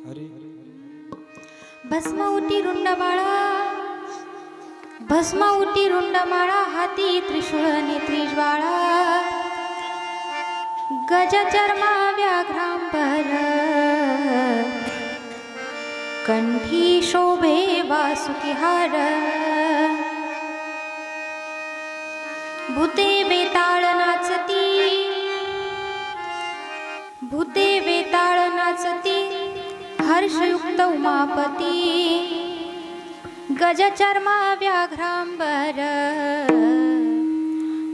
हरी भस्म उटी रुंडमाळा, भस्म उटी रुंडमाळा, हाती त्रिशूळ नेत्री ज्वाळा, गज चर्मा व्याघ्रांबर, कंठी शोभे वासुकी हार, भूते बेताळ नाचती, भूते बेताळ नाचती, हर्षयुक्त उमापती, गज चर्मा व्याघ्रांबर,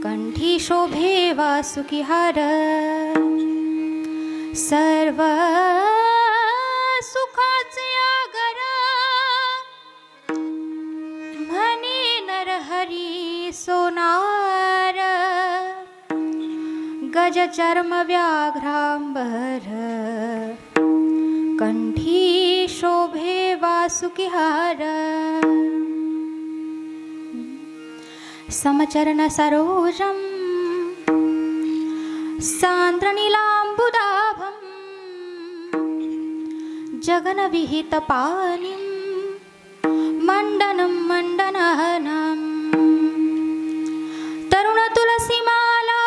कंठी शोभे वासुकी हार, सर्व सुखाचे आगर, म्हणे नरहरी सोनार, गज चर्म व्याघ्रांबर, कंठी शोभे वासुकी हार, समचरण सरोजम सान्द्रनीलाम्बुदाभं, जगनविहित पानिं मण्डनं मण्डनहनं, तरुण तुलसीमाला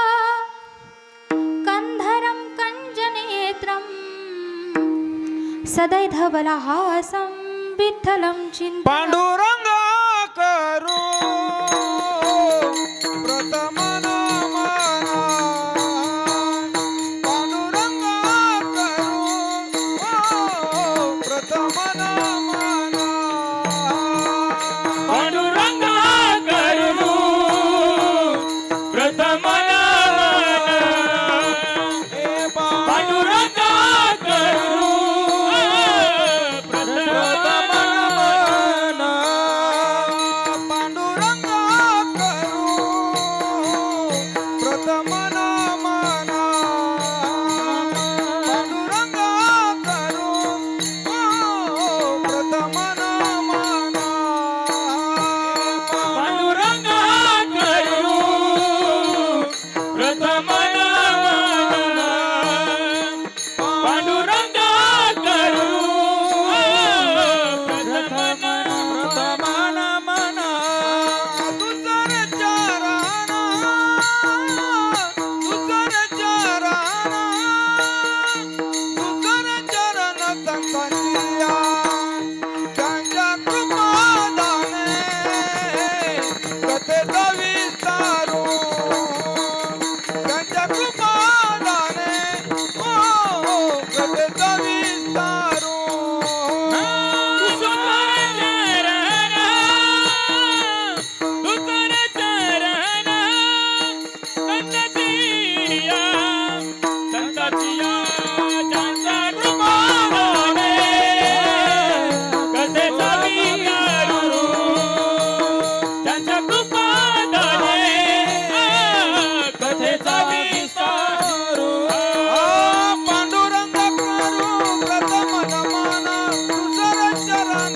कंधरं कंजनेत्रं, सदैधवलहासं विठ्ठलं चिन्तयामि। पांडुरंग करू प्रथम नमन, पांडुरंग करू प्रथम नमन, पांडुरंग करू प्रथम नमन, हे पांडुरंग करू प्रथम नमन, पांडुरंग करू प्रथम नमन, पांडुरंग करू प्रथम नमन, पांडुरंग करू प्रथम नमन, पांडुरंग करू प्रथम प्रथम नमन, दुसर चरण, दुसर चरण, दुसर चरण संकटिया, त्यांच्या कृपादाने कथेचा विस्तारू, त्यांच्या कृपादाने कथेचा विस्तारू, पांडुरंग करू प्रथम नमन, दुसर चरण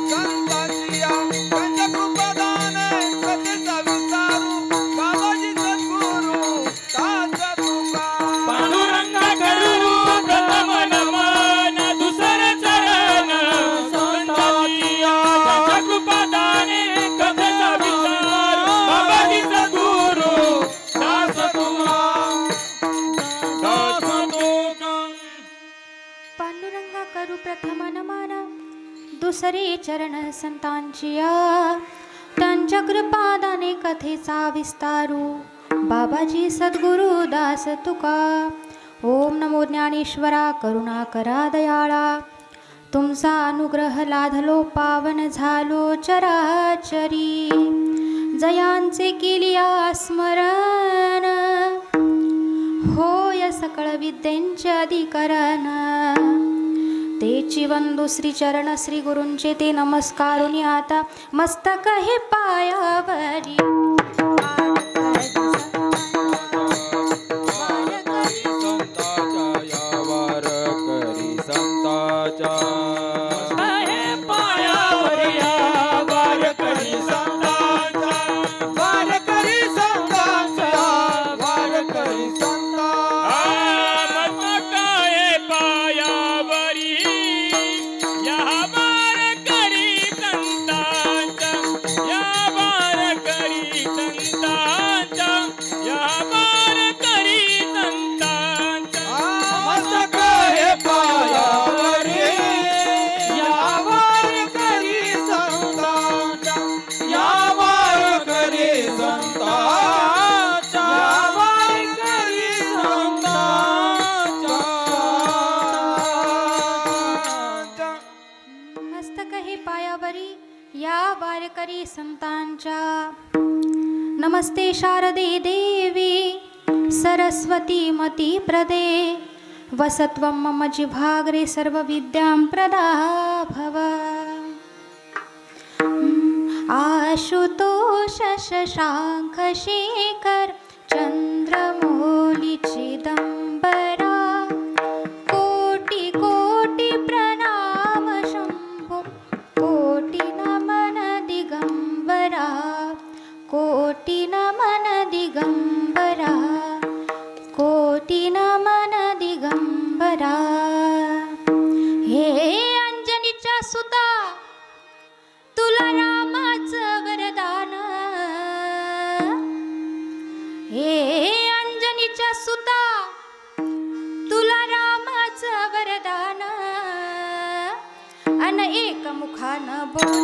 संतांचिया, त्यांच्या कृपादाने कथेचा विस्तारू, बाबाजी सद्गुरू दास तुका, पांडुरंग करू प्रथम नमन, दुसर चरण संतांचिया, त्याच्या कृपादाने कथेचा विस्तार, बाबाजी सद्गुरू दास तुका, दास तुका. पांडुरंगा करू प्रथम नमन, दुसरे चरण संतांचिया, त्यांच्या कृपादाने कथेचा विस्तारू, बाबाजी सद्गुरु दास तुका. ओम नमो ज्ञानेश्वरा करुणा करा दयाळा, तुमचा अनुग्रह लाधलो पावन झालो चराचरी, जयांचे केलिया स्मरण, होय सकळ विद्येंचे अधिकरण, तेची वंदू श्री चरण श्री गुरूंचे ते नमस्कारुनी आता मस्तक हे पायावरी, संताच्या या वार करी संताच्या, हे पायावरी वार करी संतांचा, वार करी संताच्या, वार करी संता, मस्तक हे पायावरी करी या वारकरी संतांच्या. नमस्ते शारदे देवी सरस्वती मती प्रदे वसत्वं मम जिह्वाग्रे सर्वविद्यां प्रदा भव. आशुतोष शशांक शेखर चंद्रमौली चिदंबरा कोटि कोटि प्रणाम शंभो कोटि नमन दिगंबरा कोटि नमन दिगंबरा कोटि नमन दिगंबरा. हे अंजनीच्या सुता तुला रामाचं वरदान. हे अंजनीच्या सुता तुला रामाचं वरदान. अन एक मुखानं बोला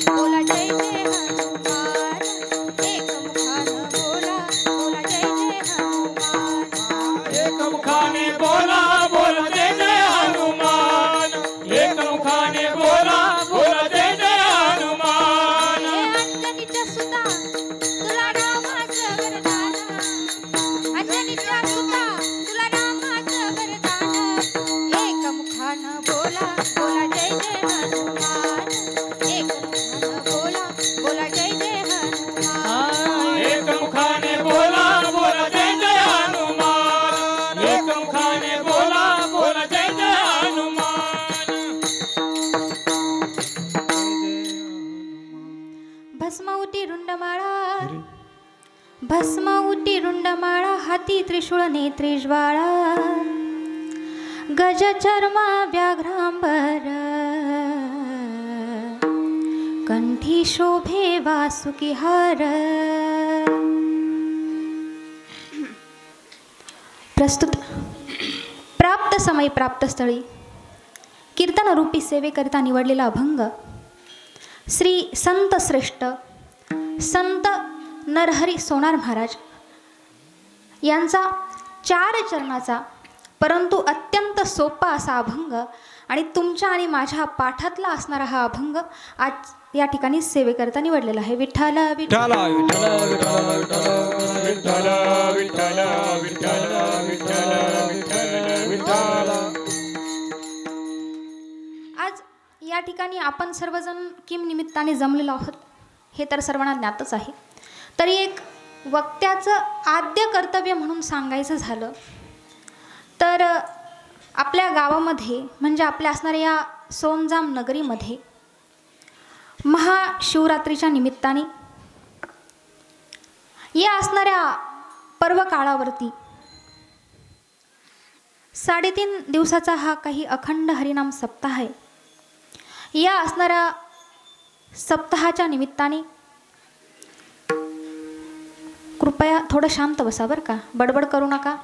बोला जय जय हनुमान. एक मुखानं बोला बोला जय जय हनुमान. एक मुखाने बोला बोला जय जय हनुमान. एक मुखाने बोला बोला जय जय हनुमान. हे अंजनीच्या सुता तुला रामाचं वरदान. अंजनीच्या सुता तुला रामाचं वरदान. एक मुखानं बोला बोला जय जय हनुमान. एक मुखानं बोला बोला जय जय हनुमान. एक मुखाने बोला बोला जय जय हनुमान. एक मुखाने बोला बोला जय जय हनुमान. भस्मउटी रुंडमाळा भस्मउटी रुंडमाळा हाती त्रिशूळ नेत्री ज्वाळा. गज चर्मा व्याघ्रांबर कंठी शोभे वासुकी हार. प्रस्तुत प्राप्त समय प्राप्त स्थळी कीर्तन रूपी सेवेकरिता निवडलेला अभंग श्री संत श्रेष्ठ संत नरहरी सोनार महाराज यांचा 4 चरणाचा परंतु अत्यंत सोपा असा अभंग आणि तुमच्या आणि माझ्या पाठातला असणारा हा अभंग आज या ठिकाणी सेवेकरिता निवडलेला आहे. विठ्ठल विठ्ठल विठ्ठल विठ्ठल विठ्ठल विठ्ठल विठ्ठल विठ्ठल विठ्ठल विठ्ठल विठ्ठल. आज या ठिकाणी आपण सर्वजण किम निमित्ताने जमलेलो आहोत हे तर सर्वांना ज्ञातच आहे. तरी एक वक्त्याचं आद्य कर्तव्य म्हणून सांगायचं झालं तर आपल्या गावामध्ये म्हणजे आपल्या असणाऱ्या या सोनजाम नगरीमध्ये महाशिवरात्रीच्या निमित्ताने या असणाऱ्या पर्व काळावरती 3.5 दिवसाचा हा काही अखंड हरिनाम सप्ताह आहे. या असणाऱ्या सप्ताहाच्या निमित्ताने कृपया थोडं शांत बसा बरं का. बडबड करू नका.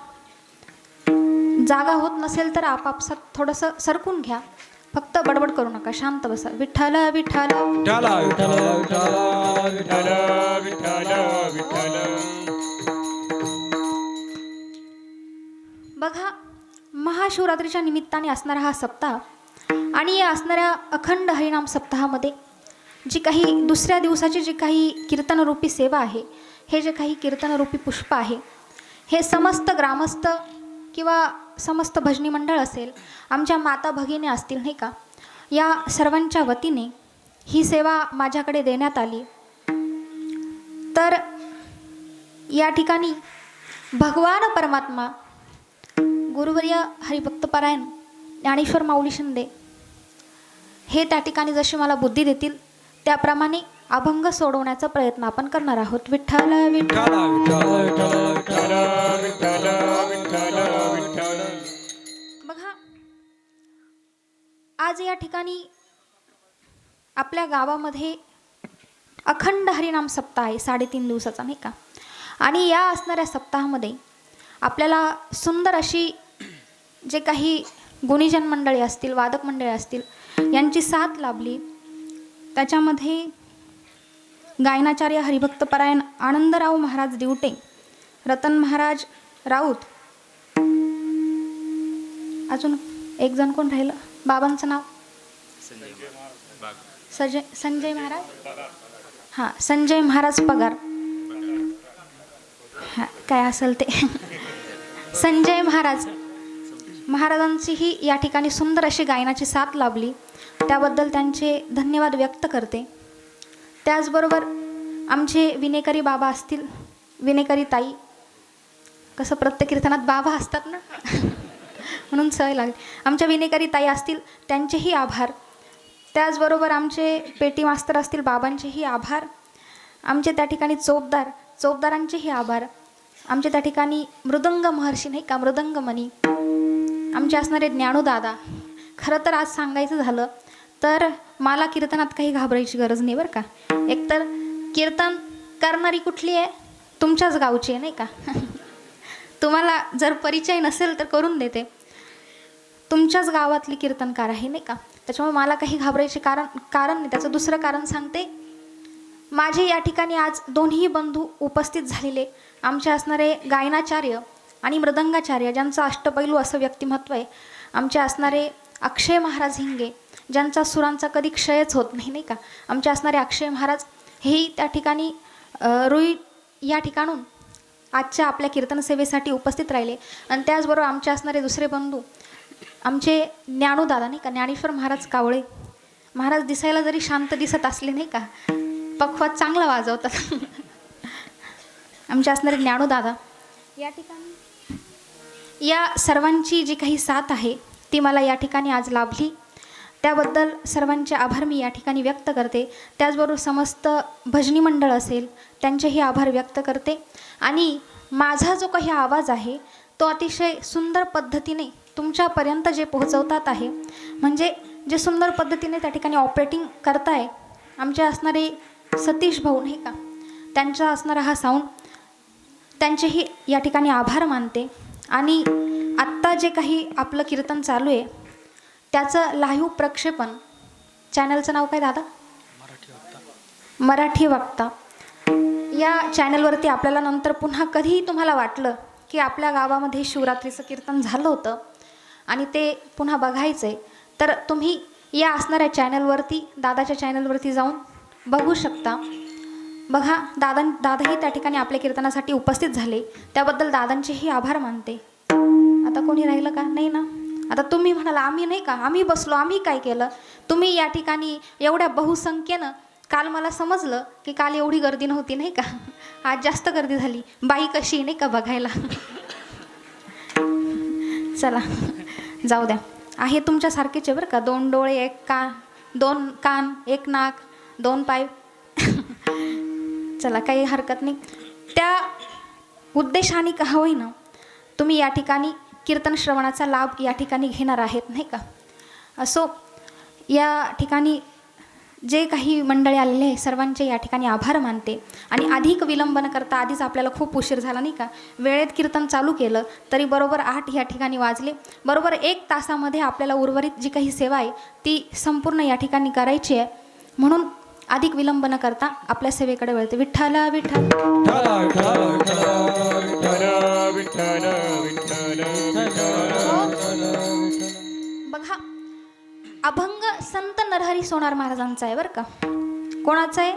जागा होत नसेल तर आपापसात थोडंसं सरकून घ्या. फक्त बडबड करू नका. शांत बसा. विठ्ठल विठ्ठल विठ्ठल विठ्ठल विठ्ठल विठ्ठल विठ्ठल. बघा महाशिवरात्रीच्या निमित्ताने असणारा हा सप्ताह आणि या असणाऱ्या अखंड हरिनाम सप्ताहामध्ये जी काही दुसऱ्या दिवसाची जी काही कीर्तनरूपी सेवा आहे हे जे काही कीर्तनरूपी पुष्प आहे हे समस्त ग्रामस्थ किंवा समस्त भजनी मंडळ असेल आमच्या माता भगिनी असतील नाही का या सर्वांच्या वतीने ही सेवा माझ्याकडे देण्यात आली. तर या ठिकाणी भगवान परमात्मा गुरुवर्य हरिभक्तपरायण ज्ञानेश्वर माऊली शिंदे हे त्या ठिकाणी जशी मला बुद्धी देतील त्याप्रमाणे अभंग सोडवण्याचा प्रयत्न आपण करणार आहोत. विठ्ठल विठ्ठल विठ्ठल विठ्ठल विठ्ठल विठ्ठल. बघा आज या ठिकाणी आपल्या गावामध्ये अखंड हरिनाम सप्ताह आहे 3.5 दिवसाचा नाही का. आणि या असणाऱ्या सप्ताहामध्ये आपल्याला सुंदर अशी जे काही गुणीजन मंडळी असतील वादक मंडळी असतील यांची साथ लाभली. त्याच्यामध्ये गायनाचार्य हरिभक्तपरायण आनंदराव महाराज दिवटे, रतन महाराज राऊत, अजून एक जण कोण राहिलं बाबांचं नाव संजय महाराज, हां संजय महाराज पगार, हां काय असेल ते संजय महाराजांचीही या ठिकाणी सुंदर अशी गायनाची साथ लाभली, त्याबद्दल त्यांचे धन्यवाद व्यक्त करते. त्याचबरोबर आमचे विनेकरी बाबा असतील, विनेकरी ताई, कसं प्रत्येक कीर्तनात बाबा असतात ना म्हणून सवय लागली. आमच्या विनेकरी ताई असतील त्यांचेही आभार. त्याचबरोबर आमचे पेटी मास्तर असतील बाबांचेही आभार. आमचे त्या ठिकाणी चोपदारांचेही आभार. आमचे त्या ठिकाणी मृदंग महर्षी नाही का, मृदंगमणी आमचे असणारे ज्ञानूदादा. खरं तर आज सांगायचं झालं तर मला कीर्तनात काही घाबरायची गरज नाही बरं का. एकतर कीर्तन करणारी कुठली आहे, तुमच्याच गावची आहे नाही का तुम्हाला जर परिचय नसेल तर करून देते, तुमच्याच गावातली कीर्तनकार आहे नाही का. त्याच्यामुळे मला काही घाबरायचे कारण नाही. त्याचं दुसरं कारण सांगते. माझे या ठिकाणी आज दोन्ही बंधू उपस्थित झालेले आमचे असणारे गायनाचार्य आणि मृदंगाचार्य, ज्यांचं अष्टपैलू असं व्यक्तिमत्व आहे. आमचे असणारे अक्षय महाराज हिंगे, ज्यांचा सुरांचा कधी क्षयच होत नाही नाही का. आमचे असणारे अक्षय महाराज हेही त्या ठिकाणी रुई या ठिकाणून आजच्या आपल्या कीर्तन सेवेसाठी उपस्थित राहिले. आणि त्याचबरोबर आमचे असणारे दुसरे बंधू आमचे ज्ञानूदादा नाही का, ज्ञानेश्वर महाराज कावळे महाराज. दिसायला जरी शांत दिसत असले नाही का, पखवात चांगला वाजवतात आमचे असणारे ज्ञानूदादा. या ठिकाणी या सर्वांची जी काही साथ आहे ती मला या ठिकाणी आज लाभली, त्याबद्दल सर्वांचे आभार मी या ठिकाणी व्यक्त करते. त्याचबरोबर समस्त भजनी मंडळ असेल त्यांचेही आभार व्यक्त करते. आणि माझा जो काही आवाज आहे तो अतिशय सुंदर पद्धतीने तुमच्यापर्यंत जे पोहोचवतात आहे, म्हणजे जे सुंदर पद्धतीने त्या ठिकाणी ऑपरेटिंग करताय आमचे असणारे सतीश भाऊ नाही का, त्यांचा असणारा हा साऊंड, त्यांचेही या ठिकाणी आभार मानते. आणि आत्ता जे काही आपलं कीर्तन चालू आहे त्याचं लाईव्ह प्रक्षेपण, चॅनलचं नाव काय दादा? मराठी वक्ता. या चॅनलवरती आपल्याला नंतर पुन्हा कधीही तुम्हाला वाटलं की आपल्या गावामध्ये शिवरात्रीचं कीर्तन झालं होतं आणि ते पुन्हा बघायचं आहे, तर तुम्ही या असणाऱ्या चॅनलवरती, दादाच्या चॅनलवरती जाऊन बघू शकता. बघा, दादाही त्या ठिकाणी आपल्या कीर्तनासाठी उपस्थित झाले, त्याबद्दल दादांचेही आभार मानते. आता कोणी राहिलं का? नाही ना. आता तुम्ही म्हणाला आम्ही नाही का, आम्ही बसलो, आम्ही काय केलं? तुम्ही या ठिकाणी एवढ्या बहुसंख्येनं, काल मला समजलं की काल एवढी गर्दी नव्हती नाही का, आज जास्त गर्दी झाली. बाई कशी नाही का बघायला चला जाऊ द्या, आहे तुमच्यासारखेच आहे बरं का. 2 डोळे, 2 कान, 1 नाक, 2 पाय चला काही हरकत नाही. त्या उद्देशाने का होईना तुम्ही या ठिकाणी कीर्तन श्रवणाचा लाभ या ठिकाणी घेणार आहेत नाही का. असो, या ठिकाणी जे काही मंडळी आलेले आहे सर्वांचे या ठिकाणी आभार मानते. आणि अधिक विलंब न करता, आधीच आपल्याला खूप उशीर झाला नाही का, वेळेत कीर्तन चालू केलं तरी बरोबर 8 या ठिकाणी वाजले. बरोबर 1 तासामध्ये आपल्याला उर्वरित जी काही सेवा आहे ती संपूर्ण या ठिकाणी करायची आहे. म्हणून अधिक विलंब न करता आपल्या सेवेकडे वळते. विठ्ठल विठ्ठल बघा, अभंग संत नरहरी सोनार महाराजांचा आहे बरं का. कोणाचा आहे?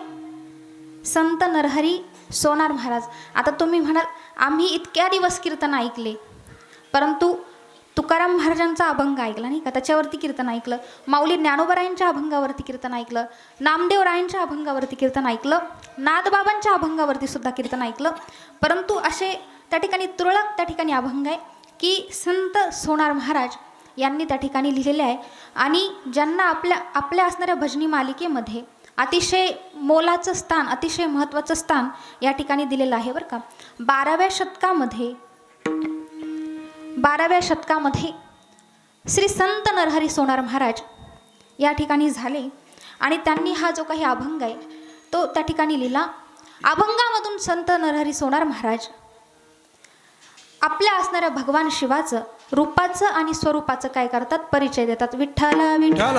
संत नरहरी सोनार महाराज. आता तुम्ही म्हणाल आम्ही इतक्या दिवस कीर्तन ऐकले, परंतु तुकाराम महाराजांचा अभंग ऐकला नाही का, त्याच्यावरती कीर्तन ऐकलं. माऊली ज्ञानोबरायांच्या अभंगावरती कीर्तन ऐकलं. नामदेवरायांच्या अभंगावरती कीर्तन ऐकलं. नादबाबांच्या अभंगावरती सुद्धा कीर्तन ऐकलं. परंतु असे त्या ठिकाणी तुरळक त्या ठिकाणी अभंग आहे की संत सोनार महाराज यांनी त्या ठिकाणी लिहिलेले आहे. आणि ज्यांना आपल्या असणाऱ्या भजनी मालिकेमध्ये अतिशय मोलाचं स्थान, अतिशय महत्त्वाचं स्थान या ठिकाणी दिलेलं आहे बरं का. 12व्या शतकामध्ये श्री संत नरहरी सोनार महाराज या ठिकाणी झाले आणि त्यांनी हा जो काही अभंग आहे तो त्या ठिकाणी लिहिला. अभंगामधून संत नरहरी सोनार महाराज आपल्या असणाऱ्या भगवान शिवाचं रूपाचं आणि स्वरूपाचं काय करतात, परिचय देतात. विठ्ठल विठ्ठल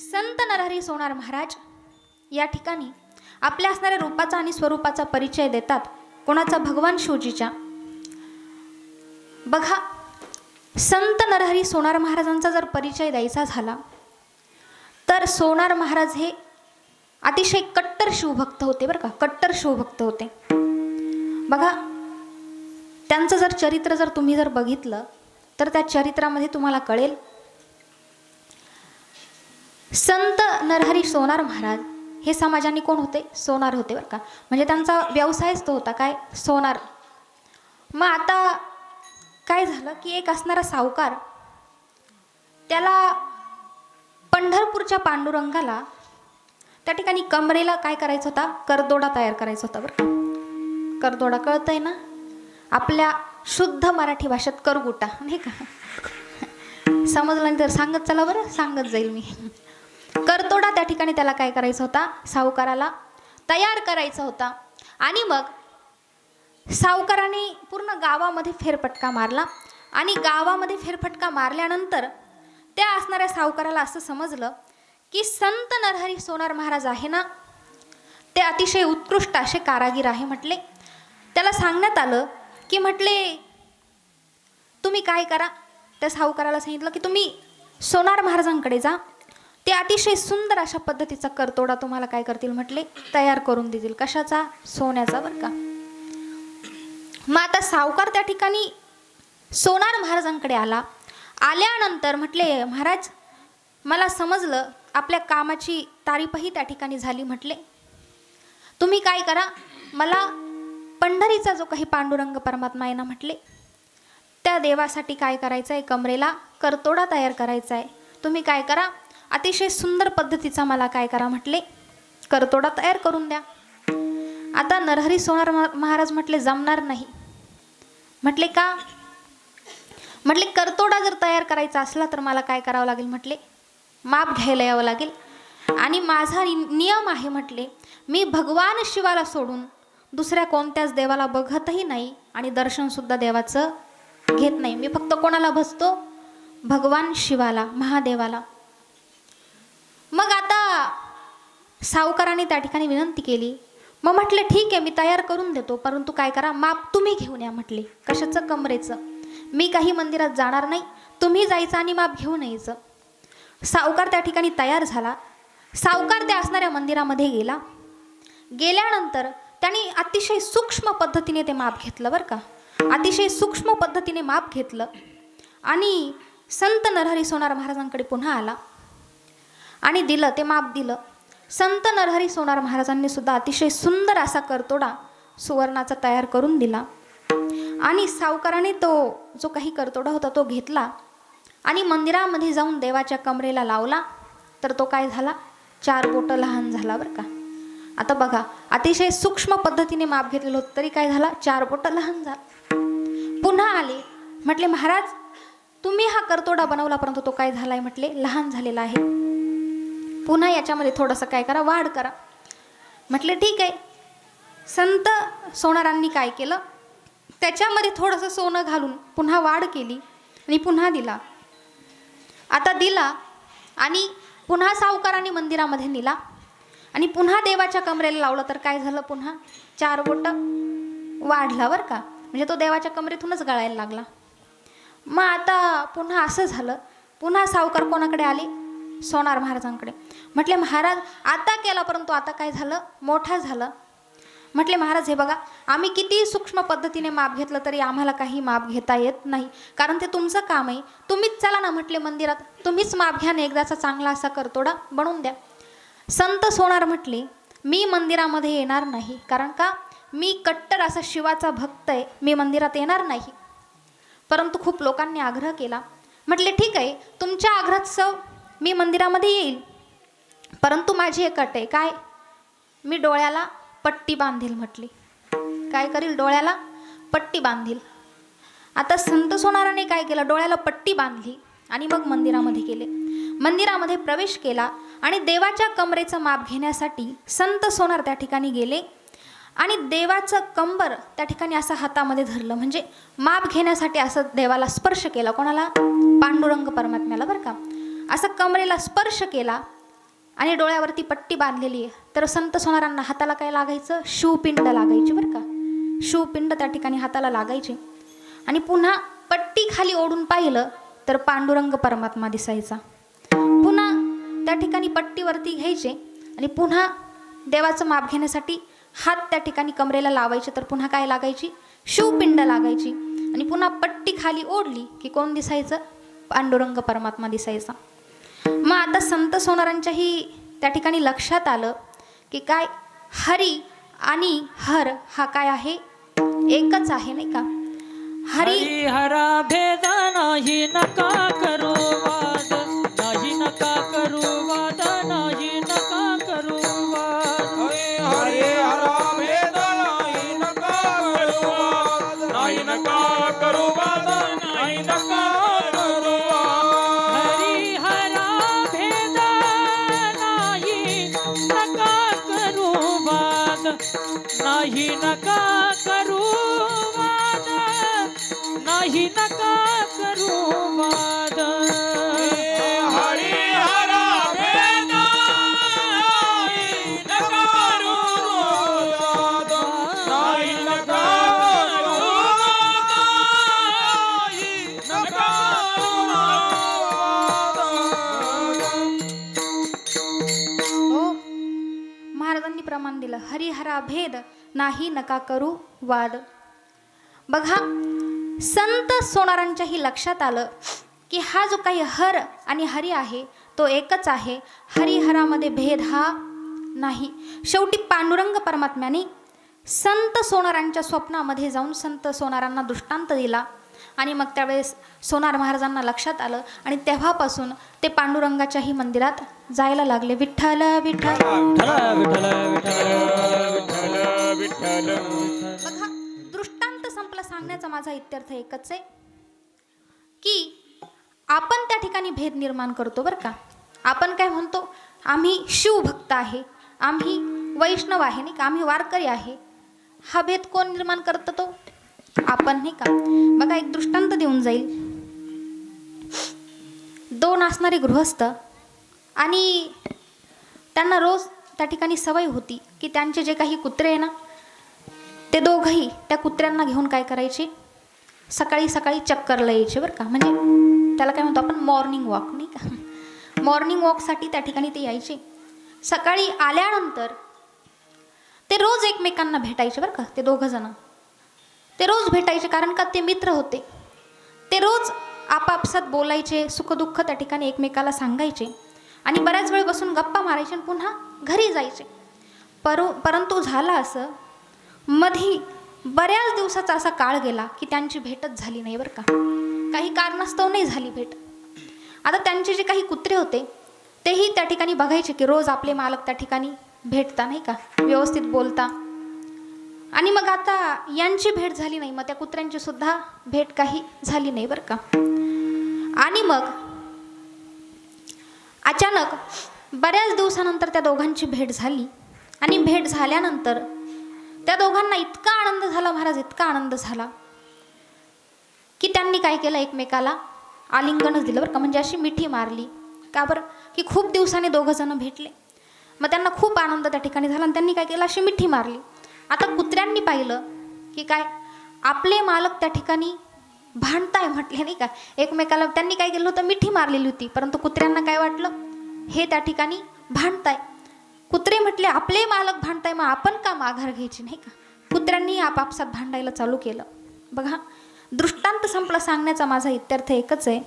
संत नरहरी सोनार महाराज या ठिकाणी आपल्या असणाऱ्या रूपाचा आणि स्वरूपाचा परिचय देतात. कोणाचा? भगवान शिवजीच्या. बघा, संत नरहरी सोनार महाराजांचा जर परिचय द्यायचा झाला तर सोनार महाराज हे अतिशय कट्टर शिवभक्त होते बरं का, कट्टर शिवभक्त होते. बघा, त्यांचं जर चरित्र जर तुम्ही जर बघितलं तर त्या चरित्रामध्ये तुम्हाला कळेल संत नरहरी सोनार महाराज हे समाजाने कोण होते? सोनार होते बरं का. म्हणजे त्यांचा व्यवसायच तो होता काय? सोनार. मग आता काय झालं की एक असणारा सावकार त्याला पंढरपूरच्या पांडुरंगाला त्या ठिकाणी कमरेला काय करायचं होता? करदोडा तयार करायचा होता बरं का. करदोडा कळतंय ना? आपल्या शुद्ध मराठी भाषेत करगुटा नाही का? समजलं नाही तर सांगत चला बरं, सांगत जाईल मी. करतोडा त्या ठिकाणी त्याला काय करायचा होता? सावकाराला तयार करायचा होता. आणि मग सावकाराने पूर्ण गावामध्ये फेरफटका मारला आणि गावामध्ये फेरफटका मारल्यानंतर त्या असणाऱ्या सावकाराला असं समजलं की संत नरहरी सोनार महाराज आहे ना, ते अतिशय उत्कृष्ट असे कारागीर आहे म्हटले. त्याला सांगण्यात आलं की म्हटले तुम्ही काय करा, त्या सावकाराला सांगितलं की तुम्ही सोनार महाराजांकडे जा, ते अतिशय सुंदर अशा पद्धतीचा करतोडा तुम्हाला काय करतील म्हटले? तयार करून देतील. कशाचा? सोन्याचा बरं का. मग आता सावकार त्या ठिकाणी सोनार महाराजांकडे आला. आल्यानंतर म्हटले महाराज मला समजलं आपल्या कामाची तारीफही त्या ठिकाणी झाली म्हटले. तुम्ही काय करा, मला पंढरीचा जो काही पांडुरंग परमात्मा आहे ना म्हटले, त्या देवासाठी काय करायचं आहे? कमरेला करतोडा तयार करायचा आहे. तुम्ही काय करा, अतिशय सुंदर पद्धतीचा मला काय करा म्हटले? करतोडा तयार करून द्या. आता नरहरी सोनार महाराज म्हटले जमणार नाही. म्हटले का? म्हटले करतोडा जर तयार करायचा असला तर मला काय करावं लागेल म्हटले? माप घ्यायला यावं लागेल. आणि माझा नियम आहे म्हटले, मी भगवान शिवाला सोडून दुसऱ्या कोणत्याच देवाला बघतही नाही आणि दर्शनसुद्धा देवाचं घेत नाही. मी फक्त कोणाला भजतो? भगवान शिवाला, महादेवाला. मग आता सावकाराने त्या ठिकाणी विनंती केली. मग म्हटले ठीक आहे, मी तयार करून देतो, परंतु काय करा, माप तुम्ही घेऊन या म्हटले. कशाचं? कमरेचं. मी काही मंदिरात जाणार नाही, तुम्ही जायचं आणि माप घेऊन यायचं. सावकार त्या ठिकाणी तयार झाला. सावकार त्या असणाऱ्या मंदिरामध्ये गेला. गेल्यानंतर त्यांनी अतिशय सूक्ष्म पद्धतीने ते माप घेतलं बरं का. अतिशय सूक्ष्म पद्धतीने माप घेतलं आणि संत नरहरी सोनार महाराजांकडे पुन्हा आला आणि दिलं, ते माप दिलं. संत नरहरी सोनार महाराजांनी सुद्धा अतिशय सुंदर असा करतोडा सुवर्णाचा तयार करून दिला. आणि सावकाराने तो जो काही करतोडा होता तो घेतला आणि मंदिरामध्ये जाऊन देवाच्या कमरेला लावला. तर तो काय झाला? 4 बोटं लहान झाला बरं का. आता बघा, अतिशय सूक्ष्म पद्धतीने माप घेतलेलं होतं तरी काय झाला? 4 बोटं लहान झाला. पुन्हा आले. म्हटले महाराज तुम्ही हा करतोडा बनवला, परंतु तो काय झालाय म्हटले? लहान झालेला आहे. पुन्हा याच्यामध्ये थोडंसं काय करा, वाढ करा. म्हटले ठीक आहे. संत सोनारांनी काय केलं, त्याच्यामध्ये थोडंसं सोनं घालून पुन्हा वाढ केली आणि पुन्हा दिला. आता दिला आणि पुन्हा सावकाराने मंदिरामध्ये नेला आणि पुन्हा देवाच्या कमरेला लावलं. तर काय झालं? पुन्हा 4 बोटं वाढला बरं का. म्हणजे तो देवाच्या कमरेतूनच गळायला लागला. मग आता पुन्हा असं झालं. पुन्हा सावकार कोणाकडे आले? सोनार महाराजांकडे. म्हटले महाराज आता केला, परंतु आता काय झालं? मोठा झालं. म्हटले महाराज हे बघा, आम्ही किती सूक्ष्म पद्धतीने माप घेतलं तरी आम्हाला काही माप घेता येत नाही, कारण ते तुमचं काम आहे. तुम्हीच चला ना म्हटले मंदिरात, तुम्हीच माप घ्या आणि एकदाचा चांगला असा करतोडा बनवून द्या. संत सोनार म्हटले मी मंदिरामध्ये येणार नाही, कारण का? मी कट्टर असा शिवाचा भक्त आहे, मी मंदिरात येणार नाही. परंतु खूप लोकांनी आग्रह केला. म्हटले ठीक आहे, तुमच्या आग्रहास्तव मी मंदिरामध्ये येईल, परंतु माझी एक अट आहे. काय? मी डोळ्याला पट्टी बांधील म्हटली. काय करील? डोळ्याला पट्टी बांधील. आता संत सोनाराने काय केलं? डोळ्याला पट्टी बांधली आणि मग मंदिरामध्ये गेले. मंदिरामध्ये प्रवेश केला आणि देवाच्या कमरेचं माप घेण्यासाठी संत सोनार त्या ठिकाणी गेले आणि देवाचं कंबर त्या ठिकाणी असं हातामध्ये धरलं. म्हणजे माप घेण्यासाठी असं देवाला स्पर्श केला. कोणाला? पांडुरंग परमात्म्याला बरं का. असं कमरेला स्पर्श केला आणि डोळ्यावरती पट्टी बांधलेली आहे. तर संत सोनारांना हाताला काय लागायचं? शिवपिंड लागायची बरं का. शिवपिंड त्या ठिकाणी हाताला लागायची. आणि पुन्हा पट्टी खाली ओढून पाहिलं तर पांडुरंग परमात्मा दिसायचा. पुन्हा त्या ठिकाणी पट्टीवरती घ्यायचे आणि पुन्हा देवाचं माप घेण्यासाठी हात त्या ठिकाणी कमरेला लावायचे, तर पुन्हा काय लागायची? शिवपिंड लागायची. आणि पुन्हा पट्टी खाली ओढली की कोण दिसायचं? पांडुरंग परमात्मा दिसायचा. मग आता संत सोनारांच्याही त्या ठिकाणी लक्षात आलं की काय हरी आणि हर हा काय आहे? एकच आहे, नाही का? हरी हरा भेद नाही नका करू वाद, नाही नका करू वाद, नाही नका करू वाद. हरे हरा भेद नाही नका करू वाद, नाही नका करू वाद, नाही नका करू वाद. हरी हरा भेद नाही नका करू वाद, नाही नका करू वाद, नाही नका करू वाद. हरे हरा भेद नाही नका करू वाद, नाही नका करू वाद, नाही नका करू वाद. हो, महाराजांनी प्रमाण दिलं. हरिहरा भेद नाही नका करू वाद. बघा, संत सोनारांच्याही लक्षात आलं की हा जो काही हर आणि हरी आहे तो एकच आहे. हरिहरामध्ये भेद हा नाही. शेवटी पांडुरंग परमात्म्याने संत सोनारांच्या स्वप्नामध्ये जाऊन संत सोनारांना दृष्टांत दिला आणि मग त्यावेळेस सोनार महाराजांना लक्षात आलं आणि तेव्हापासून ते पांडुरंगाच्याही मंदिरात जायला लागले. विठ्ठल विठ्ठल. बघा, दृष्टांत संपला. सांगण्याचा माझा इत्यर्थ एकच आहे की आपण त्या ठिकाणी भेद निर्माण करतो बरं का. आपण काय म्हणतो? आम्ही शिवभक्त आहे, आम्ही वैष्णव आहे, नाही का, आम्ही वारकरी आहे. हा भेद कोण निर्माण करतो? तो आपण, नाही का. बघा, एक दृष्टांत देऊन जाईल. दोन असणारे गृहस्थ आणि त्यांना रोज त्या ठिकाणी सवय होती की त्यांचे जे काही कुत्रे आहे ना ते दोघंही त्या कुत्र्यांना घेऊन काय करायचे? सकाळी सकाळी चक्करला यायचे बरं का. म्हणजे त्याला काय म्हणतो आपण? मॉर्निंग वॉक, नाही का. मॉर्निंग वॉकसाठी त्या ठिकाणी ते यायचे. सकाळी आल्यानंतर ते रोज एकमेकांना भेटायचे बरं का. ते दोघं जण ते रोज भेटायचे, कारण का ते मित्र होते. ते रोज आपापसात बोलायचे, सुखदुःख त्या ठिकाणी एकमेकाला सांगायचे आणि बऱ्याच वेळ बसून गप्पा मारायचे आणि पुन्हा घरी जायचे. परंतु झालं असं, मधी बऱ्याच दिवसाचा असा काळ गेला की त्यांची भेटच झाली नाही बरं का. काही कारणास्तव नाही झाली भेट. आता त्यांचे जे काही कुत्रे होते तेही त्या ठिकाणी बघायचे की रोज आपले मालक त्या ठिकाणी भेटता, नाही का, व्यवस्थित बोलता. आणि मग आता यांची भेट झाली नाही, मग त्या कुत्र्यांची सुद्धा भेट काही झाली नाही बरं का. आणि मग अचानक बऱ्याच दिवसानंतर त्या दोघांची भेट झाली आणि भेट झाल्यानंतर त्या दोघांना इतका आनंद झाला महाराज, इतका आनंद झाला की त्यांनी काय केलं? एकमेकाला आलिंगनच दिलं बरं का. म्हणजे अशी मिठी मारली. का बरं? की खूप दिवसांनी दोघं जण भेटले. मग त्यांना खूप आनंद त्या ठिकाणी झाला आणि त्यांनी काय केलं? अशी मिठी मारली. आता कुत्र्यांनी पाहिलं की काय आपले मालक त्या ठिकाणी भांडताय म्हटले, नाही का, एकमेकाला. त्यांनी काय केलं होतं? मिठी मारलेली होती. परंतु कुत्र्यांना काय वाटलं? हे त्या ठिकाणी भांडताय. कुत्रे म्हटले आपले मालक भांडताय, मग आपण का माघार घ्यायची, नाही का. कुत्र्यांनी आपापसात भांडायला चालू केलं. बघा, दृष्टांत संपला. सांगण्याचा माझा इत्यर्थ एकच आहे,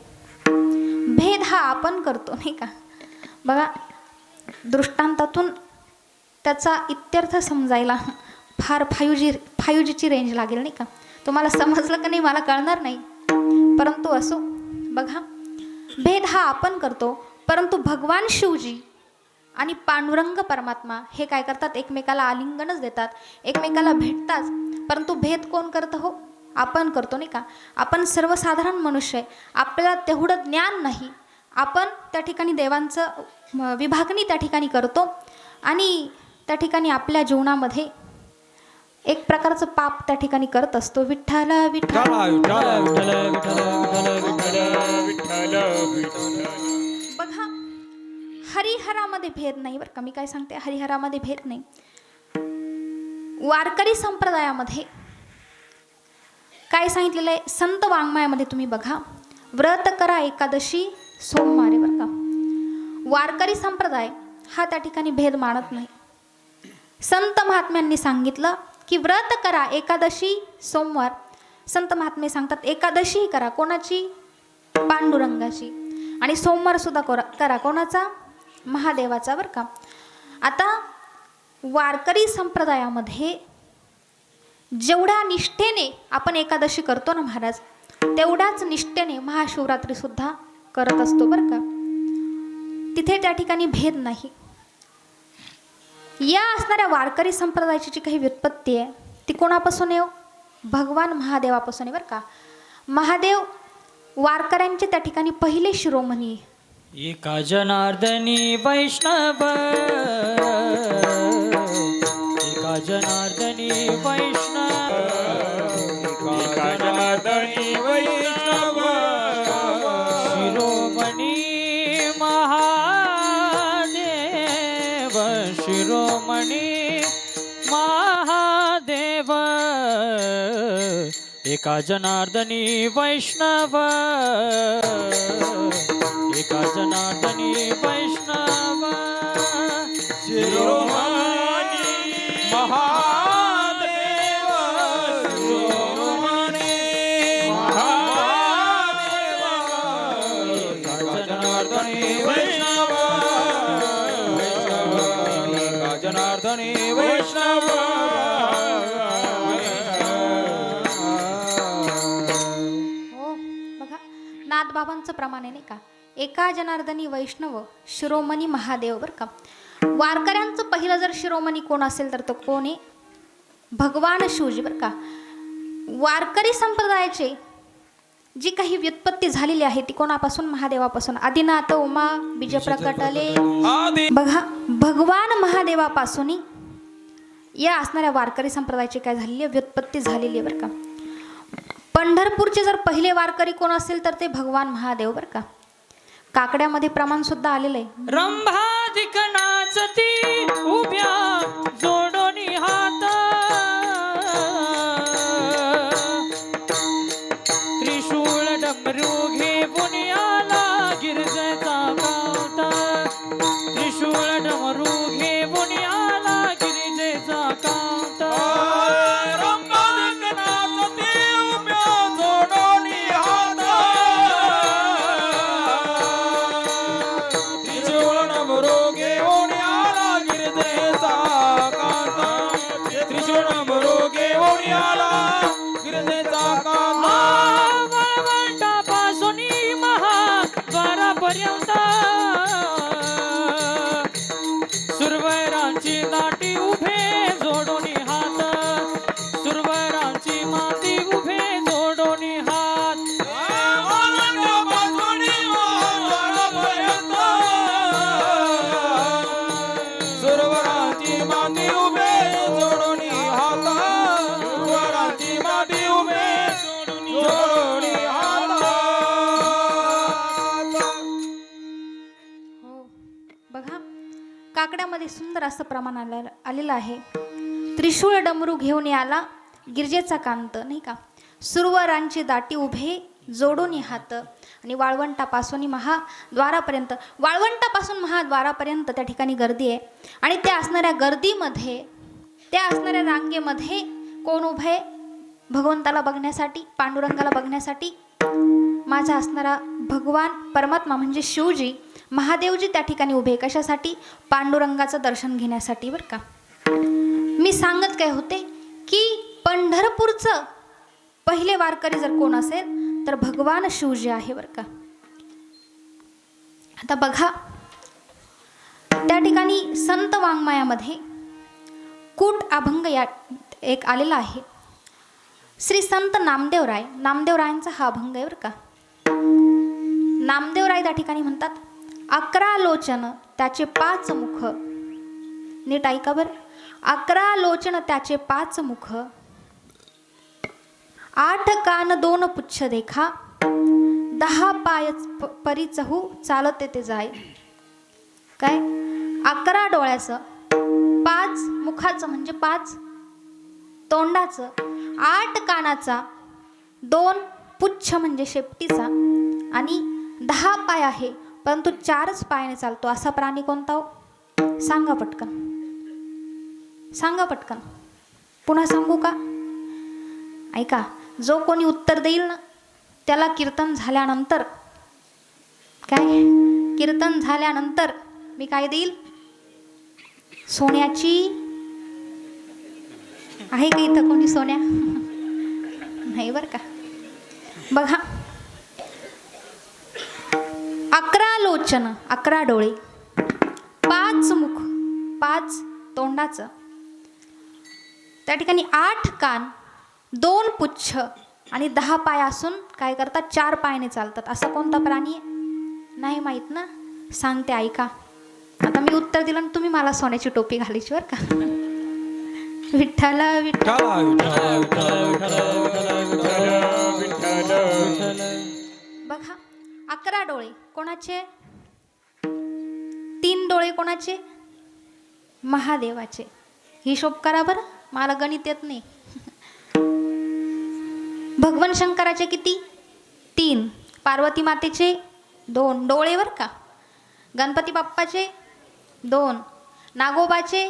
भेद हा आपण करतो, नाही का. बघा, दृष्टांतातून त्याचा इत्यर्थ समजायला फार 5Gची रेंज लागेल, नाही का. तुम्हाला समजलं का नाही मला कळणार नाही, परंतु असो. बघा, भेद हा आपण करतो, परंतु भगवान शिवजी आणि पांडुरंग परमात्मा हे काय करतात? एकमेकाला आलिंगनच देतात, एकमेकाला भेटतात. परंतु भेद कोण करतं? हो, आपण करतो, नाही का. आपण सर्वसाधारण मनुष्य आहे, आपल्याला तेवढं ज्ञान नाही. आपण त्या ठिकाणी देवांचं विभागणी त्या ठिकाणी करतो आणि त्या ठिकाणी आपल्या जीवनामध्ये एक प्रकारचं पाप त्या ठिकाणी करत असतो. विठ्ठल विठ्ठल. बघा, हरिहरामध्ये भेद नाही बरं का. मी काय सांगते? हरिहरामध्ये भेद नाही. वारकरी संप्रदायामध्ये काय सांगितलेलं आहे संत वाङ्मयामध्ये तुम्ही बघा, व्रत करा एकादशी सोमवारी बरं का. वारकरी संप्रदाय हा त्या ठिकाणी भेद मानत नाही. संत महात्म्यांनी सांगितलं की व्रत करा एकादशी सोमवार. संत महात्मे सांगतात एकादशी करा कोणाची, पांडुरंगाची, आणि सोमवार सुद्धा करा कोणाचा, महादेवाचा बरं का. आता वारकरी संप्रदायामध्ये जेवढ्या निष्ठेने आपण एकादशी करतो ना महाराज, तेवढ्याच निष्ठेने महाशिवरात्री सुद्धा करत असतो बरं का. तिथे त्या ठिकाणी भेद नाही. या असणाऱ्या वारकरी संप्रदायाची जी काही व्युत्पत्ती आहे ती कोणापासून आहे, भगवान महादेवापासून आहे बरं का. महादेव वारकऱ्यांचे त्या ठिकाणी पहिले शिरोमणी. एका जनार्दनी वैष्णव, एका जनार्दनी वैष्णव, एका जनार्दनी वैष्णव, शिरोमणी महादेव, शिरोमणी महादेव, एका जनार्दनी वैष्णव, एका जनार्दनी वैष्णव, शिरोमणी महादेव, शिरोमणी महादेव, एका जनार्दनी वैष्णव, एका जनार्दनी वैष्णव. हो बघा नाथबाबांचं प्रमाण आहे नाही का, एका जनार्दनी वैष्णव शिरोमणी महादेव बरं का. वारकऱ्यांचं पहिलं जर शिरोमणी कोण असेल तर तो कोण आहे, भगवान शिवजी बरं का. वारकरी संप्रदायाचे जी काही व्युत्पत्ती झालेली आहे ती कोणापासून, महादेवापासून. आदिनाथ उमा बीज प्रकटले आदि बघा, भगवान महादेवापासून या असणाऱ्या वारकरी संप्रदायाची काय झालेली आहे, व्युत्पत्ती झालेली आहे बरं का. पंढरपूरचे जर पहिले वारकरी कोण असेल तर ते भगवान महादेव बरं का. काकड्यामध्ये प्रमाण सुद्धा आलेलं आहे. रंभाधिक नाचती उभ्या जोडोनी हात, त्रिशूळ डमरू घेऊन आला गिरजेचा कांत, त्रिशूळ डमरू घेऊन आला गिरजेचा कांत. रंभाधिक नाचती उभ्या जोडोनी हात, त्रिशूळ डमरू घेऊन आला गिरजेचा कांत, त्रिशूळ डमरू घेऊन आला गिरजेचा कांत. वळवंटापासून महाद्वारापर्यंत सुरवैरांची दाटी उभे जोडून हात, सुरवैरांची माती उभे जोडून हात. सुरवराची माती उभे जोडोनी हात, सुरवराची माती उभे जोडोनी हात. हो बघा काकड्यामध्ये सुंदर असं प्रमाण आलेलं आहे. त्रिशूळ डमरू घेऊन आला गिरजेचा कांत नाही का, सुरवरांची दाटी उभे जोडून हात, आणि वाळवंटापासून महाद्वारापर्यंत, वाळवंटापासून महाद्वारापर्यंत त्या ठिकाणी गर्दी आहे. आणि त्या असणाऱ्या गर्दीमध्ये, त्या असणाऱ्या रांगेमध्ये कोण उभे आहे, भगवंताला बघण्यासाठी, पांडुरंगाला बघण्यासाठी माझा असणारा भगवान परमात्मा म्हणजे शिवजी महादेवजी त्या ठिकाणी उभे. कशासाठी, पांडुरंगाचं दर्शन घेण्यासाठी बरं का. मी सांगत काय होते की पंढरपूरचं पहिले वारकरी जर कोण असेल तर भगवान शिवजी आहे बरं का. आता बघा त्या ठिकाणी संत वाङ्मयामध्ये कूट अभंग या एक आलेला आहे. श्री संत नामदेवराय, नामदेवरायांचा हा अभंग आहे बरं का. नामदेवराय त्या ठिकाणी म्हणतात, 11 लोचन त्याचे 5 मुख, नीट ऐका बरं, 11 लोचन त्याचे 5 मुख, 8 कान 2 पुच्छ देखा, 10 पाय परी चहू चालते ते जाय. काय, 11 डोळ्याचं, 5 मुखाचं म्हणजे 5 तोंडाचं, 8 कानाचा 2 पुच्छ म्हणजे शेपटीचा आणि 10 पाय आहे परंतु 4च पायाने चालतो असा प्राणी कोणता हो? सांगा पटकन, सांगा पटकन. पुन्हा सांगू का? ऐका, जो कोणी उत्तर देईल ना त्याला कीर्तन झाल्यानंतर, काय कीर्तन झाल्यानंतर मी काय देईल? सोन्याची, आहे का इथं कोणी सोन्या? नाही बरं का. बघा, 11 लोचन, 11 डोळे, 5 मुख, 5 तोंडाचं, त्या ठिकाणी 8 कान, 2 पुच्छ आणि 10 पाय असून काय करतात? 4 पायाने चालतात. असा कोणता प्राणी आहे? नाही माहित ना? सांगते, ऐका. आता मी उत्तर दिलं आणि तुम्ही मला सोन्याची टोपी घालायची बरं का. विठ्ठल विठ्ठल बघा, 11 डोळे कोणाचे? 3 डोळे कोणाचे? महादेवाचे. हिशोब करा बरं, मला गणित येत नाही. भगवान शंकराचे किती? 3. पार्वती मातेचे 2 डोळे बरं का. गणपती बाप्पाचे 2. नागोबाचे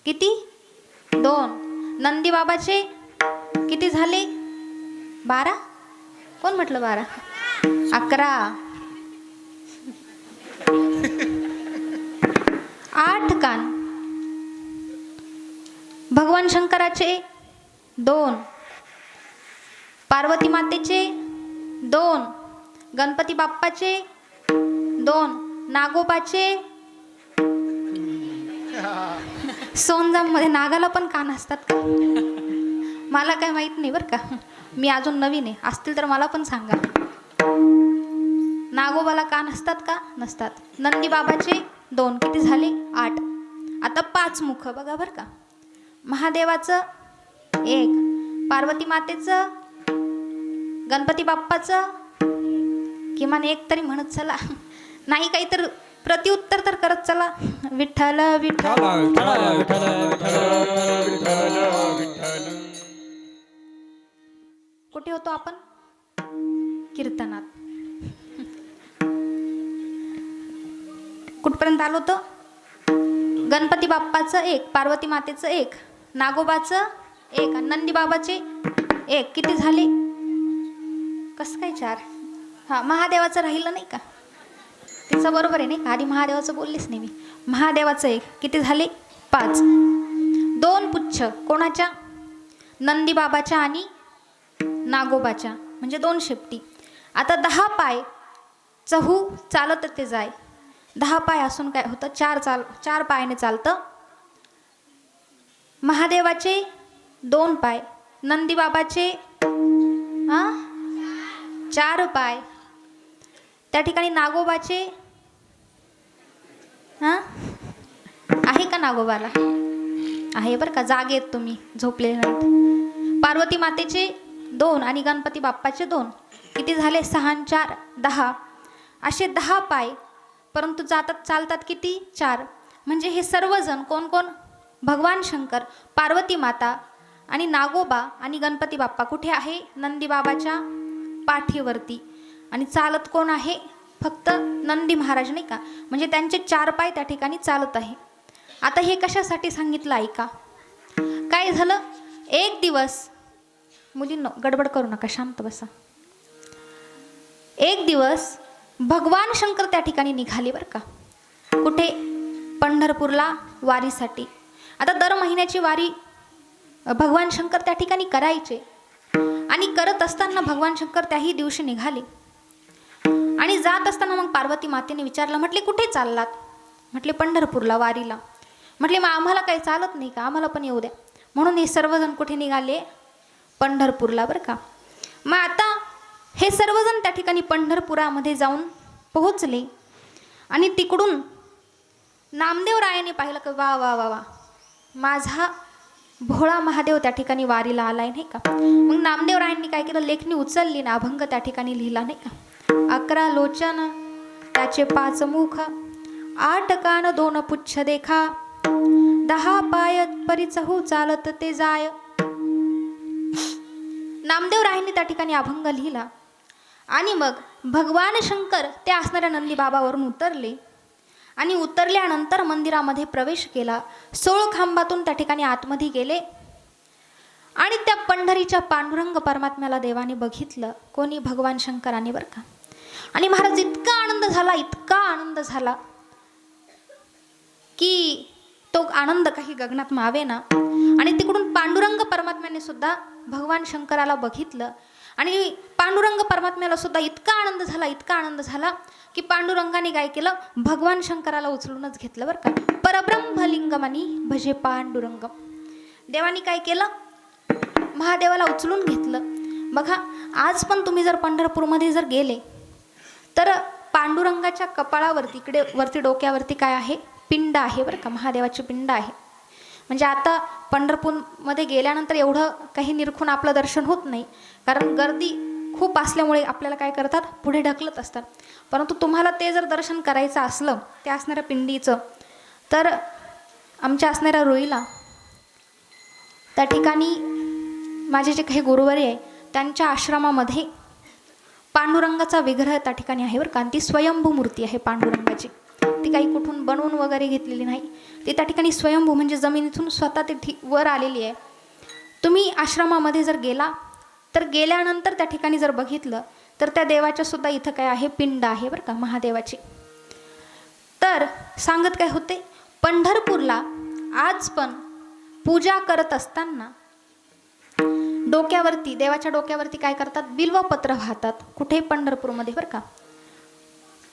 किती? 2. नंदी बाबाचे किती झाले? 12. कोण म्हटलं 12? 11. 8 कान भगवान शंकराचे 2, पार्वती मातेचे 2, गणपती बाप्पाचे 2, नागोबाचे. सोनजाममध्ये नागाला पण कान असतात का? मला काय माहित नाही बरं का, मी अजून नवीन आहे. असतील तर मला पण सांगा. नागोबाला कान असतात का? नसतात. नंदी बाबाचे 2 किती झाले? 8. आता 5 मुख बघा बरं का. महादेवाचं 1, पार्वती मातेचं, गणपती बाप्पाचं किमान 1 तरी म्हणत चला. नाही काही तर प्रतिउत्तर तर करत चला. विठ्ठल विठ्ठल. कुठे होतो आपण? कीर्तनात. कुठपर्यंत आलो होतो? गणपती बाप्पाचं 1, पार्वती मातेचं 1, नागोबाचं 1 आणि नंदी बाबाचे 1 किती झाले? कसं काय 4? हां, महादेवाचं राहिलं नाही का? तिचं बरोबर आहे नाही का? आधी महादेवाचं बोललीच नाही मी. महादेवाचं 1 किती झाले? 5. 2 पुच्छ कोणाच्या? नंदी बाबाच्या आणि नागोबाच्या, म्हणजे 2 शेपटी. आता 10 पाय, चहू चालत ते जाय. 10 पाय असून काय होतं? 4 पायाने चालतं. महादेवाचे 2 पाय, नंदी बाबाचे 4 पाय, त्या ठिकाणी नागोबाचे आहे का? नागोबाला आहे बरं का, जागेत तुम्ही झोपलेले नाहीत. पार्वती मातेचे 2 आणि गणपती बाप्पाचे 2 किती झाले? 6 आणि 4 10. असे 10 पाय, परंतु जातात चालतात किती? 4. म्हणजे हे सर्वजण कोण कोण? भगवान शंकर, पार्वती माता आणि नागोबा आणि गणपती बाप्पा कुठे आहे? नंदी बाबाच्या पाठीवरती. आणि चालत कोण आहे? फक्त नंदी महाराज नाही का, म्हणजे त्यांचे 4 पाय त्या ठिकाणी चालत आहे. आता हे कशासाठी सांगितलं ऐका. काय झालं? एक दिवस, मुलींनो गडबड करू नका, शांत बसा. एक दिवस भगवान शंकर त्या ठिकाणी निघाले बरं का. कुठे? पंढरपूरला वारीसाठी. आता दर महिन्याची वारी भगवान शंकर त्या ठिकाणी करायचे आणि करत असताना भगवान शंकर त्याही दिवशी निघाले. आणि जात असताना मग पार्वती मातेने विचारलं, म्हटले कुठे चाललात? म्हटले पंढरपूरला वारीला. म्हटले मग आम्हाला काही चालत नाही का? आम्हाला पण येऊ द्या. म्हणून हे सर्वजण कुठे निघाले? पंढरपूरला बरं का. मग आता हे सर्वजण त्या ठिकाणी पंढरपुरामध्ये जाऊन पोहोचले आणि तिकडून नामदेव रायाने पाहिलं की वा वा वा वा, माझा भोळा महादेव त्या ठिकाणी वारीला आलाय नाही का. मग नामदेव रायांनी काय केलं? लेखणी उचलली ना, अभंग त्या ठिकाणी लिहिला नाही का. 11 लोचन त्याचे 5 मुख, 8 कान 2 पुच्छ देखा, 10 पाय परी चहू चालत ते जाय. नामदेवरायांनी त्या ठिकाणी अभंग लिहिला आणि मग भगवान शंकर ते असणाऱ्या नंदी बाबावरून उतरले आणि उतरल्यानंतर मंदिरामध्ये प्रवेश केला. 16 खांबातून त्या ठिकाणी आतमध्ये गेले आणि त्या पंढरीच्या पांडुरंग परमात्म्याला देवाने बघितलं. कोणी? भगवान शंकराने बरं का. आणि महाराज इतका आनंद झाला, इतका आनंद झाला की तो आनंद काही गगनात मावेना. आणि तिकडून पांडुरंग परमात्म्याने सुद्धा भगवान शंकराला बघितलं आणि पांडुरंग परमात्म्याला सुद्धा इतका आनंद झाला, इतका आनंद झाला की पांडुरंगाने काय केलं? भगवान शंकराला उचलूनच घेतलं बरं का. परब्रह्मलिंगमनी भजे पांडुरंगम. देवानी काय केलं? महादेवाला उचलून घेतलं. बघा, आज पण तुम्ही जर पंढरपूरमध्ये जर गेले तर पांडुरंगाच्या कपाळावरती इकडे वरती डोक्यावरती काय आहे? पिंड आहे बरं का, महादेवाची पिंड आहे. म्हणजे आता पंढरपूरमध्ये गेल्यानंतर एवढं काही निरखून आपलं दर्शन होत नाही, कारण गर्दी खूप असल्यामुळे आपल्याला काय करतात? पुढे ढकलत असतात. परंतु तुम्हाला ते जर दर्शन करायचं असलं ते असणाऱ्या पिंडीचं, तर आमच्या असणाऱ्या रोईला त्या ठिकाणी माझे जे काही गुरुवारी आहे त्यांच्या आश्रमामध्ये पांडुरंगाचा विग्रह त्या ठिकाणी आहे बरं का. ती स्वयंभू मूर्ती आहे पांडुरंगाची. ती काही कुठून बनवून वगैरे घेतलेली नाही. ती त्या ठिकाणी स्वयंभू म्हणजे जमिनीतून स्वतः ते वर आलेली आहे. तुम्ही आश्रमामध्ये जर गेला तर गेल्यानंतर त्या ठिकाणी जर बघितलं तर त्या देवाच्या सुद्धा इथं काय आहे? पिंड आहे बरं का, महादेवाची. तर सांगत काय होते? पंढरपूरला आज पण पूजा करत असताना डोक्यावरती, देवाच्या डोक्यावरती काय करतात? बिल्वपत्र वाहतात. कुठे? पंढरपूरमध्ये बरं का.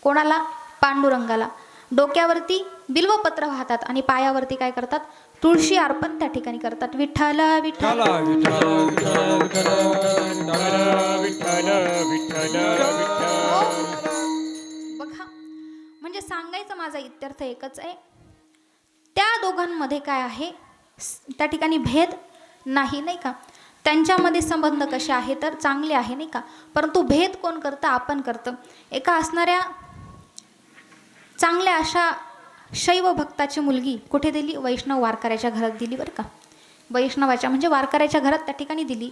कोणाला? पांडुरंगाला. डोक्यावरती बिल्वपत्र वाहतात आणि पायावरती काय करतात? तुळशी अर्पण त्या ठिकाणी करतात. विठ्ठल विठ्ठल बघा, म्हणजे सांगायचं माझा इत्यर्थ एकच आहे, त्या दोघांमध्ये काय आहे? त्या ठिकाणी भेद नाही, नाही का. त्यांच्यामध्ये संबंध कसे आहे तर चांगले आहे, नाही का. परंतु भेद कोण करतं? आपण करतं. एका असणाऱ्या चांगल्या अशा शैव भक्ताची मुलगी कुठे दिली? वैष्णव वारकऱ्याच्या घरात दिली बरं का. वैष्णवाच्या म्हणजे वारकऱ्याच्या घरात त्या ठिकाणी दिली.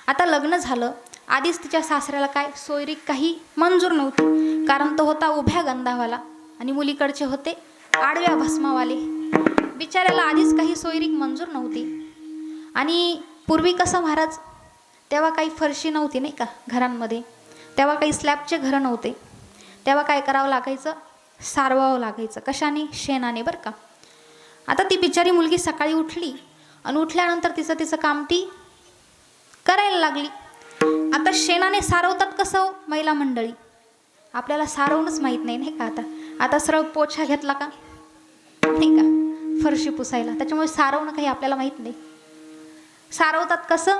आता लग्न झालं, आधीच तिच्या सासऱ्याला काय सोयरीक काही मंजूर नव्हती, कारण तो होता उभ्या गंधावाला आणि मुलीकडचे होते आडव्या भस्मावाले. बिचाऱ्याला आधीच काही सोयरीक मंजूर नव्हती. आणि पूर्वी कसं महाराज, तेव्हा काही फरशी नव्हती नाही का घरांमध्ये, तेव्हा काही स्लॅबचे घरं नव्हते. तेव्हा काय करावं लागायचं? सारवावं लागायचं. कशाने? शेणाने बरं का. आता ती बिचारी मुलगी सकाळी उठली आणि उठल्यानंतर तिचं काम ती करायला लागली. आता शेणाने सारवतात कसं हो महिला मंडळी? आपल्याला सारवणंच माहीत नाही, नाही का. आता सरळ पोछा घेतला का नाही का फरशी पुसायला, त्याच्यामुळे सारवणं काही आपल्याला माहीत नाही. सारवतात कसं?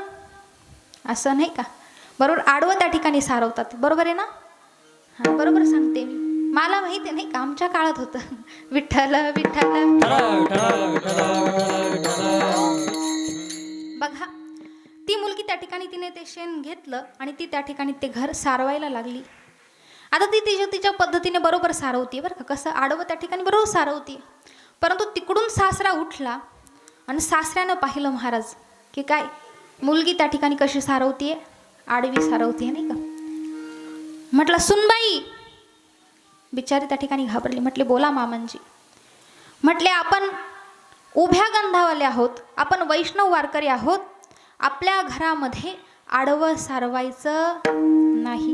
असं नाही का. बरोबर आडवं त्या ठिकाणी सारवतात. बरोबर आहे ना? हां, बरोबर सांगते मी. मला माहिती आहे नाही का, आमच्या काळात होतं. विठ्ठल विठ्ठल. बघा, ती मुलगी त्या ठिकाणी तिने ते शेण घेतलं आणि ती त्या ठिकाणी ते घर सारवायला लागली. आता ती तिच्या पद्धतीने बरोबर सारवती बरं का. कसं? आडवं त्या ठिकाणी बरोबर सारवती. परंतु तिकडून सासरा उठला आणि सासऱ्यानं पाहिलं महाराज की काय मुलगी त्या ठिकाणी कशी सारवतीये? आडवी सारवतीये नाही का. म्हटलं सुनबाई. बिचारी त्या ठिकाणी घाबरली. म्हटले बोला मामांजी. म्हटले आपण उभ्या गंधावाले आहोत, आपण वैष्णव वारकरी आहोत, आपल्या घरामध्ये आडवं सारवायचं नाही.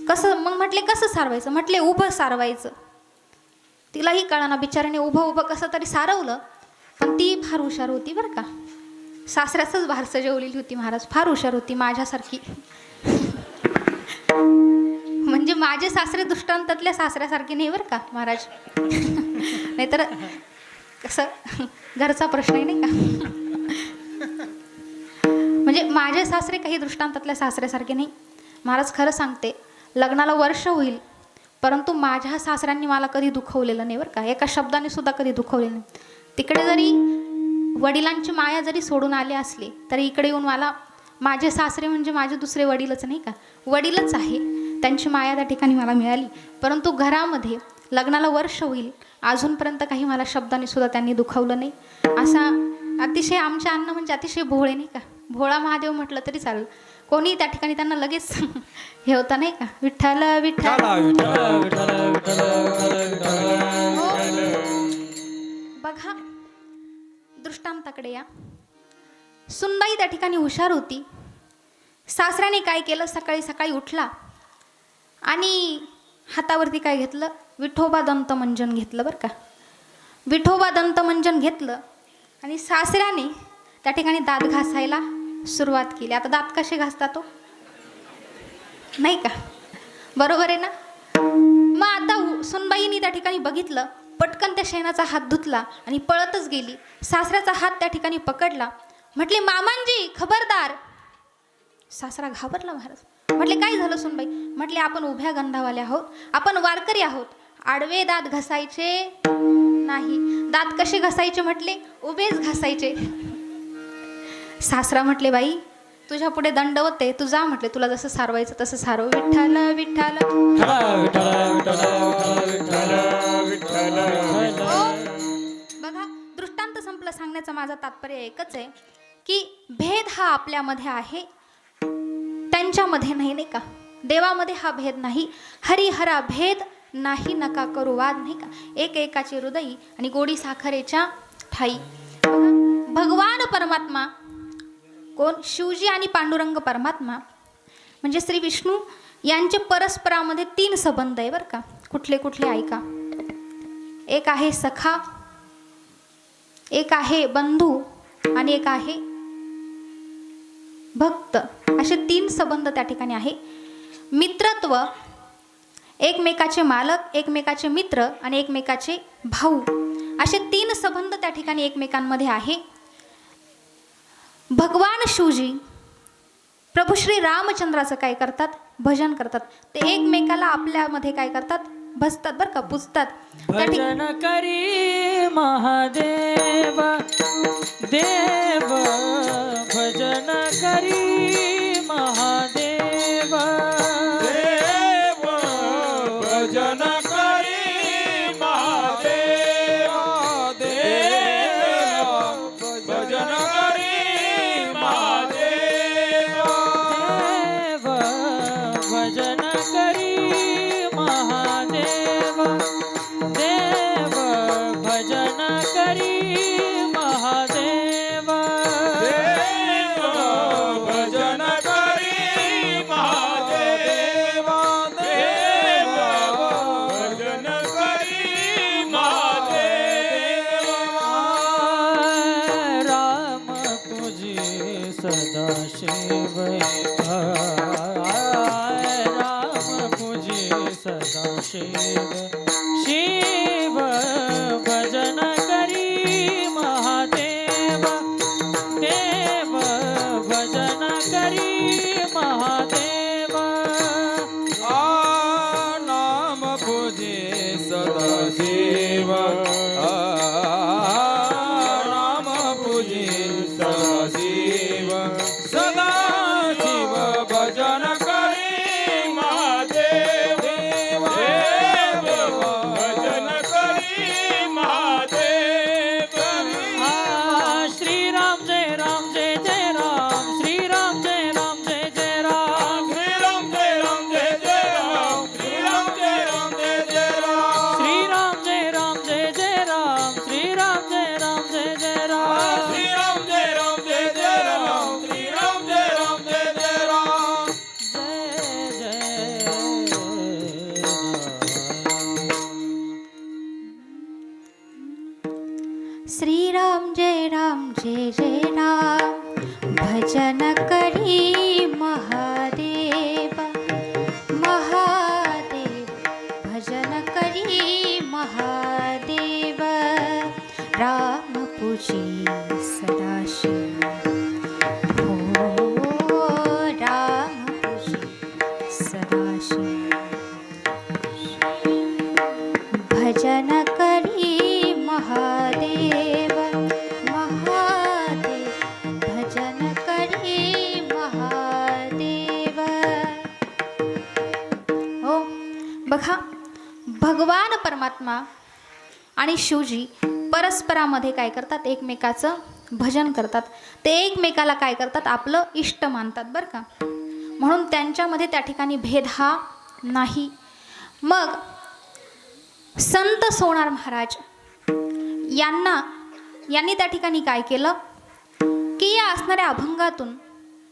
कसं? मग म्हटले कसं सारवायचं? म्हटले उभं सारवायचं. तिलाही कळना, बिचाराने उभं कसं तरी सारवलं. पण ती फार हुशार होती बरं का. सासऱ्याचंच भारसं जेवलेली होती महाराज. फार हुशार होती माझ्यासारखी. म्हणजे माझे सासरे दृष्टांतातल्या सासऱ्यासारखे नाही बरं का महाराज. नाहीतर कसं घरचा प्रश्न आहे नाही का. म्हणजे माझे सासरे काही दृष्टांतातल्या सासऱ्यासारखे नाही महाराज. खरं सांगते, लग्नाला वर्ष होईल परंतु माझ्या सासऱ्यांनी मला कधी दुखवलेलं नाही बरं का. एका शब्दाने सुद्धा कधी दुखवलेलं नाही. तिकडे जरी वडिलांची माया जरी सोडून आले असले तरी इकडे येऊन मला माझे सासरे म्हणजे माझे दुसरे वडीलच नाही का. वडीलच आहे, त्यांची माया त्या ठिकाणी मला मिळाली. परंतु घरामध्ये लग्नाला वर्ष होईल अजूनपर्यंत काही मला शब्दाने सुद्धा त्यांनी दुखावलं नाही. असा अतिशय आमचे अन्न म्हणजे अतिशय भोळे नाही का. भोळा महादेव म्हटलं तरी चालेल. कोणी त्या ठिकाणी त्यांना लगेच हे होतं नाही का, विठ्ठल विठ्ठल. हो. बघा दृष्टांताकडे या. सुनबाई त्या ठिकाणी हुशार होती. सासऱ्याने काय केलं, सकाळी सकाळी उठला आणि हातावरती काय घेतलं, विठोबा दंतमंजन घेतलं बरं का. विठोबा दंतमंजन घेतलं आणि सासऱ्याने त्या ठिकाणी दात घासायला सुरुवात केली. आता दात कसे घासतात तो नाही का, बरोबर आहे ना. मग आता सुनबाईनी त्या ठिकाणी बघितलं, पटकन त्या शेणाचा हात धुतला आणि पळतच गेली. सासऱ्याचा हात त्या ठिकाणी पकडला, म्हटले मामांजी खबरदार. सासरा घाबरला महाराज. म्हटले काय झालं सुनबाई. म्हटले आपण उभ्या गंधावाले आहोत, आपण वारकरी आहोत, आडवे दात घासायचे नाही. दात कसे घासायचे म्हटले, उभेच घासायचे. सासरा म्हटले बाई तुझ्या पुढे दंडवत आहे, तू जा म्हटले, तुला जसं सारवायचं तसं सारव. विठ्ठल विठ्ठल. बघा दृष्टांत संपलं. सांगण्याचा माझा तात्पर्य एकच आहे की भेद हा आपल्यामध्ये आहे, त्यांच्यामध्ये नाही, नाही का. देवामध्ये हा भेद नाही. हरिहरा भेद नाही नका करू वाद, नाही का. एक एकाची हृदयी आणि गोडी साखरेच्या ठाई. भगवान परमात्मा कोण, शिवजी आणि पांडुरंग परमात्मा म्हणजे श्री विष्णू यांचे परस्परामध्ये 3 संबंध आहे बरं का. कुठले कुठले ऐका. एक आहे सखा, एक आहे बंधू आणि एक आहे भक्त. असे 3 संबंध त्या ठिकाणी आहे. मित्रत्व, एकमेकाचे मालक, एकमेकाचे मित्र आणि एकमेकाचे भाऊ, असे 3 संबंध त्या ठिकाणी एकमेकांमध्ये आहे. भगवान शिवजी प्रभू श्री रामचंद्राचं काय करतात, भजन करतात. ते एकमेकाला आपल्यामध्ये काय करतात, भजतात बरं का, पूजतात. भजन करी महादेव देव, भजन करी महादेव देव, भजन करी महादेव देव, भजन करी महादेव देव, भजन करी महादेव देव, भजन करी महादेव देव, भजन करी महादेव देव, भजन करी महादेव. राम तुझी सदाशिव, राम तुझी सदाशिव, शिव भजन करी महादेव देव, भजन करी महादेव. नाम पूजे सदाशिव, नाम पूजे सदाशिव, सदाशिव भजन करी महादेव देव, भजन करी महादेव. श्रीराम जय राम जय जय राम, श्रीराम जय राम जय जय राम, श्रीराम जय राम जय जय राम, श्रीराम जय राम जय जय राम, श्रीराम जय राम जय जय राम, श्रीराम जय राम जय जय राम. श्रीराम जय राम जय जय राम, श्रीराम जय राम जय जय राम. जय जय श्रीराम जय राम जय जय राम, भजन करी महादेव महादेव, भजन करी महादेव. राम पूजी सदाशिव, हो राम पूजी सदाशिव, भजन करी महादेव महादेव, भजन करी महादेव. हो बघा, भगवान परमात्मा आणि शिवजी परस्परामध्ये काय करतात, एकमेकाचं भजन करतात, ते एकमेकाला काय करतात, आपलं इष्ट मानतात बरं का. म्हणून त्यांच्यामध्ये त्या ठिकाणी भेद हा नाही. मग संत सोनार महाराज यांनी त्या ठिकाणी काय केलं की या असणाऱ्या अभंगातून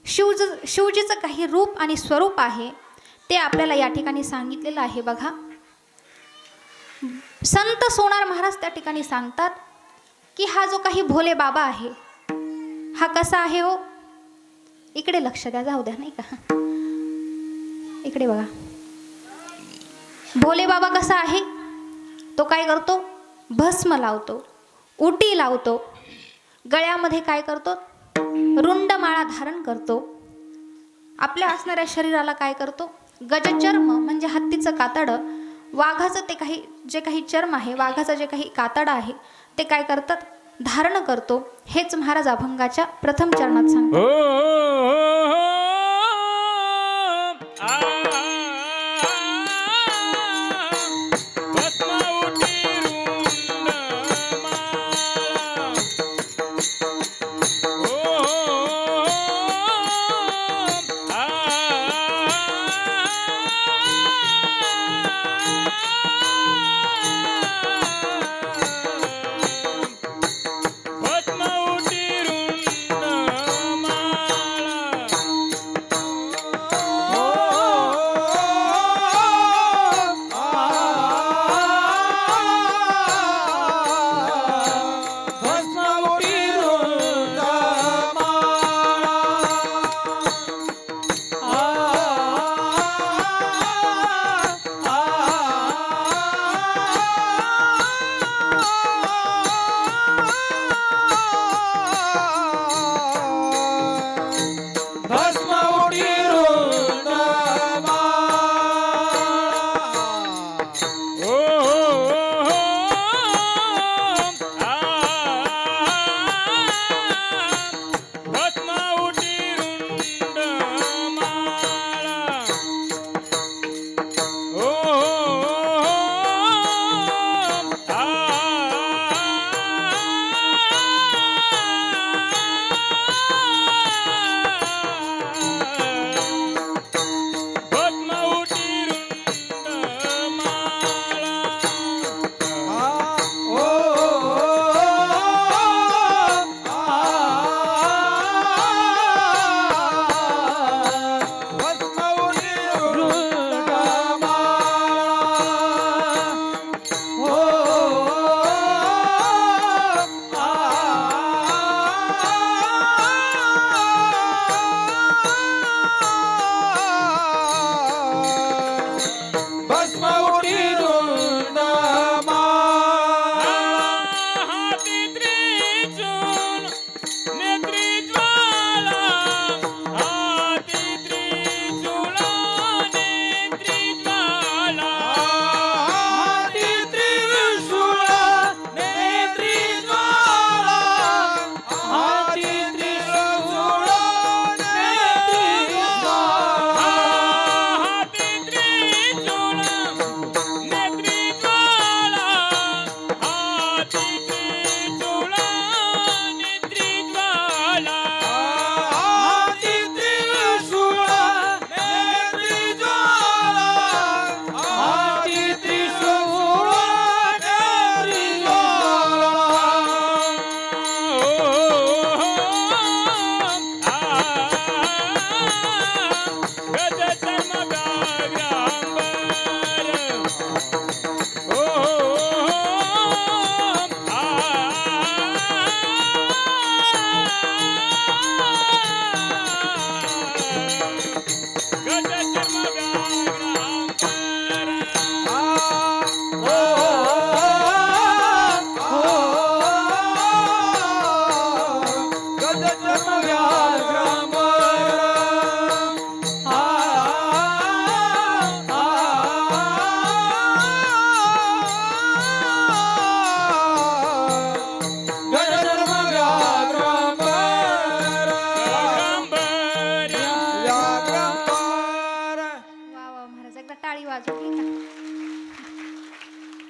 शिवजीचं काही रूप आणि स्वरूप आहे ते आपल्याला या ठिकाणी सांगितलेलं आहे. बघा, संत सोनार महाराज त्या ठिकाणी सांगतात की हा जो काही भोले बाबा आहे हा कसा आहे हो. इकडे लक्ष द्या, जाऊ द्या नाही का, इकडे बघा. भोले बाबा कसा आहे, तो काय करतो, भस्म लावतो, उटी लावतो, गळ्यामध्ये काय करतो, रुंड माळा धारण करतो, आपल्या असणाऱ्या शरीराला काय करतो, गजचर्म म्हणजे हत्तीचं कातडं, वाघाचं ते काही जे काही चर्म आहे, वाघाचं जे काही कातडं आहे ते काय करतात, धारण करतो. हेच महाराज अभंगाच्या प्रथम चरणात सांगतात.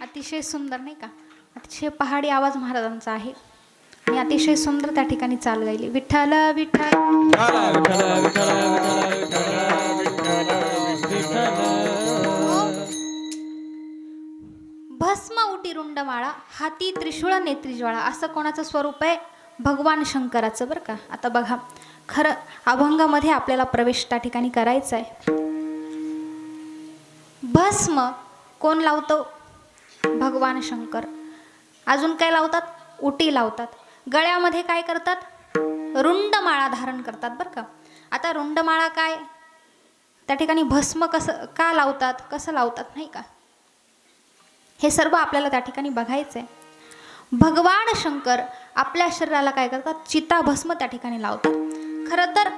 अतिशय सुंदर नाही का, अतिशय पहाडी आवाज महाराजांचा आहे. आणि अतिशय सुंदर त्या ठिकाणी चाल गायली. विठ्ठल विठ्ठल विठ्ठल विठ्ठल विठ्ठल विठ्ठल विठ्ठल विठ्ठल. भस्म उटी रुंड माळा हाती त्रिशूळ नेत्री ज्वाळा, असं कोणाचं स्वरूप आहे? भगवान शंकराचं बरं का. आता बघा, खरं अभंगामध्ये आपल्याला प्रवेश त्या ठिकाणी करायचा आहे. भस्म कोण लावतो? भगवान शंकर. अजून काय लावतात? उटी लावतात. गळ्यामध्ये काय करतात? रुंड माळा धारण करतात बरं का. आता रुंड माळा काय, त्या ठिकाणी भस्म कसं का लावतात, कसं लावतात, नाही का, हे सर्व आपल्याला त्या ठिकाणी बघायचं आहे. भगवान शंकर आपल्या शरीराला काय करतात? चिताभस्म त्या ठिकाणी लावतात. खरं तर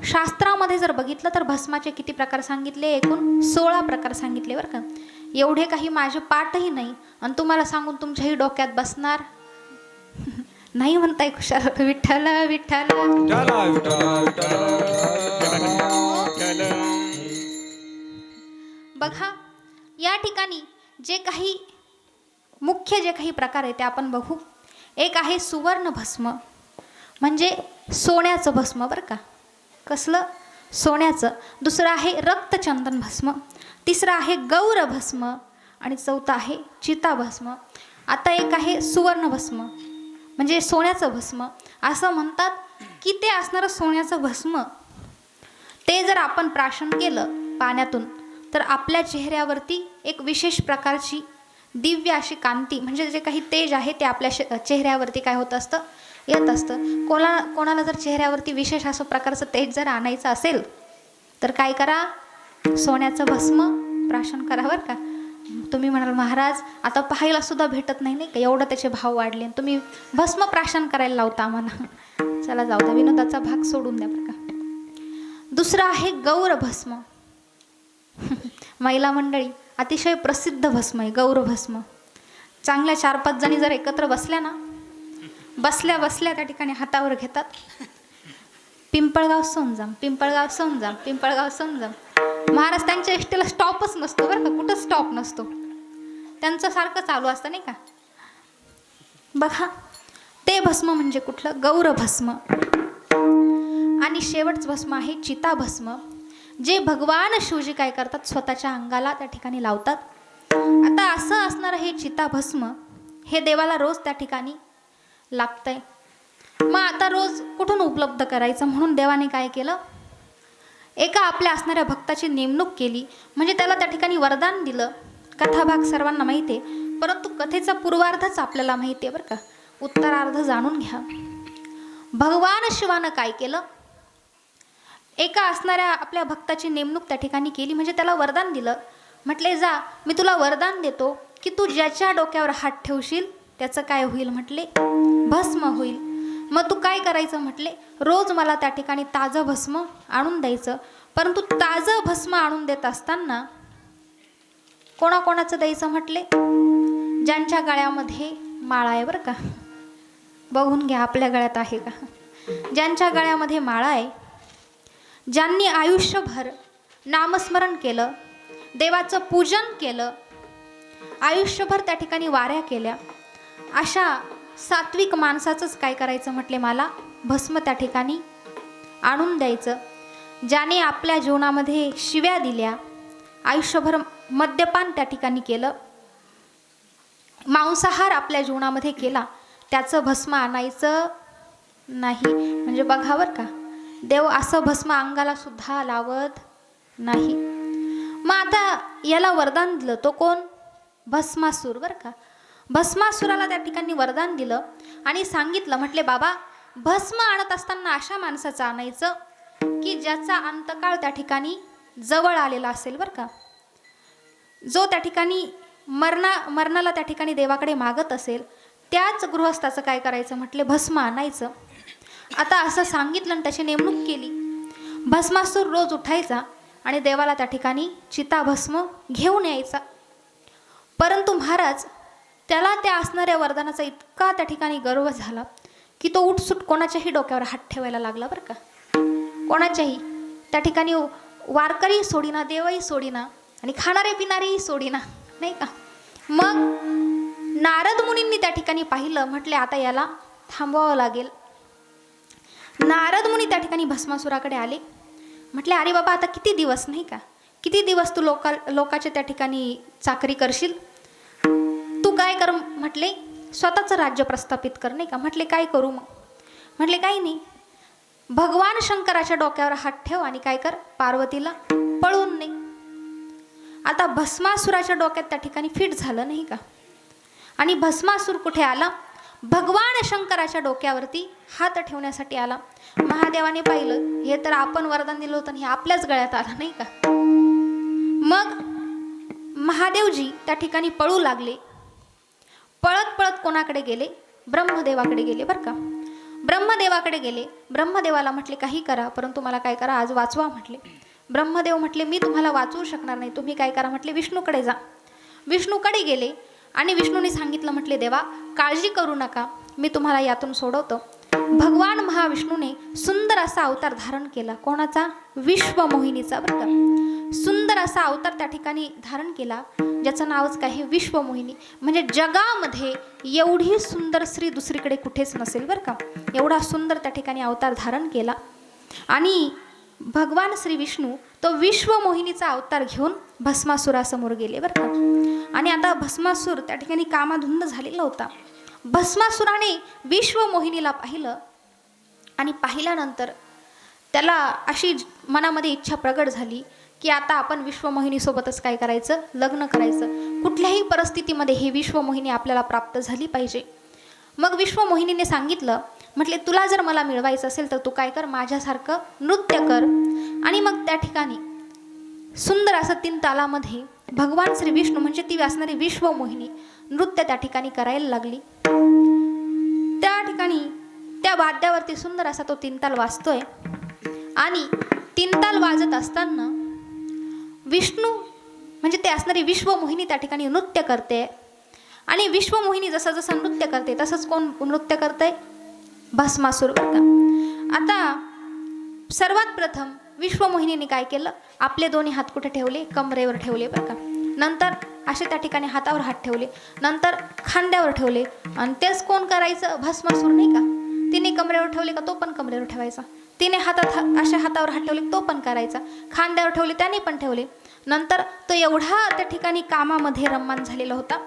शास्त्रामध्ये जर बघितलं तर भस्माचे किती प्रकार सांगितले? एकूण 16 प्रकार सांगितले बरं का. एवढे काही माझे पाठही नाही आणि तुम्हाला सांगून तुमच्याही डोक्यात बसणार नाही म्हणताय खुशाल. विठ्ठल विठ्ठल विठ्ठल विठ्ठल. बघा, या ठिकाणी जे काही मुख्य जे काही प्रकार आहे ते आपण बघू. एक आहे सुवर्ण भस्म, म्हणजे सोन्याचं भस्म बरं का. कसलं? सोन्याचं. दुसरं आहे रक्तचंदन भस्म. तिसरं आहे गौर भस्म आणि चौथं आहे चिताभस्म. आता एक आहे सुवर्ण भस्म, म्हणजे सोन्याचं भस्म. असं म्हणतात की ते असणारं सोन्याचं भस्म, ते जर आपण प्राशन केलं पाण्यातून तर आपल्या चेहऱ्यावरती एक विशेष प्रकारची दिव्य अशी कांती, म्हणजे जे काही तेज आहे ते आपल्या चेहऱ्यावरती काय होत असतं? येत असतं. कोणाला जर चेहऱ्यावरती विशेष असं प्रकारचं तेज जर आणायचं असेल तर काय करा? सोन्याचं भस्म प्राशन करा बरं का. तुम्ही म्हणाल महाराज आता पाहायला सुद्धा भेटत नाही, नाही का, एवढं त्याचे भाव वाढले, तुम्ही भस्म प्राशन करायला लावता आम्हाला. चला जाऊ द्या, विनोदाचा भाग सोडून द्या बरं का. दुसरं आहे गौर भस्म. महिला मंडळी, अतिशय प्रसिद्ध भस्म आहे गौर भस्म. चांगल्या 4-5 जणी जर एकत्र बसल्या ना, बसल्या बसल्या त्या ठिकाणी हातावर घेतात, पिंपळगाव सोनजाम, पिंपळगाव सोनजाम, पिंपळगाव सोनजाम. महाराज त्यांच्या इष्टीला स्टॉपच नसतो बरं का, कुठं स्टॉप नसतो, त्यांचं सारखं चालू असतं नाही का. बघा, ते भस्म म्हणजे कुठलं? गौर भस्म. आणि शेवटचं भस्म आहे चिताभस्म, जे भगवान शिवजी काय करतात? स्वतःच्या अंगाला त्या ठिकाणी लावतात. आता असं असणारं हे चिताभस्म हे देवाला रोज त्या ठिकाणी लागतंय. मग आता रोज कुठून उपलब्ध करायचं म्हणून देवाने काय केलं? एका आपल्या असणाऱ्या भक्ताची नेमणूक केली, म्हणजे त्याला त्या ठिकाणी वरदान दिलं. कथाभाग सर्वांना माहिती आहे, परंतु कथेचा पूर्वार्धच आपल्याला माहिती आहे बरं का, उत्तरार्ध जाणून घ्या. भगवान शिवानं काय केलं? एका असणाऱ्या आपल्या भक्ताची नेमणूक त्या ठिकाणी केली, म्हणजे त्याला वरदान दिलं. म्हटले, जा मी तुला वरदान देतो की तू ज्याच्या डोक्यावर हात ठेवशील त्याचं काय होईल? म्हटले, भस्म होईल. मग तू काय करायचं? म्हटले, रोज मला त्या ठिकाणी ताजं भस्म आणून द्यायचं. परंतु ताजं भस्म आणून देत असताना कोणाकोणाचं द्यायचं? म्हटले, ज्यांच्या गळ्यामध्ये माळा आहे बरं का. बघून घ्या आपल्या गळ्यात आहे का. ज्यांच्या गळ्यामध्ये माळा आहे, ज्यांनी आयुष्यभर नामस्मरण केलं, देवाचं पूजन केलं, आयुष्यभर त्या ठिकाणी वाऱ्या केल्या, अशा सात्विक माणसाचंच काय करायचं? म्हटले, मला भस्म त्या ठिकाणी आणून द्यायचं. ज्याने आपल्या जीवनामध्ये शिव्या दिल्या, आयुष्यभर मद्यपान त्या ठिकाणी केलं, मांसाहार आपल्या जीवनामध्ये केला, त्याचं भस्म आणायचं नाही. म्हणजे बघा बरं का, देव असं भस्म अंगाला सुद्धा लावत नाही. मग आता याला वरदान दिलं, तो कोण? भस्मासूर बरं का. भस्मासुराला त्या ठिकाणी वरदान दिलं आणि सांगितलं, म्हटले, बाबा भस्म आणत असताना अशा माणसाचं आणायचं की ज्याचा अंतकाळ त्या ठिकाणी जवळ आलेला असेल बरं का, जो त्या ठिकाणी मरणाला त्या ठिकाणी देवाकडे मागत असेल, त्याच गृहस्थाचं काय करायचं? म्हटले, भस्म आणायचं. आता असं सांगितलं आणि त्याची नेमणूक केली. भस्मासूर रोज उठायचा आणि देवाला त्या ठिकाणी चिताभस्म घेऊन यायचा. परंतु महाराज त्याला त्या असणाऱ्या वरदानाचा इतका त्या ठिकाणी गर्व झाला की तो उठसूट कोणाच्याही डोक्यावर हात ठेवायला लागला बरं का. कोणाच्याही त्या ठिकाणी वारकरी सोडीना, देवही सोडीना आणि खाणारे पिणारेही सोडीना, नाही का. मग नारद मुनींनी त्या ठिकाणी पाहिलं, म्हटले, आता याला थांबवावं लागेल. नारद मुनी त्या ठिकाणी भस्मासुराकडे आले. म्हटले, अरे बाबा, आता किती दिवस, नाही का, किती दिवस तू लोकाच्या त्या ठिकाणी चाकरी करशील. तू काय कर म्हटले, स्वतःचं राज्य प्रस्थापित कर, नाही का. म्हटले, काय करू मग. म्हटले, काही नाही, भगवान शंकराच्या डोक्यावर हात ठेव आणि काय कर, पार्वतीला पळून ने. आता भस्मासुराच्या डोक्यात त्या ठिकाणी फिट झालं, नाही का. आणि भस्मासूर कुठे आला, भगवान शंकराच्या डोक्यावरती हात ठेवण्यासाठी आला. महादेवाने पाहिलं, हे तर आपण वरदान दिलं होतं, हे आपल्याच गळ्यात आलं, नाही का. मग महादेवजी त्या ठिकाणी पळू लागले. पळत पळत कोणाकडे गेले, ब्रह्मदेवाकडे गेले बरं का. ब्रह्मदेवाकडे गेले. ब्रह्मदेवाला म्हटले, काही करा, परंतु मला काय करा, आज वाचवा म्हटले. ब्रह्मदेव म्हटले, मी तुम्हाला वाचवू शकणार नाही, तुम्ही काय करा म्हटले, विष्णूकडे जा. विष्णूकडे गेले आणि विष्णूने सांगितलं, म्हटले, देवा काळजी करू नका, मी तुम्हाला यातून सोडवतो. भगवान महाविष्णूने सुंदर असा अवतार धारण केला. कोणाचा, विश्वमोहिनीचा बरं का. सुंदर असा अवतार त्या ठिकाणी धारण केला, ज्याचं नावच काय आहे, विश्वमोहिनी. म्हणजे जगामध्ये एवढी सुंदर स्त्री दुसरीकडे कुठेच नसेल बरं का. एवढा सुंदर त्या ठिकाणी अवतार धारण केला. आणि भगवान श्री विष्णू तो विश्वमोहिनीचा अवतार घेऊन भस्मासुरासमोर गेले बरं का. आणि आता भस्मासूर त्या ठिकाणी कामाधुंद झालेला होता. भस्मासुराने विश्वमोहिनीला पाहिलं आणि पाहिल्यानंतर त्याला अशी मनामध्ये इच्छा प्रगट झाली की आता आपण विश्वमोहिनीसोबतच काय करायचं, लग्न करायचं. कुठल्याही परिस्थितीमध्ये ही विश्वमोहिनी आपल्याला प्राप्त झाली पाहिजे. मग विश्वमोहिनीने सांगितलं, म्हटले, तुला जर मला मिळवायचं असेल तर तू काय कर, माझ्यासारखं नृत्य कर. आणि मग त्या ठिकाणी सुंदर असं 3 तालामध्ये भगवान श्री विष्णू म्हणजे ती असणारी विश्वमोहिनी नृत्य त्या ठिकाणी करायला लागली. त्या ठिकाणी त्या वाद्यावरती सुंदर असा तो 3 ताल वाजतोय. आणि 3 ताल वाजत असताना विष्णू म्हणजे ते असणारी विश्वमोहिनी त्या ठिकाणी नृत्य करते. आणि विश्वमोहिनी जसं जसं नृत्य करते तसंच कोण नृत्य करतंय, भस्मासूर बरं का. आता सर्वात प्रथम विश्वमोहिनीने काय केलं, आपले दोन्ही हात कुठे ठेवले, कमरेवर ठेवले बरं का. नंतर असे त्या ठिकाणी हातावर हात ठेवले, नंतर खांद्यावर ठेवले. आणि तेच कोण करायचं, भस्मासूर, नाही का. तिने कमरेवर ठेवले का तो पण कमरेवर ठेवायचा, तिने अशा हातावर हात ठेवले तो पण करायचा, खांद्यावर ठेवले त्याने पण ठेवले. नंतर तो एवढा त्या ठिकाणी कामामध्ये रममान झालेला होता.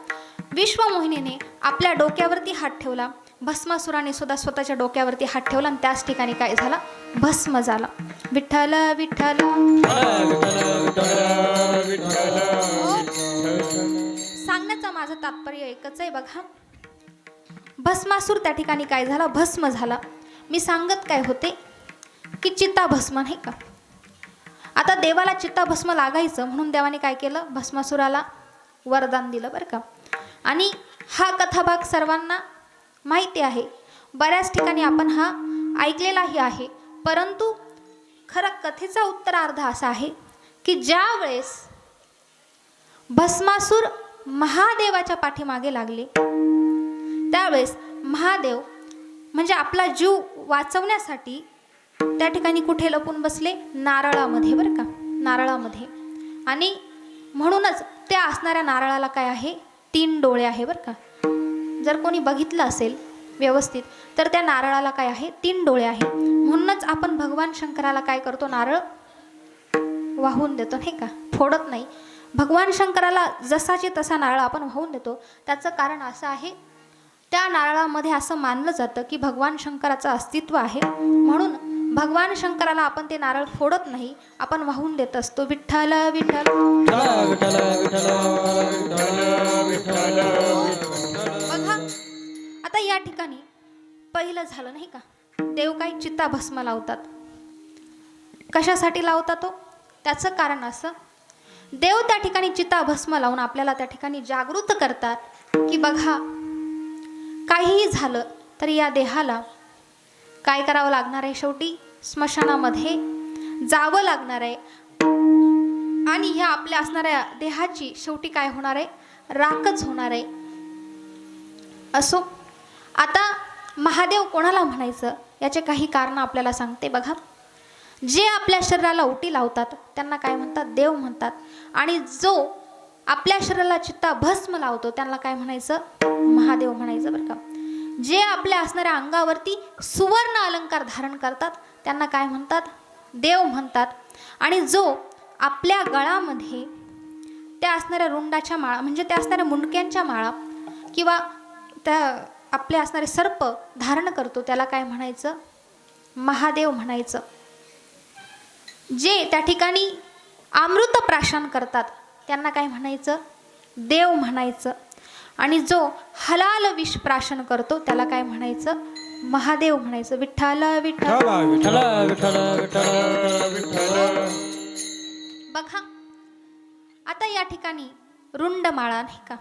विश्वमोहिनीने आपल्या डोक्यावरती हात ठेवला, भस्मासुराने सुद्धा स्वतःच्या डोक्यावरती हात ठेवला आणि त्याच ठिकाणी काय झाला, भस्म झाला. विठ्ठल विठ्ठल. सांगण्याचं माझं तात्पर्य एकच आहे बघा. भस्मासूर त्या ठिकाणी काय झाला, भस्म झाला. मी सांगत काय होते की चित्ताभस्म, नाही का. आता देवाला चित्ताभस्म लागायचं म्हणून देवाने काय केलं, भस्मासुराला वरदान दिलं बरं का. आणि हा कथाभाग सर्वांना माहिती आहे, बऱ्याच ठिकाणी आपण हा ऐकलेलाही आहे. परंतु खरं कथेचा उत्तरार्ध असा आहे की ज्या वेळेस भस्मासूर महादेवाच्या पाठीमागे लागले त्यावेळेस महादेव म्हणजे आपला जीव वाचवण्यासाठी त्या ठिकाणी कुठे लपून बसले, नारळामध्ये बरं का, नारळामध्ये. आणि म्हणूनच त्या असणाऱ्या नारळाला काय आहे, 3 डोळे आहे बरं का. जर कोणी बघितलं असेल व्यवस्थित तर त्या नारळाला काय आहे, 3 डोळे आहे. म्हणूनच आपण भगवान शंकराला काय करतो, नारळ वाहून देतो, नाही का, फोडत नाही. भगवान शंकराला जसाची तसा नारळ आपण वाहून देतो. त्याचं कारण असं आहे, त्या नारळामध्ये असं मानलं जातं की भगवान शंकराचं अस्तित्व आहे. म्हणून भगवान शंकराला आपण ते नारळ फोडत नाही, आपण वाहून देत असतो. विठ्ठल विठ्ठल. बघा आता या ठिकाणी पहिलं झालं, नाही का, देव काय चित्ताभस्म लावतात. कशासाठी लावतात तो, त्याचं कारण असं, देव त्या ठिकाणी चित्ताभस्म लावून आपल्याला त्या ठिकाणी जागृत करतात की बघा काहीही झालं तरी या देहाला काय करावं लागणार आहे, शेवटी स्मशानामध्ये जावं लागणार आहे. आणि ह्या आपल्या असणाऱ्या देहाची शेवटी काय होणार आहे, राखच होणार आहे. असो, आता महादेव कोणाला म्हणायचं याचे काही कारण आपल्याला सांगते बघा. जे आपल्या शरीराला उटी लावतात त्यांना काय म्हणतात, देव म्हणतात. आणि जो आपल्या शरीराला चित्ता भस्म लावतो त्यांना काय म्हणायचं, महादेव म्हणायचं बरं का. जे आपल्या असणाऱ्या अंगावरती सुवर्ण अलंकार धारण करतात त्यांना काय म्हणतात? देव म्हणतात. आणि जो आपल्या गळामध्ये त्या असणाऱ्या रुंडाच्या माळा म्हणजे त्या असणाऱ्या मुंडक्यांच्या माळा किंवा त्या आपले असणारे सर्प धारण करतो त्याला काय म्हणायचं? महादेव म्हणायचं. जे त्या ठिकाणी अमृत प्राशन करतात त्यांना काय म्हणायचं? देव म्हणायचं. आणि जो हलाल विष प्राशन करतो त्याला काय म्हणायचं? महादेव म्हणायचं. विठ्ठल विठ्ठल विठ्ठल विठ्ठल विठ्ठल विठ्ठल. बघा आता या ठिकाणी रुंडमाळा नाही का?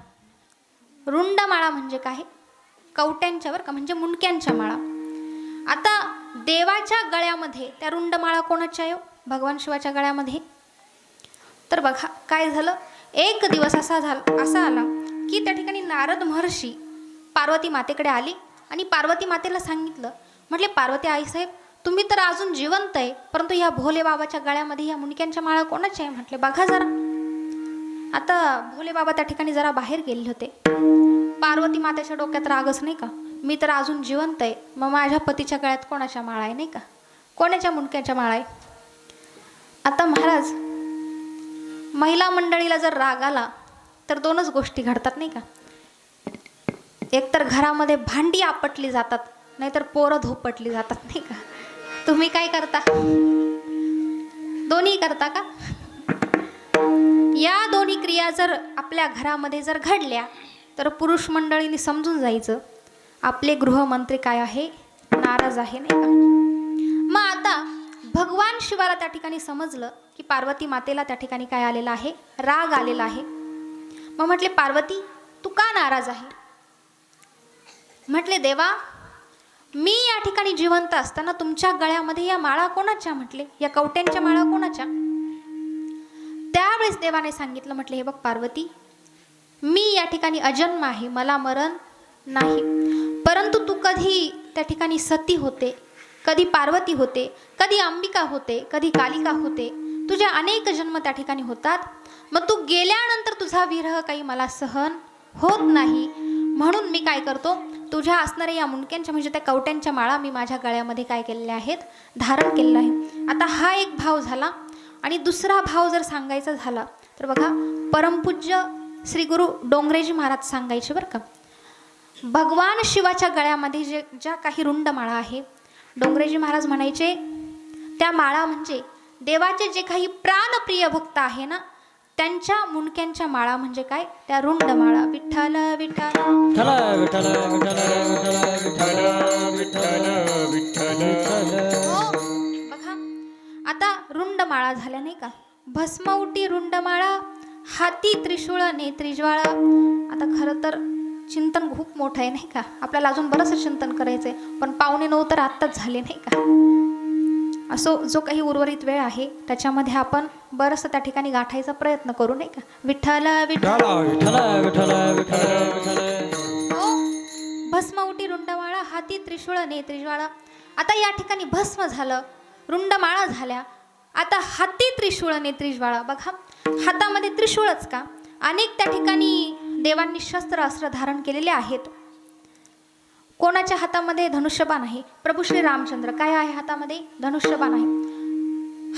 रुंडमाळा म्हणजे काय? कवट्यांच्या बरं का, म्हणजे मुंडक्यांच्या माळा. आता देवाच्या गळ्यामध्ये त्या रुंडमाळा कोणाच्या आहे? भगवान शिवाच्या गळ्यामध्ये. तर बघा काय झालं, एक दिवस असा आला की त्या ठिकाणी नारद महर्षी पार्वती मातेकडे आली आणि पार्वती मातेला सांगितलं, म्हटले पार्वती आईसाहेब तुम्ही तर अजून जिवंत आहे, परंतु ह्या भोले बाबाच्या गळ्यामध्ये ह्या मुंडक्यांच्या माळा कोणाच्या आहे? म्हटले बघा जरा. आता भोले बाबा त्या ठिकाणी जरा बाहेर गेले होते. पार्वती मातेच्या डोक्यात रागच नाही का, मी तर अजून जिवंत आहे, मग माझ्या पतीच्या गळ्यात कोणाच्या माळा आहे नाही का, कोणाच्या मुंडक्याच्या माळा आहे? आता महाराज महिला मंडळीला जर राग आला तर दोनच गोष्टी घडतात नाही का, एकतर घरामध्ये भांडी आपटली जातात, नाहीतर पोरं धोपटली जातात नाही का. तुम्ही काय करता? दोन्ही करता का? या दोन्ही क्रिया जर आपल्या घरामध्ये जर घडल्या तर पुरुष मंडळींनी समजून जायचं आपले गृहमंत्री काय आहे? नाराज आहे नाही का. मग आता भगवान शिवाला त्या ठिकाणी समजलं की पार्वती मातेला त्या ठिकाणी काय आलेला आहे? राग आलेला आहे. मग म्हटले पार्वती तू का नाराज आहे? म्हटले देवा मी या ठिकाणी जिवंत असताना तुमच्या गळ्यामध्ये या माळा कोणाच्या? म्हटले या कवट्यांच्या माळा कोणाच्या? त्यावेळेस देवाने सांगितलं, म्हटले हे बघ पार्वती मी या ठिकाणी अजन्म आहे, मला मरण नाही, परंतु तू कधी त्या ठिकाणी सती होते, कधी पार्वती होते, कधी अंबिका होते, कधी कालिका होते, तुझे अनेक जन्म त्या ठिकाणी होतात. मग तू गेल्यानंतर तुझा विरह काही मला सहन होत नाही, म्हणून मी काय करतो तुझ्या असणाऱ्या या मुंडक्यांच्या म्हणजे त्या कवट्यांच्या माळा मी माझ्या गळ्यामध्ये काय केलेल्या आहेत? धारण केलेला आहे. आता हा एक भाव झाला. आणि दुसरा भाव जर सांगायचा झाला तर बघा परमपूज्य श्री गुरु डोंगरेजी महाराज सांगायचे बरं का, भगवान शिवाच्या गळ्यामध्ये ज्या काही रुंड माळा आहे, डोंगरेजी महाराज म्हणायचे त्या माळा म्हणजे देवाचे जे काही प्राणप्रिय भक्त आहे ना त्यांच्या मुंडक्यांच्या माळा म्हणजे काय? त्या रुंड माळा. विठ्ठल विठ्ठल विठ्ठल विठ्ठल विठ्ठल विठ्ठल विठ्ठल. हो बघा आता रुंड माळा झाल्या नाही का, भस्मवटी रुंड माळा, हाती त्रिशूळ नेत्री ज्वाळा. आता खरं तर चिंतन खूप मोठं आहे नाही का, आपल्याला अजून बरंच चिंतन करायचंय, पण 8:45 तर आत्ताच झाले नाही का. असो जो काही उर्वरित वेळ आहे त्याच्यामध्ये आपण बरंच त्या ठिकाणी गाठायचा प्रयत्न करू नाही का. विठ्ठल विठ्ठल विठ्ठल विठ्ठल विठ्ठल विठ्ठल. हो भस्मवटी रुंडमाळा, हाती त्रिशूळ नेत्री ज्वाळा. आता या ठिकाणी भस्म झालं, रुंडमाळा झाल्या, आता हाती त्रिशूळ नेत्री ज्वाळा. बघा हातामध्ये त्रिशूळच का, अनेक त्या ठिकाणी देवांनी शस्त्र अस्त्र धारण केलेले आहेत. कोणाच्या हातामध्ये धनुष्यबाण आहे? प्रभू श्री रामचंद्र काय आहे हातामध्ये? धनुष्यबाण आहे.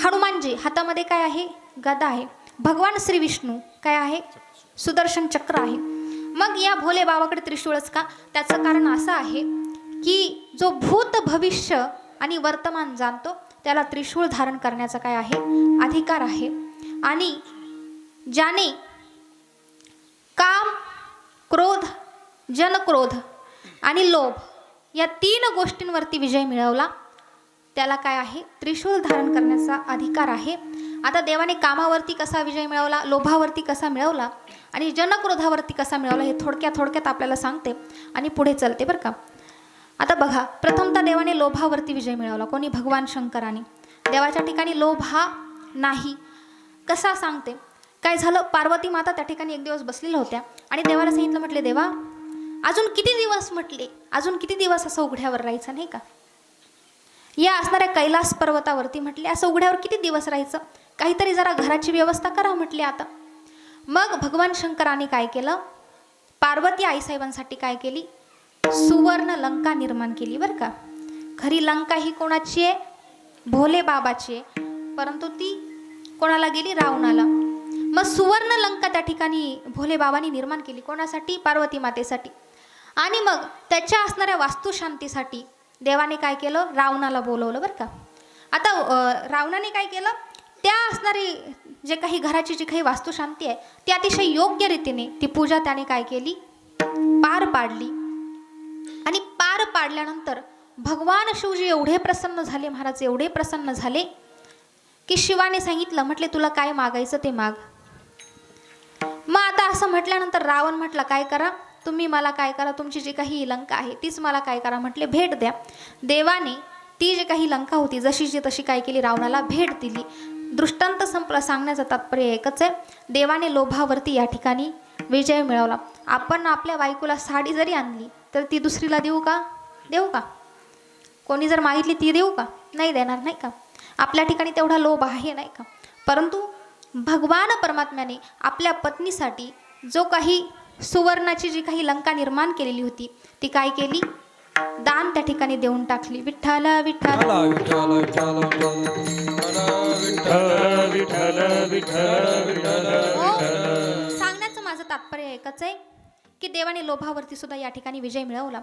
हनुमानजी हातामध्ये काय आहे? गदा आहे. भगवान श्री विष्णू काय आहे? सुदर्शन चक्र आहे. मग या भोले बाबाकडे त्रिशूळच का? त्याचं कारण असं आहे की जो भूत भविष्य आणि वर्तमान जाणतो त्याला त्रिशूळ धारण करण्याचा काय आहे? अधिकार आहे. आणि ज्याने काम, क्रोध, जनक्रोध आणि लोभ या 3 गोष्टींवरती विजय मिळवला त्याला काय आहे? त्रिशूळ धारण करण्याचा अधिकार आहे. आता देवाने कामावरती कसा विजय मिळवला, लोभावरती कसा मिळवला आणि जनक्रोधावरती कसा मिळवला हे थोडक्यात आपल्याला सांगते आणि पुढे चलते बरं का. आता बघा प्रथमतः देवाने लोभावरती विजय मिळवला. कोणी? भगवान शंकराने. देवाच्या ठिकाणी लोभ हा नाही. कसा सांगते. काय झालं, पार्वती माता त्या ठिकाणी एक दिवस बसलेल्या होत्या आणि देवाला सांगितलं, म्हटले देवा अजून किती दिवस, म्हटले अजून किती दिवस असं उघड्यावर राहायचं नाही का, या असणाऱ्या कैलास पर्वतावरती म्हटले असं उघड्यावर किती दिवस राहायचं, काहीतरी जरा घराची व्यवस्था करा म्हटले. आता मग भगवान शंकराने काय केलं, पार्वती आईसाहेबांसाठी काय केली, सुवर्ण लंका निर्माण केली बरं का. खरी लंका ही कोणाची आहे? भोले बाबाची आहे, परंतु ती कोणाला गेली? रावणाला. मग सुवर्ण लंका त्या ठिकाणी भोले बाबांनी निर्माण केली. कोणासाठी? पार्वती मातेसाठी. आणि मग त्याच्या असणाऱ्या वास्तुशांतीसाठी देवाने काय केलं? रावणाला बोलवलं बरं का. आता रावणाने काय केलं? त्या असणारी जे काही घराची जी काही वास्तुशांती आहे ती अतिशय योग्य रीतीने ती पूजा त्याने काय केली? पार पाडली. आणि पार पाडल्यानंतर भगवान शिवजी एवढे प्रसन्न झाले, महाराज एवढे प्रसन्न झाले की शिवाने सांगितलं, म्हटले तुला काय मागायचं ते माग. मग आता असं म्हटल्यानंतर रावण म्हटला काय करा तुम्ही, मला काय करा, तुमची जी काही लंका आहे तीच मला काय करा, म्हटले भेट द्या. देवाने ती जी काही लंका होती जशीची तशी काय केली? रावणाला भेट दिली. दृष्टांत संपला. सांगण्याचं तात्पर्य एकच आहे, देवाने लोभावरती या ठिकाणी विजय मिळवला. आपण आपल्या बायकोला साडी जरी आणली तर ती दुसरीला देऊ का? देऊ का? कोणी जर मागितली ती देऊ का? नाही देणार, नाही का? आपल्या ठिकाणी तेवढा लोभ आहे, नाही का? परंतु भगवान परमात्म्याने आपल्या पत्नीसाठी जो काही सुवर्णाची जी काही लंका निर्माण केलेली होती ती काय केली? दान त्या ठिकाणी देऊन टाकली. विठ्ठल विठ्ठल विठ्ठल विठ्ठल विठ्ठल विठ्ठल विठ्ठल. सांगण्याचं माझं तात्पर्य एकच आहे की देवाने लोभावरती सुद्धा या ठिकाणी विजय मिळवला.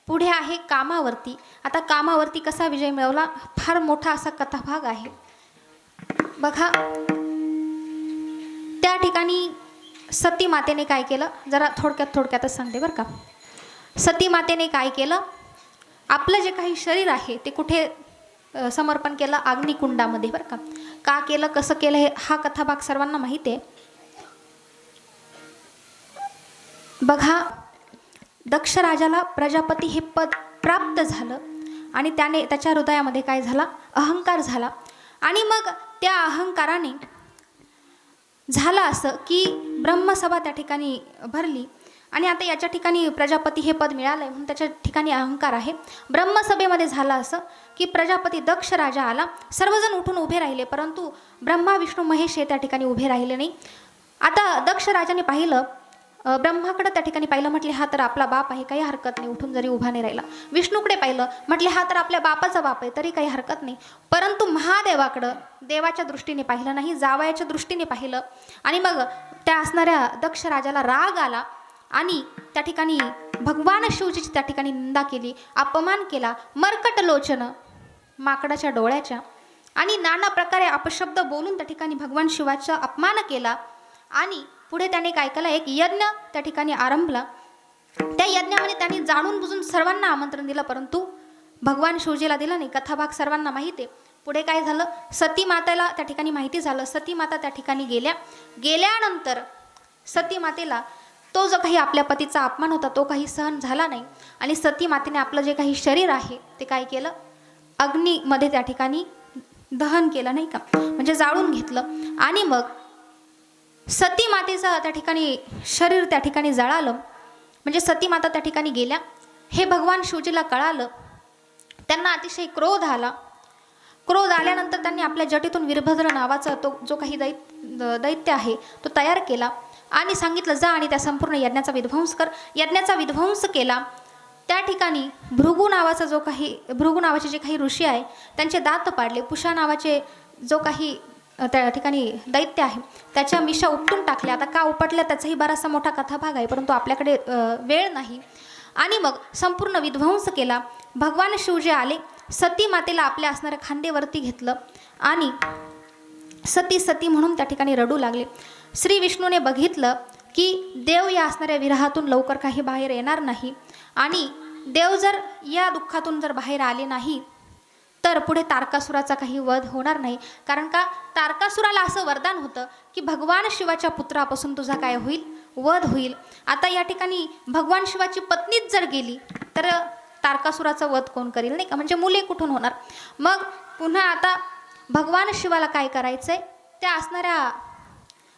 पुढे आहे कामावरती. आता कामावरती कसा विजय मिळवला? फार मोठा असा कथाभाग आहे बघा. त्या ठिकाणी सती मातेने काय केलं? जरा थोडक्यातच सांगते बरं का. सती मातेने काय केलं? आपलं जे काही शरीर आहे ते कुठे समर्पण केलं? अग्निकुंडामध्ये बरं का. का केलं, कसं केलं, हे हा कथाभाग सर्वांना माहिती आहे. बघा, दक्ष राजाला प्रजापती हे पद प्राप्त झालं आणि त्याच्या हृदयामध्ये काय झाला? अहंकार झाला. आणि मग त्या अहंकाराने झालं असं की ब्रह्मसभा त्या ठिकाणी भरली आणि आता याच्या ठिकाणी प्रजापती हे पद मिळालं आहे म्हणून त्याच्या ठिकाणी अहंकार आहे. ब्रह्मसभेमध्ये झालं असं की प्रजापती दक्ष राजा आला, सर्वजण उठून उभे राहिले, परंतु ब्रह्मा विष्णू महेश हे त्या ठिकाणी उभे राहिले नाही. आता दक्ष राजाने पाहिलं, ब्रह्माकडे त्या ठिकाणी पाहिलं, म्हटले हा तर आपला बाप आहे, काही हरकत नाही, उठून जरी उभा नाही राहिला. विष्णूकडे पाहिलं, म्हटले हा तर आपल्या बापाचा बाप आहे, तरी काही हरकत नाही. परंतु महादेवाकडं देवाच्या दृष्टीने पाहिलं नाही, जावयाच्या दृष्टीने पाहिलं. आणि मग त्या असणाऱ्या दक्ष राजाला राग आला आणि त्या ठिकाणी भगवान शिवजीची त्या ठिकाणी निंदा केली, अपमान केला. मर्कट लोचन, माकडाच्या डोळ्याच्या, आणि नाना प्रकारे अपशब्द बोलून त्या ठिकाणी भगवान शिवाचा अपमान केला. आणि पुढे त्याने काय केलं? एक यज्ञ त्या ठिकाणी आरंभला. त्या यज्ञामध्ये त्यांनी जाणून बुजून सर्वांना आमंत्रण दिलं, परंतु भगवान शिवजीला दिलं नाही. कथाभाग सर्वांना माहिती आहे. पुढे काय झालं? सती मातेला त्या ठिकाणी माहिती झालं. सती माता त्या ठिकाणी गेल्यानंतर सती मातेला तो जो काही आपल्या पतीचा अपमान होता तो काही सहन झाला नाही आणि सती मातेने आपलं जे काही शरीर आहे ते काय केलं? अग्नीमध्ये त्या ठिकाणी दहन केलं, नाही का, म्हणजे जाळून घेतलं. आणि मग सती मातेचं त्या ठिकाणी शरीर त्या ठिकाणी जळालं, म्हणजे सती माता त्या ठिकाणी गेल्या. हे भगवान शिवजीला कळालं. त्यांना अतिशय क्रोध आला. क्रोध आल्यानंतर त्यांनी आपल्या जटेतून वीरभद्र नावाचा तो जो काही दैत्य आहे तो तयार केला आणि सांगितलं जा आणि त्या संपूर्ण यज्ञाचा विध्वंस कर. यज्ञाचा विध्वंस केला. त्या ठिकाणी भृगू नावाचे जे काही ऋषी आहे त्यांचे दात पाडले. पुषा नावाचे जो काही त्या ठिकाणी दैत्य आहे त्याच्या मिशा उपटून टाकल्या. आता का उपटल्या त्याचाही बराचसा मोठा कथाभाग आहे, परंतु आपल्याकडे वेळ नाही. आणि मग संपूर्ण विध्वंस केला. भगवान शिवजी आले, सती मातेला आपल्या असणाऱ्या खांदेवरती घेतलं आणि सती सती म्हणून त्या ठिकाणी रडू लागले. श्री विष्णूने बघितलं की देव या असणाऱ्या विरहातून लवकर काही बाहेर येणार नाही आणि देव जर या दुःखातून जर बाहेर आले नाही तर पुढे तारकासुराचा काही वध होणार नाही. कारण का तारकासुराला असं वरदान होतं की भगवान शिवाच्या पुत्रापासून तुझा काय होईल? वध होईल. आता या ठिकाणी भगवान शिवाची पत्नीच जर गेली तर तारकासुराचा वध कोण करील, नाही का, म्हणजे मुले कुठून होणार. मग पुन्हा आता भगवान शिवाला काय करायचंय? त्या असणाऱ्या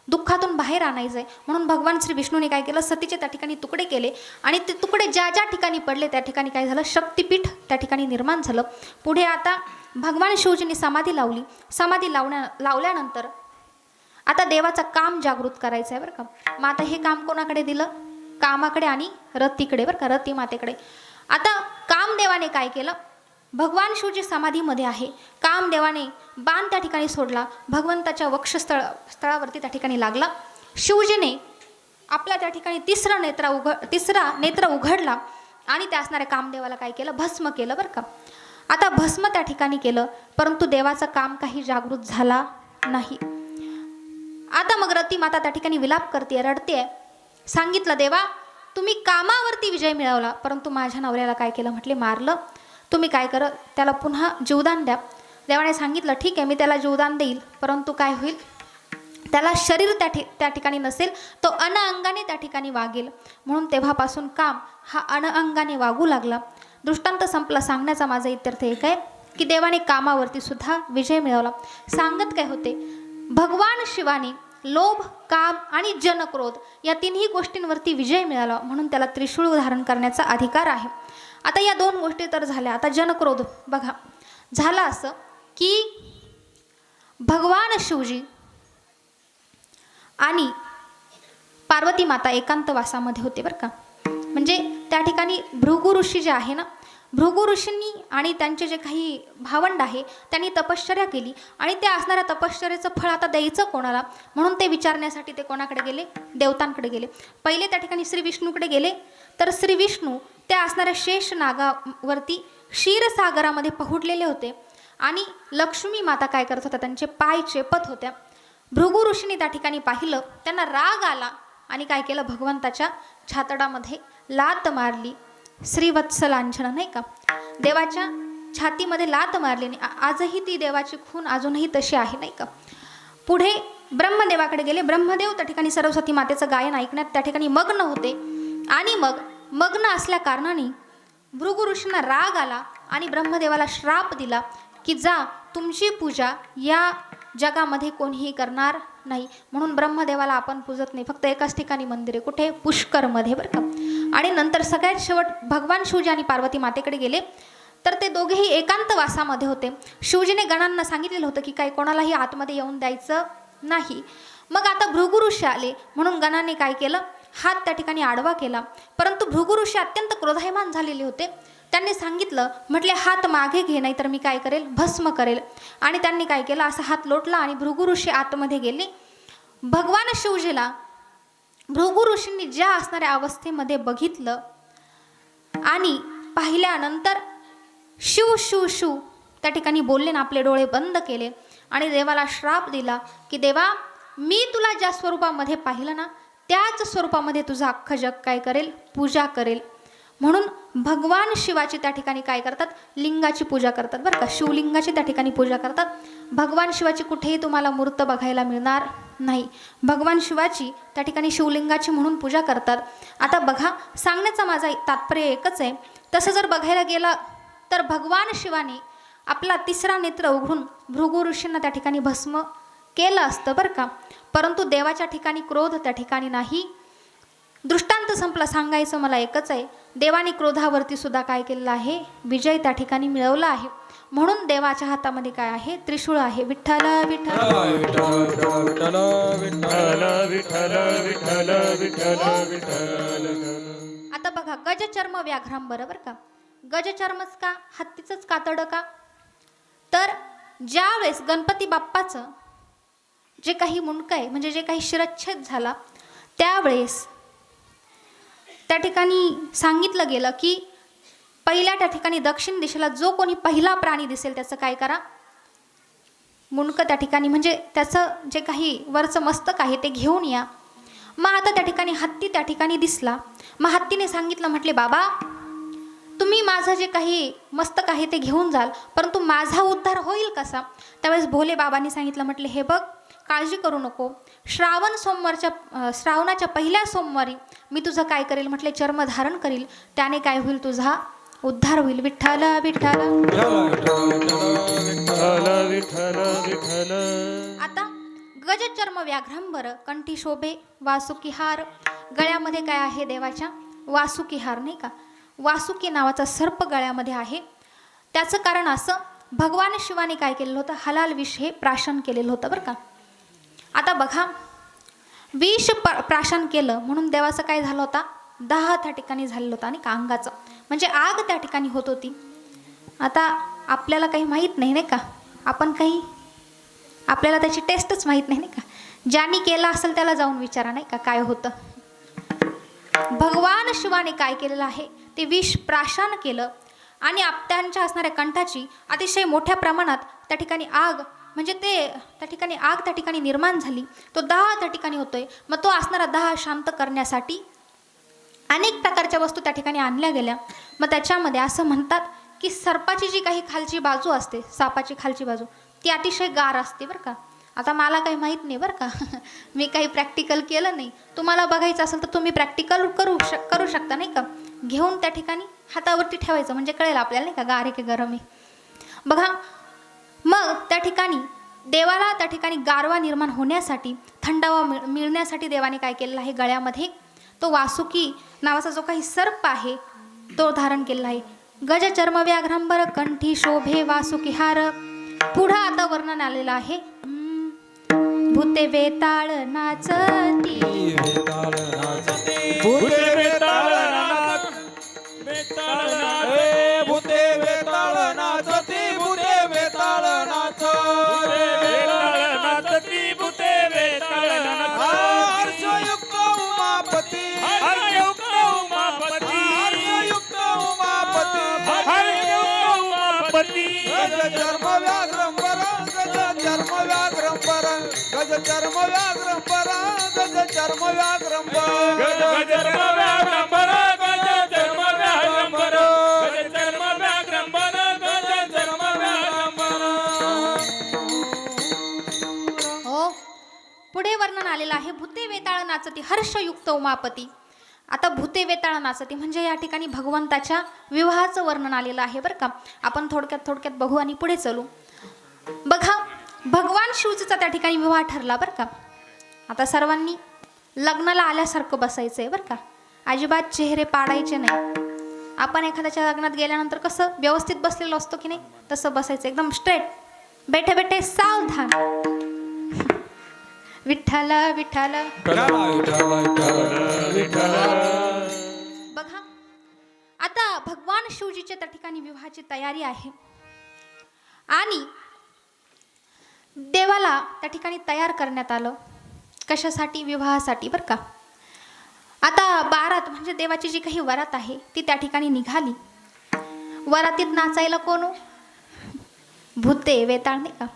दुःखातून बाहेर आणायचं आहे म्हणून भगवान श्री विष्णूने काय केलं? सतीचे त्या ठिकाणी तुकडे केले आणि ते तुकडे ज्या ज्या ठिकाणी पडले त्या ठिकाणी काय झालं? शक्तिपीठ त्या ठिकाणी निर्माण झालं. पुढे आता भगवान शिवजींनी समाधी लावली. समाधी लावल्यानंतर आता देवाचं काम जागृत करायचं आहे बरं का. मग आता हे काम कोणाकडे दिलं? कामाकडे आणि रतीकडे बरं का, रती मातेकडे. आता कामदेवाने काय केलं, भगवान शिवजी समाधीमध्ये आहे, कामदेवाने बाण त्या ठिकाणी सोडला, भगवंताच्या स्थळावरती त्या ठिकाणी लागला. शिवजीने आपला त्या ठिकाणी तिसरा नेत्र उघडला आणि त्या असणाऱ्या कामदेवाला काय केलं, भस्म केलं बरं का. आता भस्म त्या ठिकाणी केलं, परंतु देवाचं काम काही जागृत झाला नाही. आता मग रती माता त्या ठिकाणी विलाप करते, रडते. सांगितलं, देवा तुम्ही कामावरती विजय मिळवला, परंतु माझ्या नवऱ्याला काय केलं, म्हटले मारलं. तुम्ही काय कर, त्याला पुन्हा जीवदान द्या. देवाने सांगितलं, ठीक आहे मी त्याला जीवदान देईल, परंतु काय होईल, त्याला शरीर त्या ठिकाणी नसेल, तो अनअंगाने त्या ठिकाणी वागेल. म्हणून तेव्हापासून काम हा अनअंगाने वागू लागला. दृष्टांत संपला. सांगण्याचा माझा इत्यर्थ एक आहे की देवाने कामावरती सुद्धा विजय मिळवला. सांगत काय होते, भगवान शिवाने लोभ, काम आणि जनक्रोध या तिन्ही गोष्टींवरती विजय मिळाला, म्हणून त्याला त्रिशूळ धारण करण्याचा अधिकार आहे. आता या दोन गोष्टी तर झाल्या. आता जनक्रोध बघा, झालं असं की भगवान शिवजी आणि पार्वती माता एकांतवासामध्ये होते बरं का. म्हणजे त्या ठिकाणी भृगु ऋषी जे आहे ना, भृगु ऋषींनी आणि त्यांचे जे काही भावंड आहे त्यांनी तपश्चर्या केली आणि त्या असणाऱ्या तपश्चर्याचं फळ आता द्यायचं कोणाला, म्हणून ते विचारण्यासाठी ते कोणाकडे गेले, देवतांकडे गेले. पहिले त्या ठिकाणी श्री विष्णूकडे गेले, तर श्री विष्णू त्या असणाऱ्या शेष नागावरती क्षीरसागरामध्ये पहुडलेले होते आणि लक्ष्मी माता काय करत होत्या, त्यांचे पाय चेपत होत्या. भृगु ऋषींनी त्या ठिकाणी पाहिलं, त्यांना राग आला आणि काय केलं, भगवंताच्या छातडामध्ये लात मारली. श्रीवत्सलांछन नाही का, देवाच्या छातीमध्ये लात मारली. आजही ती देवाची खून अजूनही तशी आहे नाही का. पुढे ब्रह्मदेवाकडे गेले. ब्रह्मदेव त्या ठिकाणी सरस्वती मातेचं गायन ऐकण्यात त्या ठिकाणी मग्न होते आणि मग मग्न असल्या कारणाने भृगु ऋषींना राग आला आणि ब्रह्मदेवाला श्राप दिला की जा, तुमची पूजा या जगामध्ये कोणीही करणार नाही. म्हणून ब्रह्मदेवाला आपण पूजत नाही, फक्त एकाच ठिकाणी मंदिर आहे, कुठे, पुष्करमध्ये बरं का. आणि नंतर सगळ्यात शेवट भगवान शिवजी आणि पार्वती मातेकडे गेले, तर ते दोघेही एकांतवासामध्ये होते. शिवजीने गणांना सांगितलेलं होतं की काही कोणालाही आतमध्ये येऊन द्यायचं नाही. मग आता भृगु ऋषी आले, म्हणून गणाने काय केलं, हात त्या ठिकाणी आडवा केला. परंतु भृगु ऋषी अत्यंत क्रोधायमान झालेले होते. त्यांनी सांगितलं, म्हटले हात मागे घे, नाही तर मी काय करेल, भस्म करेल. आणि त्यांनी काय केलं, असा हात लोटला आणि भृगु ऋषी आतमध्ये गेले. भगवान शिवजीला भृगु ऋषींनी ज्या असणाऱ्या अवस्थेमध्ये बघितलं आणि पाहिल्यानंतर शिव शिव शिव त्या ठिकाणी बोलले ना, आपले डोळे बंद केले आणि देवाला श्राप दिला की देवा, मी तुला ज्या स्वरूपामध्ये पाहिलं ना, त्याच स्वरूपामध्ये तुझं अख्खं जग काय करेल, पूजा करेल. म्हणून भगवान शिवाची त्या ठिकाणी काय करतात, लिंगाची पूजा करतात बरं का, शिवलिंगाची त्या ठिकाणी पूजा करतात. भगवान शिवाची कुठेही तुम्हाला मूर्त बघायला मिळणार नाही. भगवान शिवाची त्या ठिकाणी शिवलिंगाची म्हणून पूजा करतात. आता बघा, सांगण्याचा माझा तात्पर्य एकच आहे. तसं जर बघायला गेलं तर भगवान शिवाने आपला तिसरा नेत्र उघडून भृगु ऋषींना त्या ठिकाणी भस्म केलं असतं बरं का, परंतु देवाच्या ठिकाणी क्रोध त्या ठिकाणी नाही. दृष्टांत संपला. सांगायचं मला एकच आहे, देवाने क्रोधावरती सुद्धा काय केलेलं आहे, विजय त्या ठिकाणी मिळवला आहे. म्हणून देवाच्या हातामध्ये काय आहे, त्रिशूळ आहे. विठ्ठल विठ्ठल आता बघा, गजचर्म व्याघ्राम बरोबर का, गजचर्मच का, हत्तीचंच कातड का, तर ज्यावेळेस गणपती बाप्पाचं जे काही मुंडकं आहे, म्हणजे जे काही शिरच्छेद झाला, त्यावेळेस त्या ठिकाणी सांगितलं गेलं की पहिल्या त्या ठिकाणी दक्षिण दिशेला जो कोणी पहिला प्राणी दिसेल त्याचं काय करा, मुंडकं त्या ठिकाणी म्हणजे त्याचं जे काही वरचं मस्तक आहे ते घेऊन या. मग आता त्या ठिकाणी हत्ती त्या ठिकाणी दिसला. मग हत्तीने सांगितलं, म्हटले बाबा, तुम्ही माझं जे काही मस्तक आहे ते घेऊन जाल, परंतु माझा उद्धार होईल कसा. त्यावेळेस भोले बाबांनी सांगितलं, म्हटले हे बघ, काळजी करू नको, श्रावणाच्या पहिल्या सोमवारी मी तुझं काय करेल, म्हटले चर्म धारण करील, त्याने काय होईल, तुझा उद्धार होईल. विठ्ठल विठ्ठल. आता गजचर्म व्याघ्रांबर, कंठी शोभे वासुकी हार, गळ्यामध्ये काय आहे देवाच्या, वासुकी हार नाही का, वासुकी नावाचा सर्प गळ्यामध्ये आहे. त्याचं कारण असं, भगवान शिवाने काय केलेलं होतं, हलाल विष हे प्राशन केलेलं होतं बरं का. आता बघा, विष प्राशन केलं म्हणून देवाचं काय झालं होता, दाह त्या ठिकाणी झालेलं होतं आणि का अंगाचं, म्हणजे आग त्या ठिकाणी होत होती. आता आपल्याला काही माहीत नाही नाही का, आपल्याला त्याची टेस्टच माहीत नाही नाही का. ज्यांनी केलं असेल त्याला जाऊन विचारा नाही का काय होतं. भगवान शिवाने काय केलेलं आहे, ते विष प्राशन केलं आणि त्यांच्या असणाऱ्या कंठाची अतिशय मोठ्या प्रमाणात त्या ठिकाणी आग, म्हणजे ते त्या ठिकाणी आग त्या ठिकाणी निर्माण झाली. तो दाह त्या ठिकाणी होतोय. मग तो असणारा दाह शांत करण्यासाठी अनेक प्रकारच्या वस्तू त्या ठिकाणी आणल्या गेल्या. मग त्याच्यामध्ये असं म्हणतात की सर्पाची जी काही खालची बाजू असते, सापाची खालची बाजू, ती अतिशय गार असते बरं का. आता मला काही माहीत नाही बरं का मी काही प्रॅक्टिकल केलं नाही. तुम्हाला बघायचं असेल तर तुम्ही प्रॅक्टिकल करू शकता नाही का. घेऊन त्या ठिकाणी हातावरती ठेवायचं, म्हणजे कळेल आपल्याला नाही का गार आहे की गरम आहे. बघा, मग त्या ठिकाणी देवाला त्या ठिकाणी गारवा निर्माण होण्यासाठी, थंडावा मिळण्यासाठी देवाने काय केलेलं आहे, गळ्यामध्ये तो वासुकी नावाचा जो काही सर्प आहे तो धारण केलेला आहे. गज चर्म व्याघ्रांबर कंठी शोभे वासुकी हार. पुढं आता वर्णन आलेलं आहे. भूते वेताळ नाचती, वेताळ नाचती, भूते वेताळ नाच, वेताळ नाच, भूते वेताळ नाचती, भूते वेताळ नाच, भूते वेताळ नाचती, भूते वेताळ नाच. हर्षयुक्त उमापती, हर्षयुक्त उमापती, हर्षयुक्त उमापती, हर्षयुक्त उमापती. गज चर्म व्याघ्रंबर, गज चर्म व्याघ्रंबर, गज चर्म व्याघ्रंबर, गज चर्म व्याघ्रंबर, गज चर्म व्याघ्रंबर, गज चर्म व्याघ्रंबर, गज चर्म व्याघ्रंबर, गज चर्म व्याघ्रंबर. हो. पुढे वर्णन आलेलं आहे. भूते वेताळ नाचती हर्षयुक्त उमापती. आता भूते वेताळ नाचती म्हणजे या ठिकाणी भगवंताच्या विवाहाचं वर्णन आलेलं आहे बरं का. आपण थोडक्यात बघू आणि पुढे चलू. बघा, भगवान शिवजीचा त्या ठिकाणी विवाह ठरला बरं का. आता सर्वांनी लग्नाला आल्यासारखं बसायचं आहे बरं का. अजिबात चेहरे पाडायचे नाही. आपण एखाद्याच्या लग्नात गेल्यानंतर कसं व्यवस्थित बसलेलो असतो की नाही, तसं बसायचं एकदम स्ट्रेट. बेठे बेठे सावधान. विठ्ठल विठ्ठल. बघा, आता भगवान शिवजीच्या त्या ठिकाणी विवाहाची तयारी आहे आणि देवाला त्या ठिकाणी तयार करण्यात आलं. कशासाठी? विवाहासाठी बरं का. आता बारात म्हणजे देवाची जी काही वरात आहे ती त्या ठिकाणी निघाली. वरातीत नाचायला कोण? भूते वेताळ नाही का.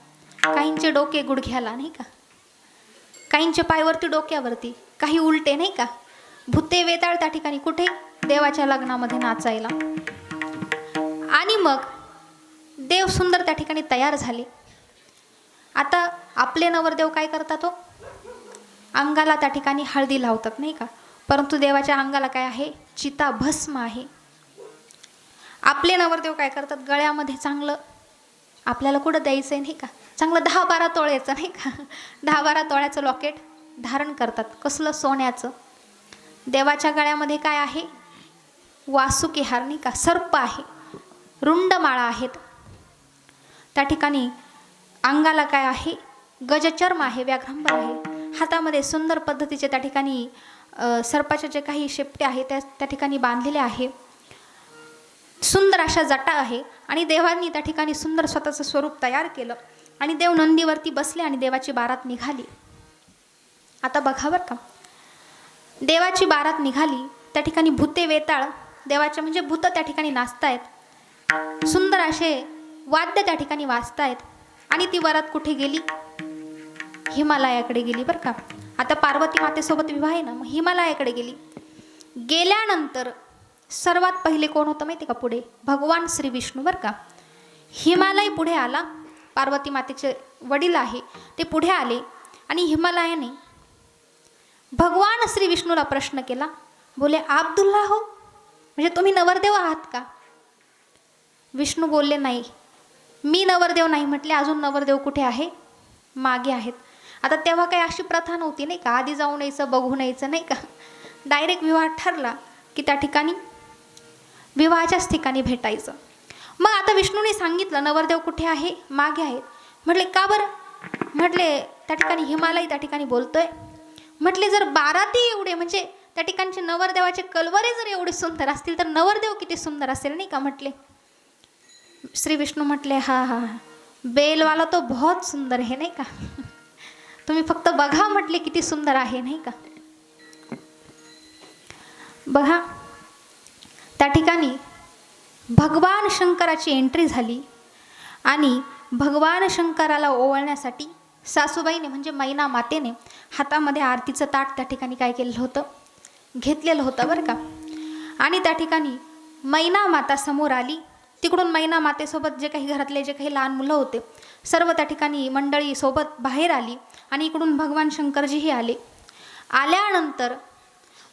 काहींचे डोके गुडघ्याला नाही का, काहींचे पायवरती डोक्यावरती, काही उलटे नाही का. भूते वेताळ त्या ठिकाणी कुठे? देवाच्या लग्नामध्ये नाचायला. आणि मग देव सुंदर त्या ठिकाणी तयार झाले. आता आपले नवरदेव काय करतात हो? अंगाला त्या ठिकाणी हळदी लावतात नाही का. परंतु देवाच्या अंगाला काय आहे? चिता भस्म आहे. आपले नवरदेव काय करतात? गळ्यामध्ये चांगलं, आपल्याला कुठं द्यायचं आहे नाही का, चांगलं 10-12 तोळ्याचं नाही का, 10-12 तोळ्याचं लॉकेट धारण करतात. कसलं? सोन्याचं. देवाच्या गळ्यामध्ये काय आहे? वासुकी हार नाही का, सर्प आहे, रुंड माळा आहेत. त्या ठिकाणी अंगाला काय आहे? गजचर्म आहे, व्याघ्रांबर आहे. हातामध्ये सुंदर पद्धतीचे त्या ठिकाणी सर्पाचे जे काही शेपटे आहे त्या ठिकाणी बांधलेले आहे. सुंदर अशा जटा आहे आणि देवांनी त्या ठिकाणी सुंदर स्वतःचं स्वरूप तयार केलं आणि देव नंदीवरती बसले आणि देवाची बारात निघाली. आता बघा बरं का, देवाची बारात निघाली. त्या ठिकाणी भूते वेताळ देवाचे म्हणजे भूत त्या ठिकाणी नाचतायत. सुंदर असे वाद्य त्या ठिकाणी वाजतायत आणि ती वरात कुठे गेली? हिमालयाकडे गेली बरं का. आता पार्वती मातेसोबत विवाह आहे ना, मग हिमालयाकडे गेली. गेल्यानंतर सर्वात पहिले कोण होतं माहिती का पुढे? भगवान श्री विष्णू बरं का. हिमालय पुढे आला. पार्वती मातेचे वडील आहे ते पुढे आले आणि हिमालयाने भगवान श्री विष्णूला प्रश्न केला. बोले, अब्दुल्ला हो, म्हणजे तुम्ही नवरदेव आहात का? विष्णू बोलले, नाही, मी नवरदेव नाही म्हटले. अजून नवरदेव कुठे आहे? मागे आहेत. आता तेव्हा काही अशी प्रथा नव्हती नाही का, आधी जाऊन यायचं, बघून यायचं नाही का. डायरेक्ट विवाह ठरला की त्या ठिकाणी विवाहाच्याच ठिकाणी भेटायचं. मग आता विष्णूने सांगितलं नवरदेव कुठे आहे? मागे आहेत. म्हटले, का बरं? म्हटले, त्या ठिकाणी हिमालय त्या ठिकाणी बोलतोय. म्हटले, जर बाराती एवढे म्हणजे त्या ठिकाणचे नवरदेवाचे कलवरे जर एवढे सुंदर असतील तर नवरदेव किती सुंदर असेल नाही का म्हटले. श्री विष्णू म्हटले हा हा बेलवाला तो बहुत सुंदर है नाही का. तुम्ही फक्त बघा म्हटले किती सुंदर आहे नाही का. बघा त्या ठिकाणी भगवान शंकराची एंट्री झाली आणि भगवान शंकराला ओवाळण्यासाठी सासूबाईने म्हणजे मैना मातेने हातामध्ये आरतीचं ताट त्या ठिकाणी काय केलेलं होतं, घेतलेलं होतं बरं का. आणि त्या ठिकाणी मैना माता समोर आली. तिकडून मैना मातेसोबत जे काही घरातले जे काही लहान मुलं होते सर्व त्या ठिकाणी मंडळी सोबत बाहेर आली आणि इकडून भगवान शंकरजीही आले. आल्यानंतर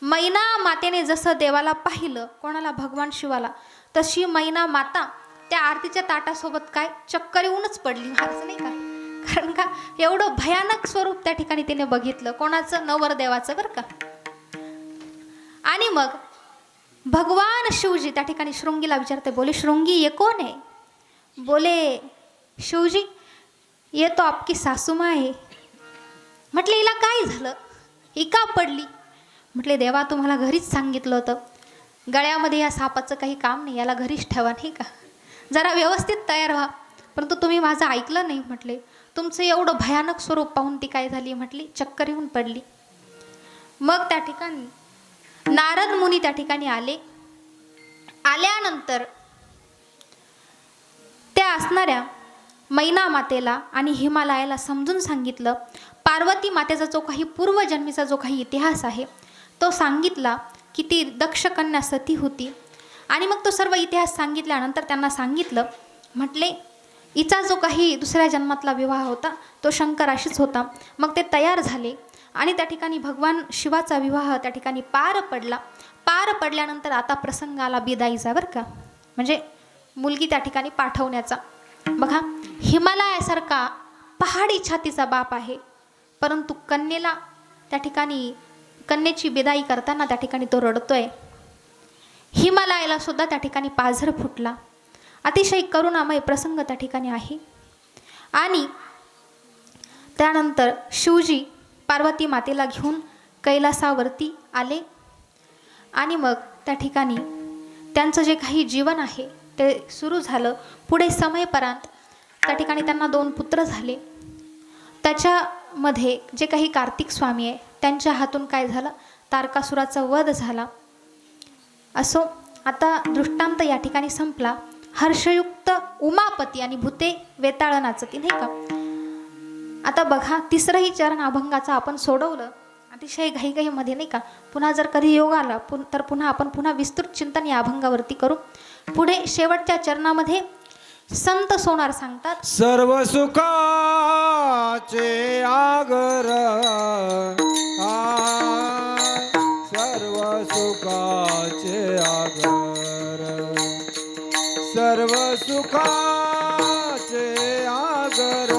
मैना मातेने जसं देवाला पाहिलं, कोणाला, भगवान शिवाला, तशी मैना माता त्या आरतीच्या ताटासोबत काय चक्कर येऊनच पडली महाराज नाही का. कारण का एवढं भयानक स्वरूप त्या ठिकाणी तिने बघितलं, कोणाचं, नवरदेवाचं बरं का. आणि मग भगवान शिवजी त्या ठिकाणी शृंगीला विचारते, बोले शृंगी ये कौन है. बोले शिवजी ये तो आपकी सासू माँ है. म्हटले हिला काय झालं, ही का पडली. म्हटले देवा तुम्हाला घरीच सांगितलं होतं गळ्यामध्ये या सापाचं काही काम नाही, याला घरीच ठेवा नाही का, जरा व्यवस्थित तयार व्हा, परंतु तुम्ही माझं ऐकलं नाही. म्हटले तुमचं एवढं भयानक स्वरूप पाहून ती काय झाली, म्हटली चक्कर येऊन पडली. मग त्या ठिकाणी नारद मुनी त्या ठिकाणी आले. आल्यानंतर त्या असणाऱ्या मैना मातेला आणि हिमालयाला समजून सांगितलं. पार्वती मातेचा जो काही पूर्वजन्मीचा जो काही इतिहास आहे तो सांगितला की ती दक्ष कन्या सती होती. आणि मग तो सर्व इतिहास सांगितल्यानंतर त्यांना सांगितलं, म्हटले हिचा जो काही दुसऱ्या जन्मातला विवाह होता तो शंकराशीच होता. मग ते तयार झाले आणि त्या ठिकाणी भगवान शिवाचा विवाह त्या ठिकाणी पार पडला. पार पडल्यानंतर आता प्रसंग आला बिदाईचा बरं का, म्हणजे मुलगी त्या ठिकाणी पाठवण्याचा. बघा हिमालयासारखा पहाडी छातीचा बाप आहे, परंतु कन्येला त्या ठिकाणी कन्येची बिदाई करताना त्या ठिकाणी तो रडतोय. हिमालयाला सुद्धा त्या ठिकाणी पाझर फुटला. अतिशय करुणामय प्रसंग त्या ठिकाणी आहे. आणि त्यानंतर शिवजी पार्वती मातेला घेऊन कैलासावरती आले आणि मग त्या ठिकाणी त्यांचं जे काही जीवन आहे ते सुरू झालं. पुढे समयपरांत त्या ठिकाणी त्यांना 2 पुत्र झाले. त्याच्यामध्ये जे काही कार्तिक स्वामी आहे त्यांच्या हातून काय झालं, तारकासुराचा वध झाला. असो आता दृष्टांत या ठिकाणी संपला. हर्षयुक्त उमापती आणि भूते वेताळ नाचती नाही का. आता बघा तिसरंही चरण अभंगाचं आपण सोडवलं अतिशय घाईघाईमध्ये नाही का. पुन्हा जर कधी योग आला तर पुन्हा विस्तृत चिंतन या अभंगावरती करू. पुढे शेवटच्या चरणामध्ये संत सोनार सांगतात, सर्व सुखाचे आगर सर्व सुखाचे आगर सर्व सुखाचे आगर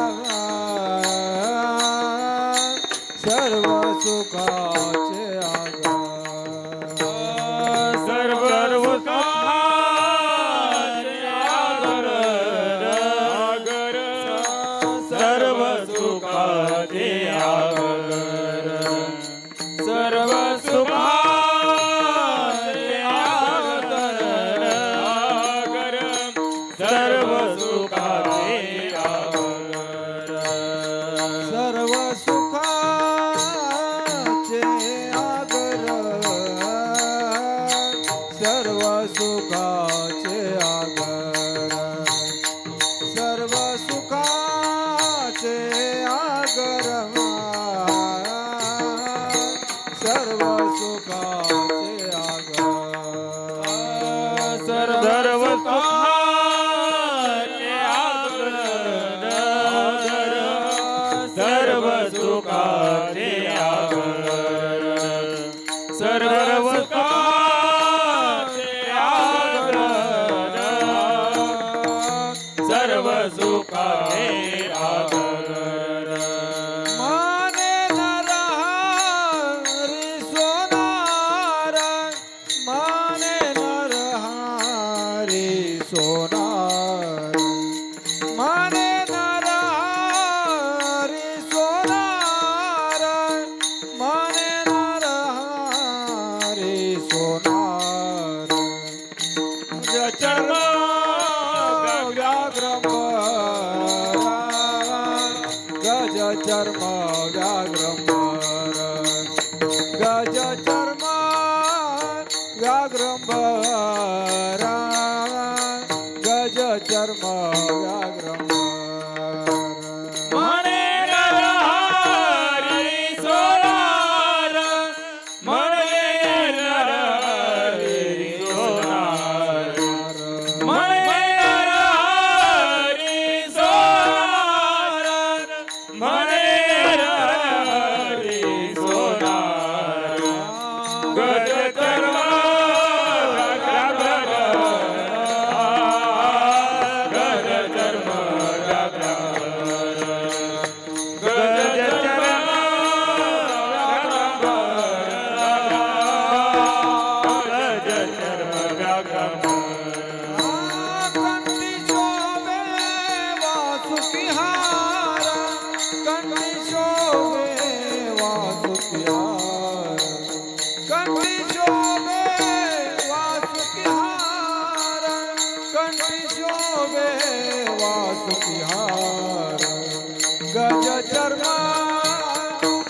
सर्व सुखाचे आगर सर्व सुखाचे आगर आगर सर्व सुखाचे आगर सर्व सुखाचे आगर आगर सर्व सुखाचे आगर सर्व सुखाचे व्याघ्रंभरा गज चर्म व्याघ्रंभरा म्हणे नरहरी सोनार म्हणे नरहरी सोनार म्हणे नरहरी सोनार म्हणे नरहरी सोनार गज कर्म कंठी शोभे वासुकिहार कंठी शोभे वासुकिहार कंठी शोभे वासुकिहार कंठी शोभे वासुकिहार गज चर्म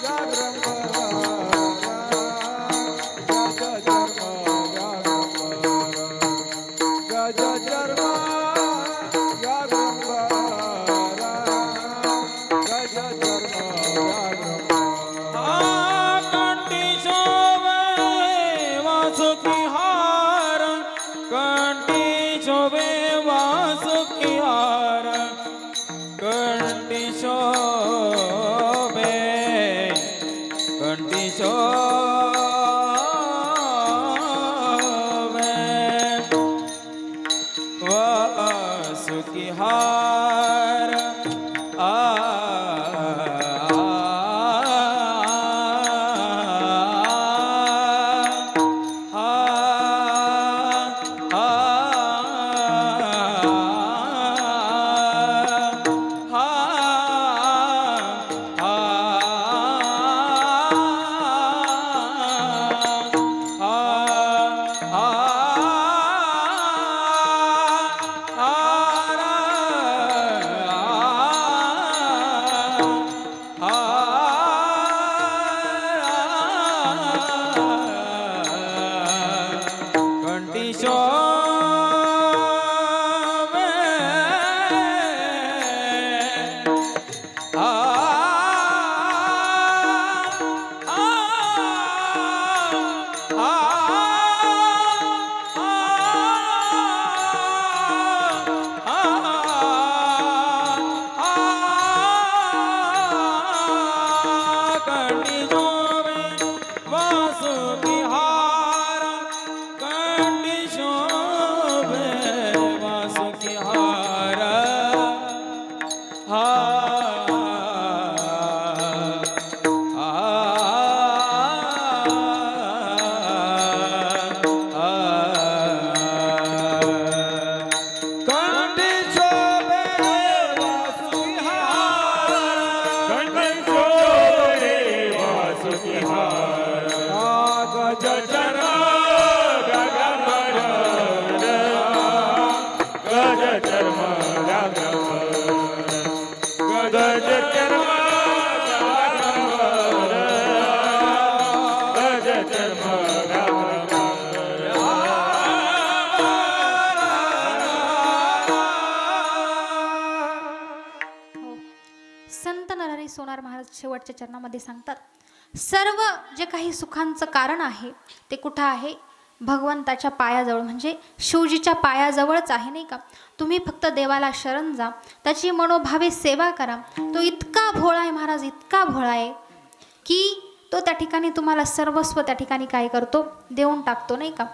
व्याघ्रंभरा गज चर्म व्याघ्रंभरा गज चर्म व्याघ्रंभरा गज चर्म व्याघ्रंभरा कंठी शोभे वासुकिहार कंठी शोभे वासुकिहार कंठी शोभे वासुकिहार कंठी शोभे कंठी शोभे वासुकिहार कंठी शोभे वासुकिहार कंठी शोभे वासुकिहार कंठी शोभे वासुकिहार गज चर्म गज चर्म गज चर्म गज चर्म संत नरहरी सोनार महाराज शेवटच्या चरणामध्ये सांगतात, सर्व जे काही सुखांचं कारण आहे ते कुठं आहे? भगवंताच्या पायाजवळ, म्हणजे शिवजीच्या पायाजवळच आहे, नाही का? तुम्ही फक्त देवाला शरण जा, त्याची मनोभावे सेवा करा. तो इतका भोळा आहे महाराज, इतका भोळा आहे की तो त्या ठिकाणी तुम्हाला सर्वस्व त्या ठिकाणी काय करतो? देऊन टाकतो, नाही का?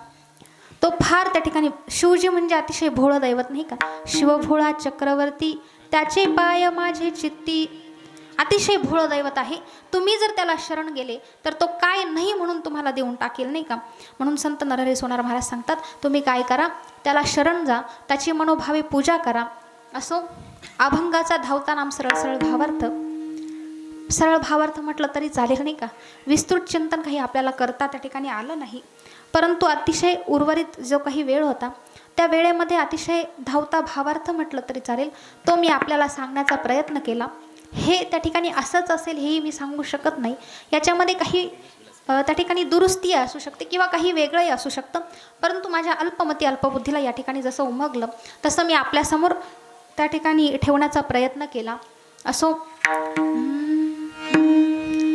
तो फार त्या ठिकाणी, शिवजी म्हणजे अतिशय भोळं दैवत, नाही का? शिवभोळा चक्रवर्ती त्याचे पाय माझे चित्ती, अतिशय भोळं दैवत आहे. तुम्ही जर त्याला शरण गेले तर तो काय नाही म्हणून तुम्हाला देऊन टाकेल, नाही का? म्हणून संत नरहरी सोनार महाराज सांगतात, तुम्ही काय करा? त्याला शरण जा, त्याची मनोभावे पूजा करा. असो अभंगाचा धावता नाम सरळ सरळ भावार्थ, सरळ भावार्थ म्हटलं तरी चालेल, नाही का? विस्तृत चिंतन काही आपल्याला करता त्या ठिकाणी आलं नाही, परंतु अतिशय उर्वरित जो काही वेळ होता त्या वेळेमध्ये अतिशय धावता भावार्थ म्हटलं तरी चालेल, तो मी आपल्याला सांगण्याचा प्रयत्न केला. हे त्या ठिकाणी असंच असेल हेही मी सांगू शकत नाही. याच्यामध्ये काही त्या ठिकाणी दुरुस्ती असू शकते किंवा काही वेगळंही असू शकतं, परंतु माझ्या अल्पमती अल्पबुद्धीला या ठिकाणी जसं उमगलं तसं मी आपल्यासमोर त्या ठिकाणी ठेवण्याचा प्रयत्न केला. असो.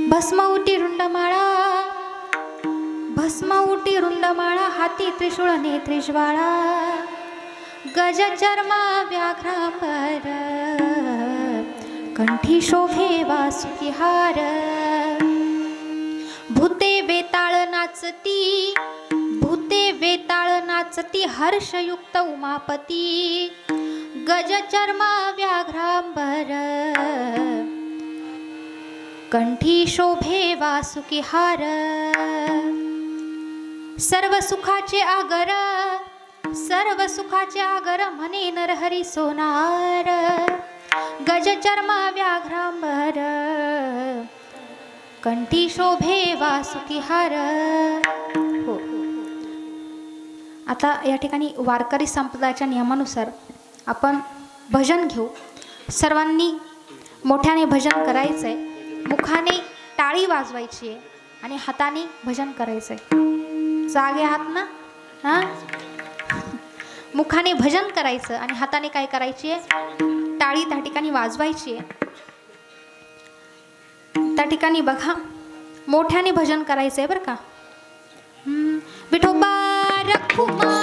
भस्म उटी रुंडमाळा, भस्म उटी रुंडमाळा, हाती त्रिशूळ नेत्री ज्वाळा, गज चर्मा व्याघ्रांबर, कंठी शोभे वासुकी हार, भूते वेताळ नाचती, भूते वेताळ नाचती, हर्षयुक्त उमापती, गज चर्मा व्याघ्रांबर, कंठी शोभे वासुकी हार, सर्व सुखाचे आगर, सर्व सुखाचे आगर, म्हणे नरहरी सोनार, गज चर्मा व्याघ्रांबर, कंठी शोभे वासुकी हार. हो. आता या ठिकाणी वारकरी संप्रदायाच्या नियमानुसार आपण भजन घेऊ. सर्वांनी मोठ्याने भजन करायचं आहे, मुखाने टाळी वाजवायची आहे आणि हाताने भजन करायचं आहे. जागे आहात ना? हां, मुखाने भजन करायचं आणि हाताने काय करायची आहे? टाळी त्या ठिकाणी वाजवायची आहे. त्या ठिकाणी बघा मोठ्याने भजन करायचं आहे बरं का. विठोबा रखुमा,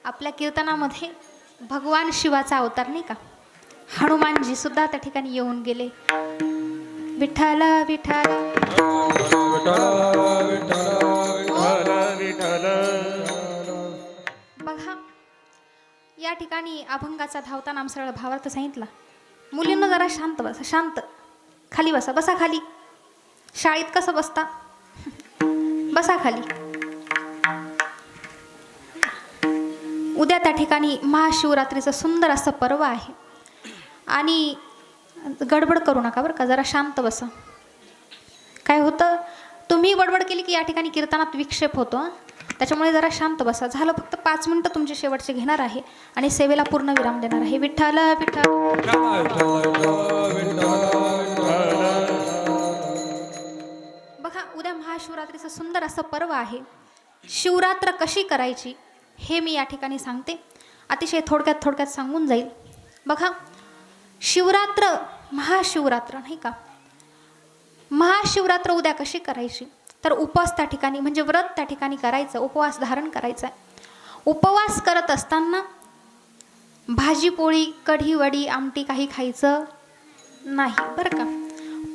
आपल्या कीर्तनामध्ये भगवान शिवाचा अवतार नाही का, हनुमानजी सुद्धा त्या ठिकाणी येऊन गेले. विठ्ठल विठ्ठल बघा या ठिकाणी अभंगाचा धावता नाम सरळ भावार्थ सांगितला. मुलींना जरा शांत बसा, शांत खाली बसा, बसा खाली. शाळेत कसं बसता, बसा खाली. उद्या त्या ठिकाणी महाशिवरात्रीचं सुंदर असं पर्व आहे आणि गडबड करू नका बरं का, जरा शांत बसा. काय होतं, तुम्ही बडबड केली की या ठिकाणी कीर्तनात विक्षेप होतो. त्याच्यामुळे जरा शांत बसा. झालं, फक्त 5 मिनिटं तुमचे शेवटचे घेणार आहे आणि सेवेला पूर्ण विराम देणार आहे. विठ्ठल विठ्ठल. बघा उद्या महाशिवरात्रीचं सुंदर असं पर्व आहे. शिवरात्र कशी करायची हे मी या ठिकाणी सांगते, अतिशय थोडक्यात सांगून जाईल. बघा शिवरात्र, महाशिवरात्र नाही का, महाशिवरात्र उद्या कशी करायची, तर उपवास त्या ठिकाणी म्हणजे व्रत त्या ठिकाणी करायचं, उपवास धारण करायचं आहे. उपवास करत असताना भाजी पोळी कढी वडी आमटी काही खायचं नाही बरं का.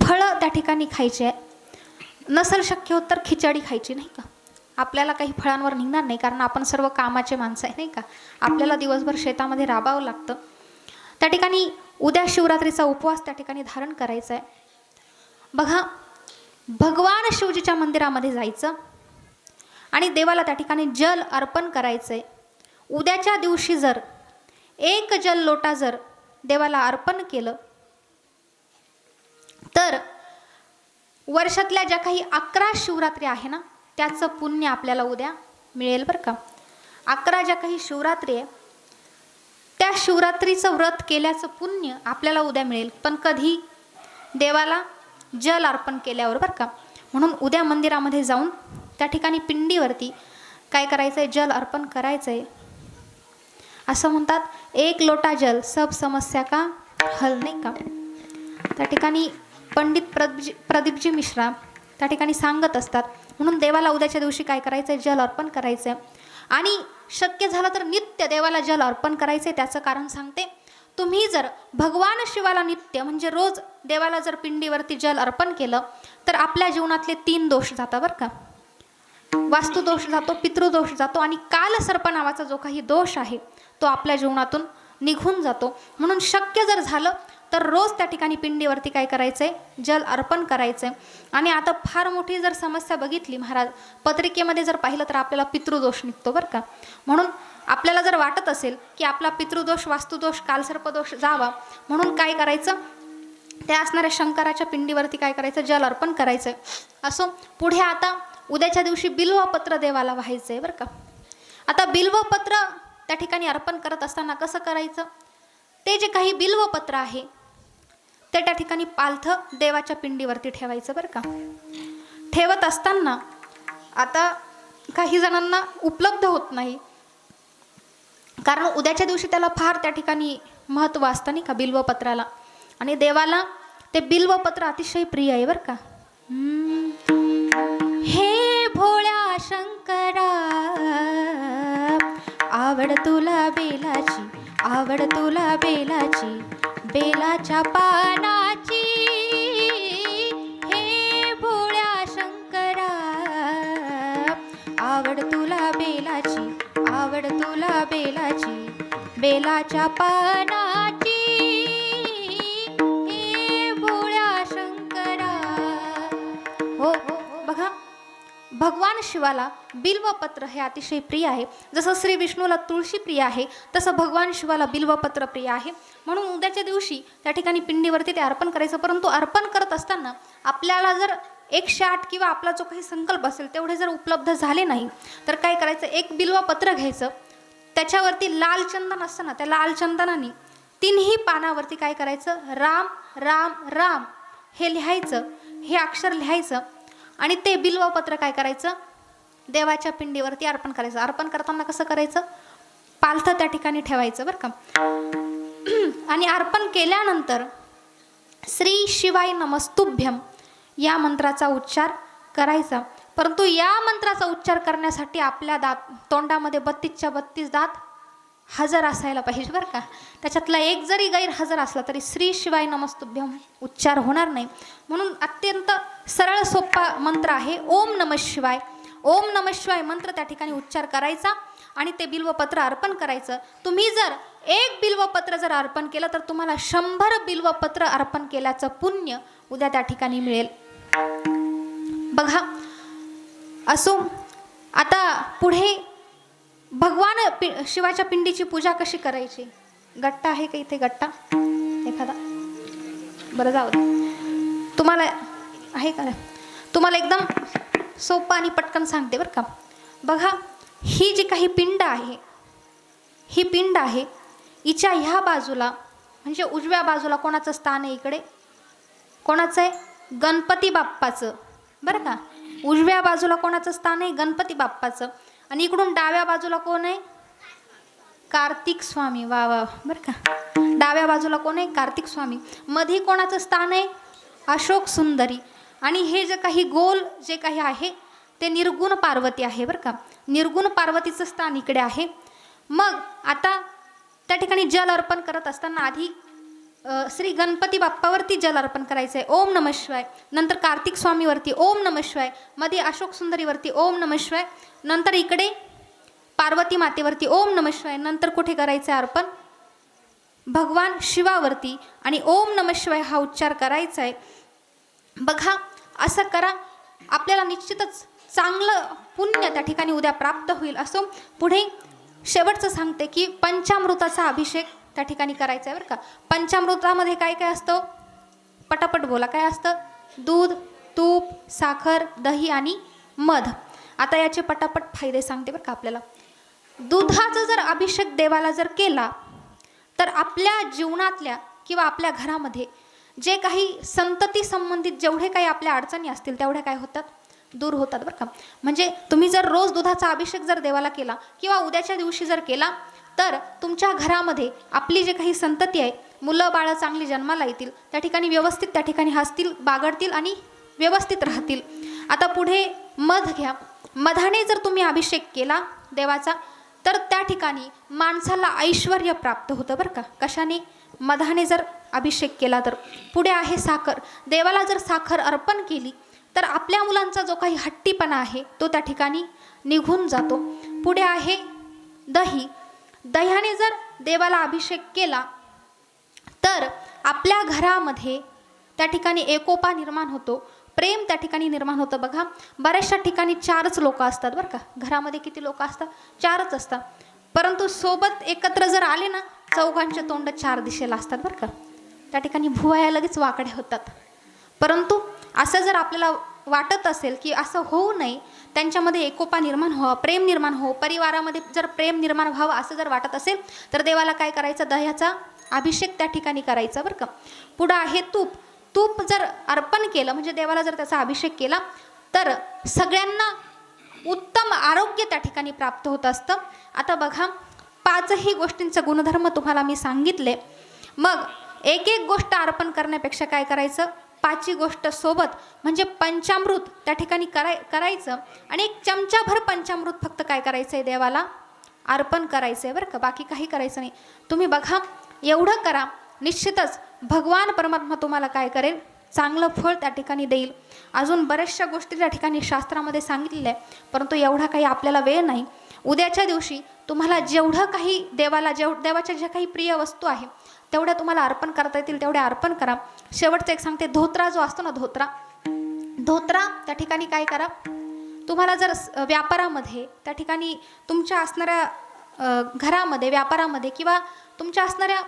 फळं त्या ठिकाणी खायचे आहे. नसेल शक्य होत तर खिचडी खायची नाही का. आपल्याला काही फळांवर निघणार नाही, कारण आपण सर्व कामाचे माणसं आहे नाही का. आपल्याला दिवसभर शेतामध्ये राबावं लागतं. त्या ठिकाणी उद्या शिवरात्रीचा उपवास त्या ठिकाणी धारण करायचा आहे. बघा, भगवान शिवजीच्या मंदिरामध्ये जायचं आणि देवाला त्या ठिकाणी जल अर्पण करायचं आहे. उद्याच्या दिवशी जर एक जल लोटा जर देवाला अर्पण केलं तर वर्षातल्या ज्या काही 11 शिवरात्री आहे ना, त्याचं पुण्य आपल्याला उद्या मिळेल बरं का. 11 ज्या काही शिवरात्री आहे त्या शिवरात्रीचं व्रत केल्याचं पुण्य आपल्याला उद्या मिळेल. पण कधी, देवाला जल अर्पण केल्यावर बरं का. म्हणून उद्या मंदिरामध्ये जाऊन त्या ठिकाणी पिंडीवरती काय करायचं आहे, जल अर्पण करायचं आहे. असं म्हणतात, एक लोटा जल सब समस्या का हल नाही का. त्या ठिकाणी पंडित प्रदीपजी मिश्रा त्या ठिकाणी सांगत असतात. म्हणून देवाला उद्याच्या दिवशी काय करायचं आहे, जल अर्पण करायचं आहे. आणि शक्य झालं तर नित्य देवाला जल अर्पण करायचं आहे. त्याचं कारण सांगते. तुम्ही जर भगवान शिवाला नित्य म्हणजे रोज देवाला जर पिंडीवरती जल अर्पण केलं तर आपल्या जीवनातले 3 दोष जातात बरं का. वास्तुदोष जातो, पितृदोष जातो आणि कालसर्प नावाचा जो काही दोष आहे तो आपल्या जीवनातून निघून जातो. म्हणून शक्य जर झालं तर रोज त्या ठिकाणी पिंडीवरती काय करायचं आहे, जल अर्पण करायचं आहे. आणि आता फार मोठी जर समस्या बघितली महाराज, पत्रिकेमध्ये जर पाहिलं तर आपल्याला पितृदोष निघतो बरं का. म्हणून आपल्याला जर वाटत असेल की आपला पितृदोष, वास्तुदोष, कालसर्पदोष जावा, म्हणून काय करायचं, त्या असणाऱ्या शंकराच्या पिंडीवरती काय करायचं, जल अर्पण करायचं आहे. असो, पुढे आता उद्याच्या दिवशी बिल्वपत्र देवाला व्हायचं आहे बरं का. आता बिल्वपत्र त्या ठिकाणी अर्पण करत असताना कसं करायचं, ते जे काही बिल्वपत्र आहे ते त्या ठिकाणी पालथं देवाच्या पिंडीवरती ठेवायचं बरं का. ठेवत असताना आता काही जणांना उपलब्ध होत नाही, कारण उद्याच्या दिवशी त्याला फार त्या ठिकाणी महत्त्व असतं नाही का बिल्वपत्राला. आणि देवाला ते बिल्वपत्र अतिशय प्रिय आहे बरं का. हे भोळ्या शंकरा, आवड तुला बेलाची, आवड तुला बेलाची, बेलाच्या पानाची. हे भोळ्या शंकरा, आवड तुला बेलाची, आवड तुला बेलाची, बेलाच्या पानाची. हे भोळ्या शंकरा. हो बघा, भगवान शिवाला बिल्वपत्र हे अतिशय प्रिय आहे. जसं श्री विष्णूला तुळशी प्रिय आहे तसं भगवान शिवाला बिल्वपत्र प्रिय आहे. म्हणून उद्याच्या दिवशी त्या ठिकाणी पिंडीवरती ते अर्पण करायचं. परंतु अर्पण करत असताना आपल्याला जर 108 किंवा आपला जो काही संकल्प असेल तेवढे जर उपलब्ध झाले नाही तर काय करायचं, एक बिल्वपत्र घ्यायचं, त्याच्यावरती लाल चंदन असतं ना, त्या लाल चंदनाने 3ही पानावरती काय करायचं, राम राम राम हे लिहायचं, हे अक्षर लिहायचं. आणि ते बिल्वपत्र काय करायचं, देवाच्या पिंडीवरती अर्पण करायचं. अर्पण करताना कसं करायचं, पालथं त्या ठिकाणी ठेवायचं बरं का. आणि अर्पण केल्यानंतर श्री शिवाय नमस्तुभ्यम या मंत्राचा उच्चार करायचा. परंतु या मंत्राचा उच्चार करण्यासाठी आपल्या तोंडामध्ये 32च्या 32 दात हजर असायला पाहिजे बरं का. त्याच्यातला एक जरी गैरहजर असला तरी श्री शिवाय नमस्तुभ्यम उच्चार होणार नाही. म्हणून अत्यंत सरळ सोपा मंत्र आहे ओम नमः शिवाय. ओम नमः शिवाय मंत्र त्या ठिकाणी उच्चार करायचा आणि ते बिल्वपत्र अर्पण करायचं. तुम्ही जर एक बिल्वपत्र जर अर्पण केलं तर तुम्हाला 100 बिल्वपत्र अर्पण केल्याचं पुण्य उद्या त्या ठिकाणी मिळेल बघा. असो, आता पुढे भगवान शिवाच्या पिंडीची पूजा कशी करायची. गट्टा आहे का इथे, गट्टा एखादा, बरं जाऊ दे, तुम्हाला आहे का, तुम्हाला एकदम सोपं आणि पटकन सांगते बरं का. बघा, ही जी काही पिंड आहे, ही पिंड आहे, हिच्या ह्या बाजूला म्हणजे उजव्या बाजूला कोणाचं स्थान आहे, इकडे कोणाचं आहे, गणपती बाप्पाचं बरं का. उजव्या बाजूला कोणाचं स्थान आहे, गणपती बाप्पाचं. आणि इकडून डाव्या बाजूला कोण आहे, कार्तिक स्वामी. वा वा, बरं का. डाव्या बाजूला कोण आहे? कार्तिक स्वामी. मध्ये कोणाचं स्थान आहे? अशोक सुंदरी. आणि हे जे काही गोल जे काही आहे ते निर्गुण पार्वती आहे, बरं का. निर्गुण पार्वतीचं स्थान इकडे आहे. मग आता त्या ठिकाणी जल अर्पण करत असताना आधी श्री गणपती बाप्पावरती जल अर्पण करायचं आहे, ओम नमः शिवाय. नंतर कार्तिक स्वामीवरती ओम नमः शिवाय. मध्ये अशोक सुंदरीवरती ओम नमः शिवाय. नंतर इकडे पार्वती मातेवरती ओम नमः शिवाय. नंतर कुठे करायचं आहे अर्पण? भगवान शिवावरती. आणि ओम नमः शिवाय हा उच्चार करायचा आहे. बघा, असं करा, आपल्याला निश्चितच चांगलं पुण्य त्या ठिकाणी उद्या प्राप्त होईल. असो, पुढे शेवटचं सांगते की पंचामृताचा अभिषेक त्या ठिकाणी करायचा आहे, बरं का. पंचामृतामध्ये काय काय असतं? पटापट बोला, काय असतं? दूध, तूप, साखर, दही आणि मध. आता याचे पटापट फायदे सांगते बरं का आपल्याला. दुधाचा जर अभिषेक देवाला जर केला तर आपल्या जीवनातल्या किंवा आपल्या घरामध्ये जे काही संतती संबंधित जेवढे काही आपल्या अडचणी असतील तेवढ्या काय होतात? दूर होतात, बरं का. म्हणजे तुम्ही जर रोज दुधाचा अभिषेक जर देवाला केला किंवा उद्याच्या दिवशी जर केला तर तुमच्या घरामध्ये आपली जे काही संतती आहे, मुलं बाळं चांगली जन्माला येतील, त्या ठिकाणी व्यवस्थित त्या ठिकाणी हसतील, बागडतील आणि व्यवस्थित राहतील. आता पुढे मध घ्या. मधाने जर तुम्ही अभिषेक केला देवाचा तर त्या ठिकाणी माणसाला ऐश्वर्य प्राप्त होतं, बरं का. कशाने? मधाने जर अभिषेक केला तर. पुढे आहे साखर. देवाला जर साखर अर्पण केली तर आपल्या मुलांचा जो काही हट्टीपणा आहे तो त्या ठिकाणी निघून जातो. पुढे आहे दही. दह्याने जर देवाला अभिषेक केला तर आपल्या घरामध्ये त्या ठिकाणी एकोपा निर्माण होतो, प्रेम त्या ठिकाणी निर्माण होतं. बघा, बऱ्याचशा ठिकाणी 4च लोक असतात, बरं का. घरामध्ये किती लोक असतात? 4च असतात. परंतु सोबत एकत्र जर आले ना, चौघांचे तोंड 4 दिशेला असतात, बरं का. त्या ठिकाणी भुवया लगेच वाकड्या होतात. परंतु असं जर आपल्याला वाटत असेल की असं होऊ नये, त्यांच्यामध्ये एकोपा निर्माण व्हावा, प्रेम निर्माण हो, परिवारामध्ये जर प्रेम निर्माण व्हावं असं जर वाटत असेल तर देवाला काय करायचं? दह्याचा अभिषेक त्या ठिकाणी करायचा, बरं का. पुढं आहे तूप. तूप जर अर्पण केलं म्हणजे देवाला जर त्याचा अभिषेक केला तर सगळ्यांना उत्तम आरोग्य त्या ठिकाणी प्राप्त होत असतं. आता बघा, 5ही गोष्टींचा गुणधर्म तुम्हाला मी सांगितले. मग एक एक गोष्ट अर्पण करण्यापेक्षा काय करायचं? 5ही गोष्ट सोबत म्हणजे पंचामृत त्या ठिकाणी करायचं. आणि 1 चमचाभर पंचामृत फक्त काय करायचं आहे? देवाला अर्पण करायचं आहे, बरं का. बाकी काही करायचं नाही. तुम्ही बघा, एवढं करा, निश्चितच भगवान परमात्मा तुम्हाला काय करेल? चांगलं फळ त्या ठिकाणी देईल. अजून बऱ्याचशा गोष्टी त्या ठिकाणी शास्त्रामध्ये सांगितलेल्या आहे, परंतु एवढा काही आपल्याला वेळ नाही. उद्याच्या दिवशी तुम्हाला जेवढं काही देवाला देवाच्या ज्या काही प्रिय वस्तू आहे तेवढ्या तुम्हाला अर्पण करता येतील तेवढ्या अर्पण करा. शेवटचं एक सांगते, धोत्रा जो असतो ना, धोत्रा त्या ठिकाणी काय करा? तुम्हाला जर व्यापारामध्ये त्या ठिकाणी तुमच्या असणाऱ्या घरामध्ये, व्यापारामध्ये किंवा तुमच्या असणाऱ्या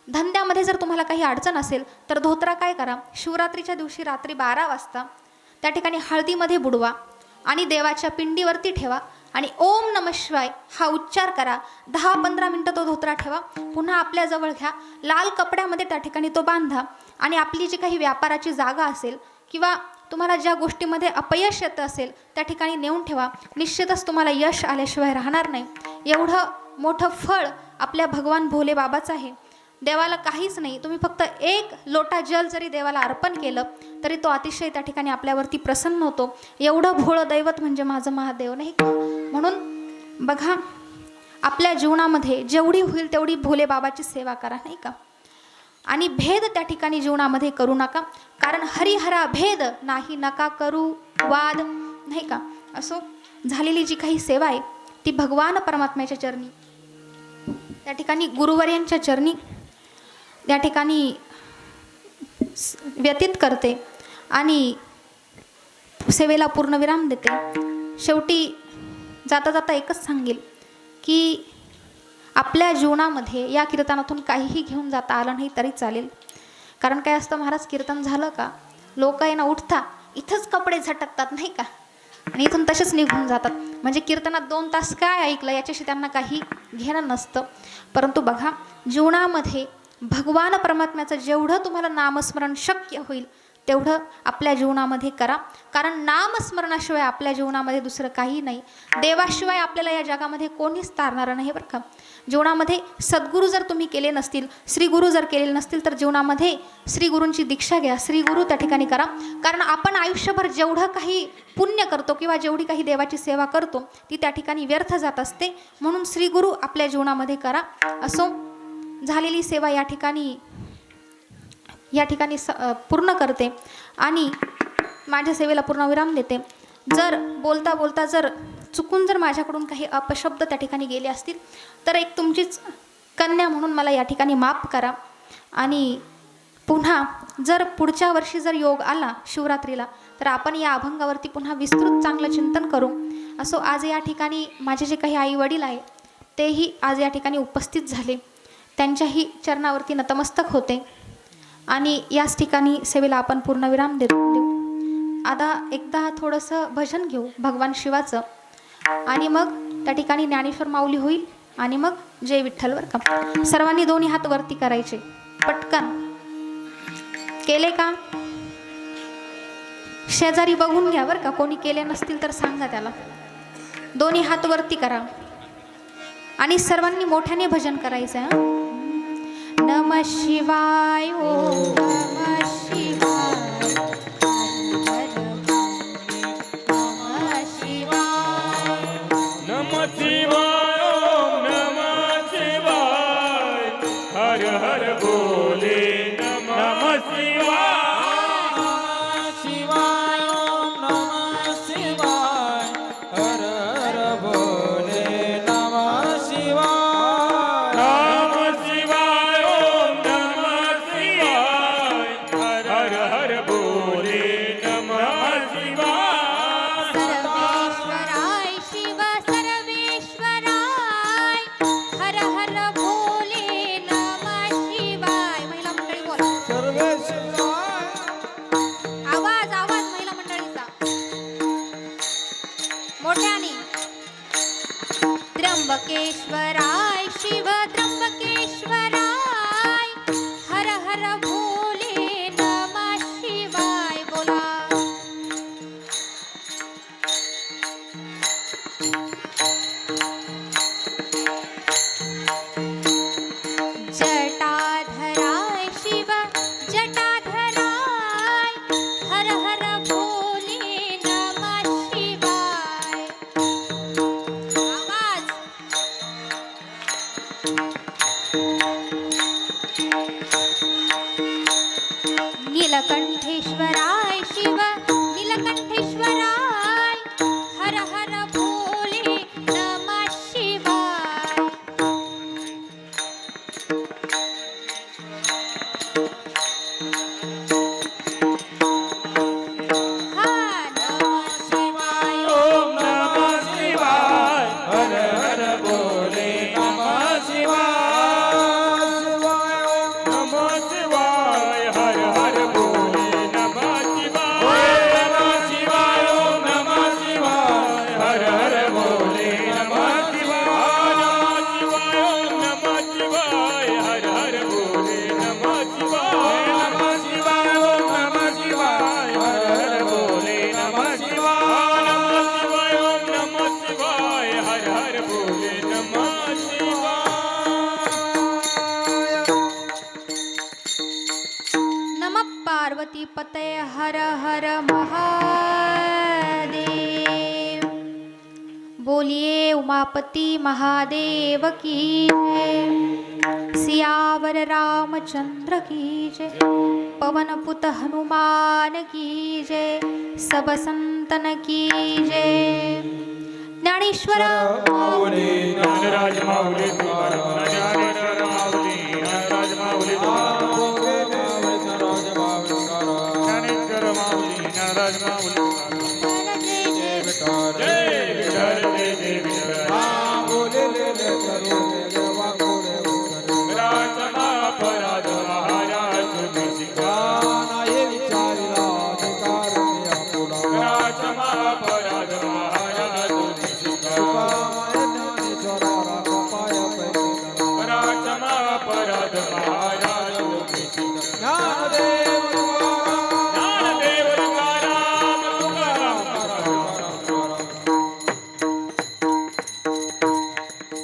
धंद्यामध्ये जर तुम्हाला काही अडचण असेल तर धोत्रा काय करा? शिवरात्रीच्या दिवशी रात्री 12 वाजता त्या ठिकाणी हळदीमध्ये बुडवा आणि देवाच्या पिंडीवरती ठेवा आणि ओम नमः शिवाय हा उच्चार करा. 10-15 मिनटं तो धोत्रा ठेवा. पुन्हा आपल्याजवळ घ्या. लाल कपड्यामध्ये त्या ठिकाणी तो बांधा आणि आपली जी काही व्यापाराची जागा असेल किंवा तुम्हाला ज्या गोष्टीमध्ये अपयश येत असेल त्या ठिकाणी नेऊन ठेवा. निश्चितच तुम्हाला यश आल्याशिवाय राहणार नाही. एवढं मोठं फळ आपल्या भगवान भोले बाबाचं आहे. देवाला काहीच नाही, तुम्ही फक्त 1 लोटा जल जरी देवाला अर्पण केलं तरी तो अतिशय त्या ठिकाणी आपल्यावरती प्रसन्न होतो. एवढं भोळं दैवत म्हणजे माझं महादेव, नाही का? म्हणून बघा, आपल्या जीवनामध्ये जेवढी होईल तेवढी भोले बाबाची सेवा करा, नाही का? आणि भेद त्या ठिकाणी जीवनामध्ये करू नका, कारण हरिहरा भेद नाही नका करू वाद, नाही का? असो, झालेली जी काही सेवा आहे ती भगवान परमात्म्याच्या चरणी, त्या ठिकाणी गुरुवर्यांच्या चरणी त्या ठिकाणी व्यतीत करते आणि सेवेला पूर्णविराम देते. शेवटी जाता जाता एकच सांगेल की आपल्या जीवनामध्ये या कीर्तनातून काहीही घेऊन जाता आलं नाही तरी चालेल. कारण काय असतं महाराज, कीर्तन झालं का लोक आहे ना उठता, इथंच कपडे झटकतात, नाही का? आणि इथून तसेच निघून जातात. म्हणजे कीर्तनात 2 तास काय ऐकलं याच्याशी त्यांना काही घेणं नसतं. परंतु बघा, जीवनामध्ये भगवान परमात्म्याचं जेवढं तुम्हाला नामस्मरण शक्य होईल तेवढं आपल्या जीवनामध्ये करा. कारण नामस्मरणाशिवाय आपल्या जीवनामध्ये दुसरं काही नाही. देवाशिवाय आपल्याला या जगामध्ये कोणीच तारणार नाही बरं का. जीवनामध्ये सद्गुरू जर तुम्ही केले नसतील, श्रीगुरू जर केलेले नसतील, तर जीवनामध्ये श्रीगुरूंची दीक्षा घ्या, श्रीगुरू त्या ठिकाणी करा. कारण आपण आयुष्यभर जेवढं काही पुण्य करतो किंवा जेवढी काही देवाची सेवा करतो ती त्या ठिकाणी व्यर्थ जात असते. म्हणून श्रीगुरू आपल्या जीवनामध्ये करा. असो, झालेली सेवा या ठिकाणी पूर्ण करते आणि माझ्या सेवेला पूर्णविराम देते. जर बोलता बोलता जर चुकून जर माझ्याकडून काही अपशब्द त्या ठिकाणी गेले असतील तर एक तुमचीच कन्या म्हणून मला या ठिकाणी माफ करा. आणि पुन्हा जर पुढच्या वर्षी जर योग आला शिवरात्रीला तर आपण या अभंगावरती पुन्हा विस्तृत चांगलं चिंतन करू. असो, आज या ठिकाणी माझे जे काही आई वडील आहे तेही आज या ठिकाणी उपस्थित झाले. त्यांच्याही चरणावरती नतमस्तक होते आणि याच ठिकाणी सेवेला आपण पूर्णविराम देऊ. आता एकदा थोडंसं भजन घेऊ भगवान शिवाचं आणि मग त्या ठिकाणी ज्ञानेश्वर माऊली होईल आणि मग जय विठ्ठलवर का. सर्वांनी दोन्ही हात वरती करायचे पटकन. केले का? शेजारी बघून घ्या बरं का, कोणी केले नसतील तर सांगा त्याला. दोन्ही हात वरती करा आणि सर्वांनी मोठ्याने भजन करायचं आहे. नमः शिवाय, ओम नमः शिवाय, नमः शिवाय, नमः शिवाय, ओम नमः शिवाय, हर हर बोले नमः शिवाय, शिवाय ओम नमः शिवाय, हर हर बोले नमः शिवाय. नमः शिवाय, ओम नमः शिवाय, हर हर बोले नमः शिवाय. सर्वेश्वराय शिव सर्वेश्वराय, हर हर भोले नमः शिवाय. महिला मंडळी बोला, सर्वे शिवाय. आवाज आवाज महिला मंडळीचा मोठ्याने. त्र्यंबकेश्वराय शिव त्र्यंबकेश्वराय, हर हर भोले नमः शिवाय. बोला, जटाधराय शिव जटाधराय, हर हर भोले नमः शिवाय. आवाज. नीलकंठेश्वराय शिव नीलकंठेश्वराय, हर हर भोले नमः शिवाय. हा नमः शिवाय, ओम नमः शिवाय, हर हर बोले नमः शिवाय. शिवाय ओम नमः शिवाय, हर हर बोले नमः शिवाय. नमः शिवाय, ओम नमः शिवाय, हर हर बोले नमः शिवाय. नमः शिवाय, ओम नमः शिवाय, हर हर बोले नमः शिवाय. नमः शिवाय, ओम नमः शिवाय, हर हर बोले नमः शिवाय. नमः शिवाय, ओम नमः शिवाय, हर हर बोले नमः शिवाय. नमः पार्वती पते हर हर महादेव. बोलिए उमापति महादेव की जय. सियावर रामचंद्र की जय. पवन पुत हनुमान की जय. सब संतन की जय. ज्ञानेश्वर माऊली ज्ञानराज माऊली तुकाराम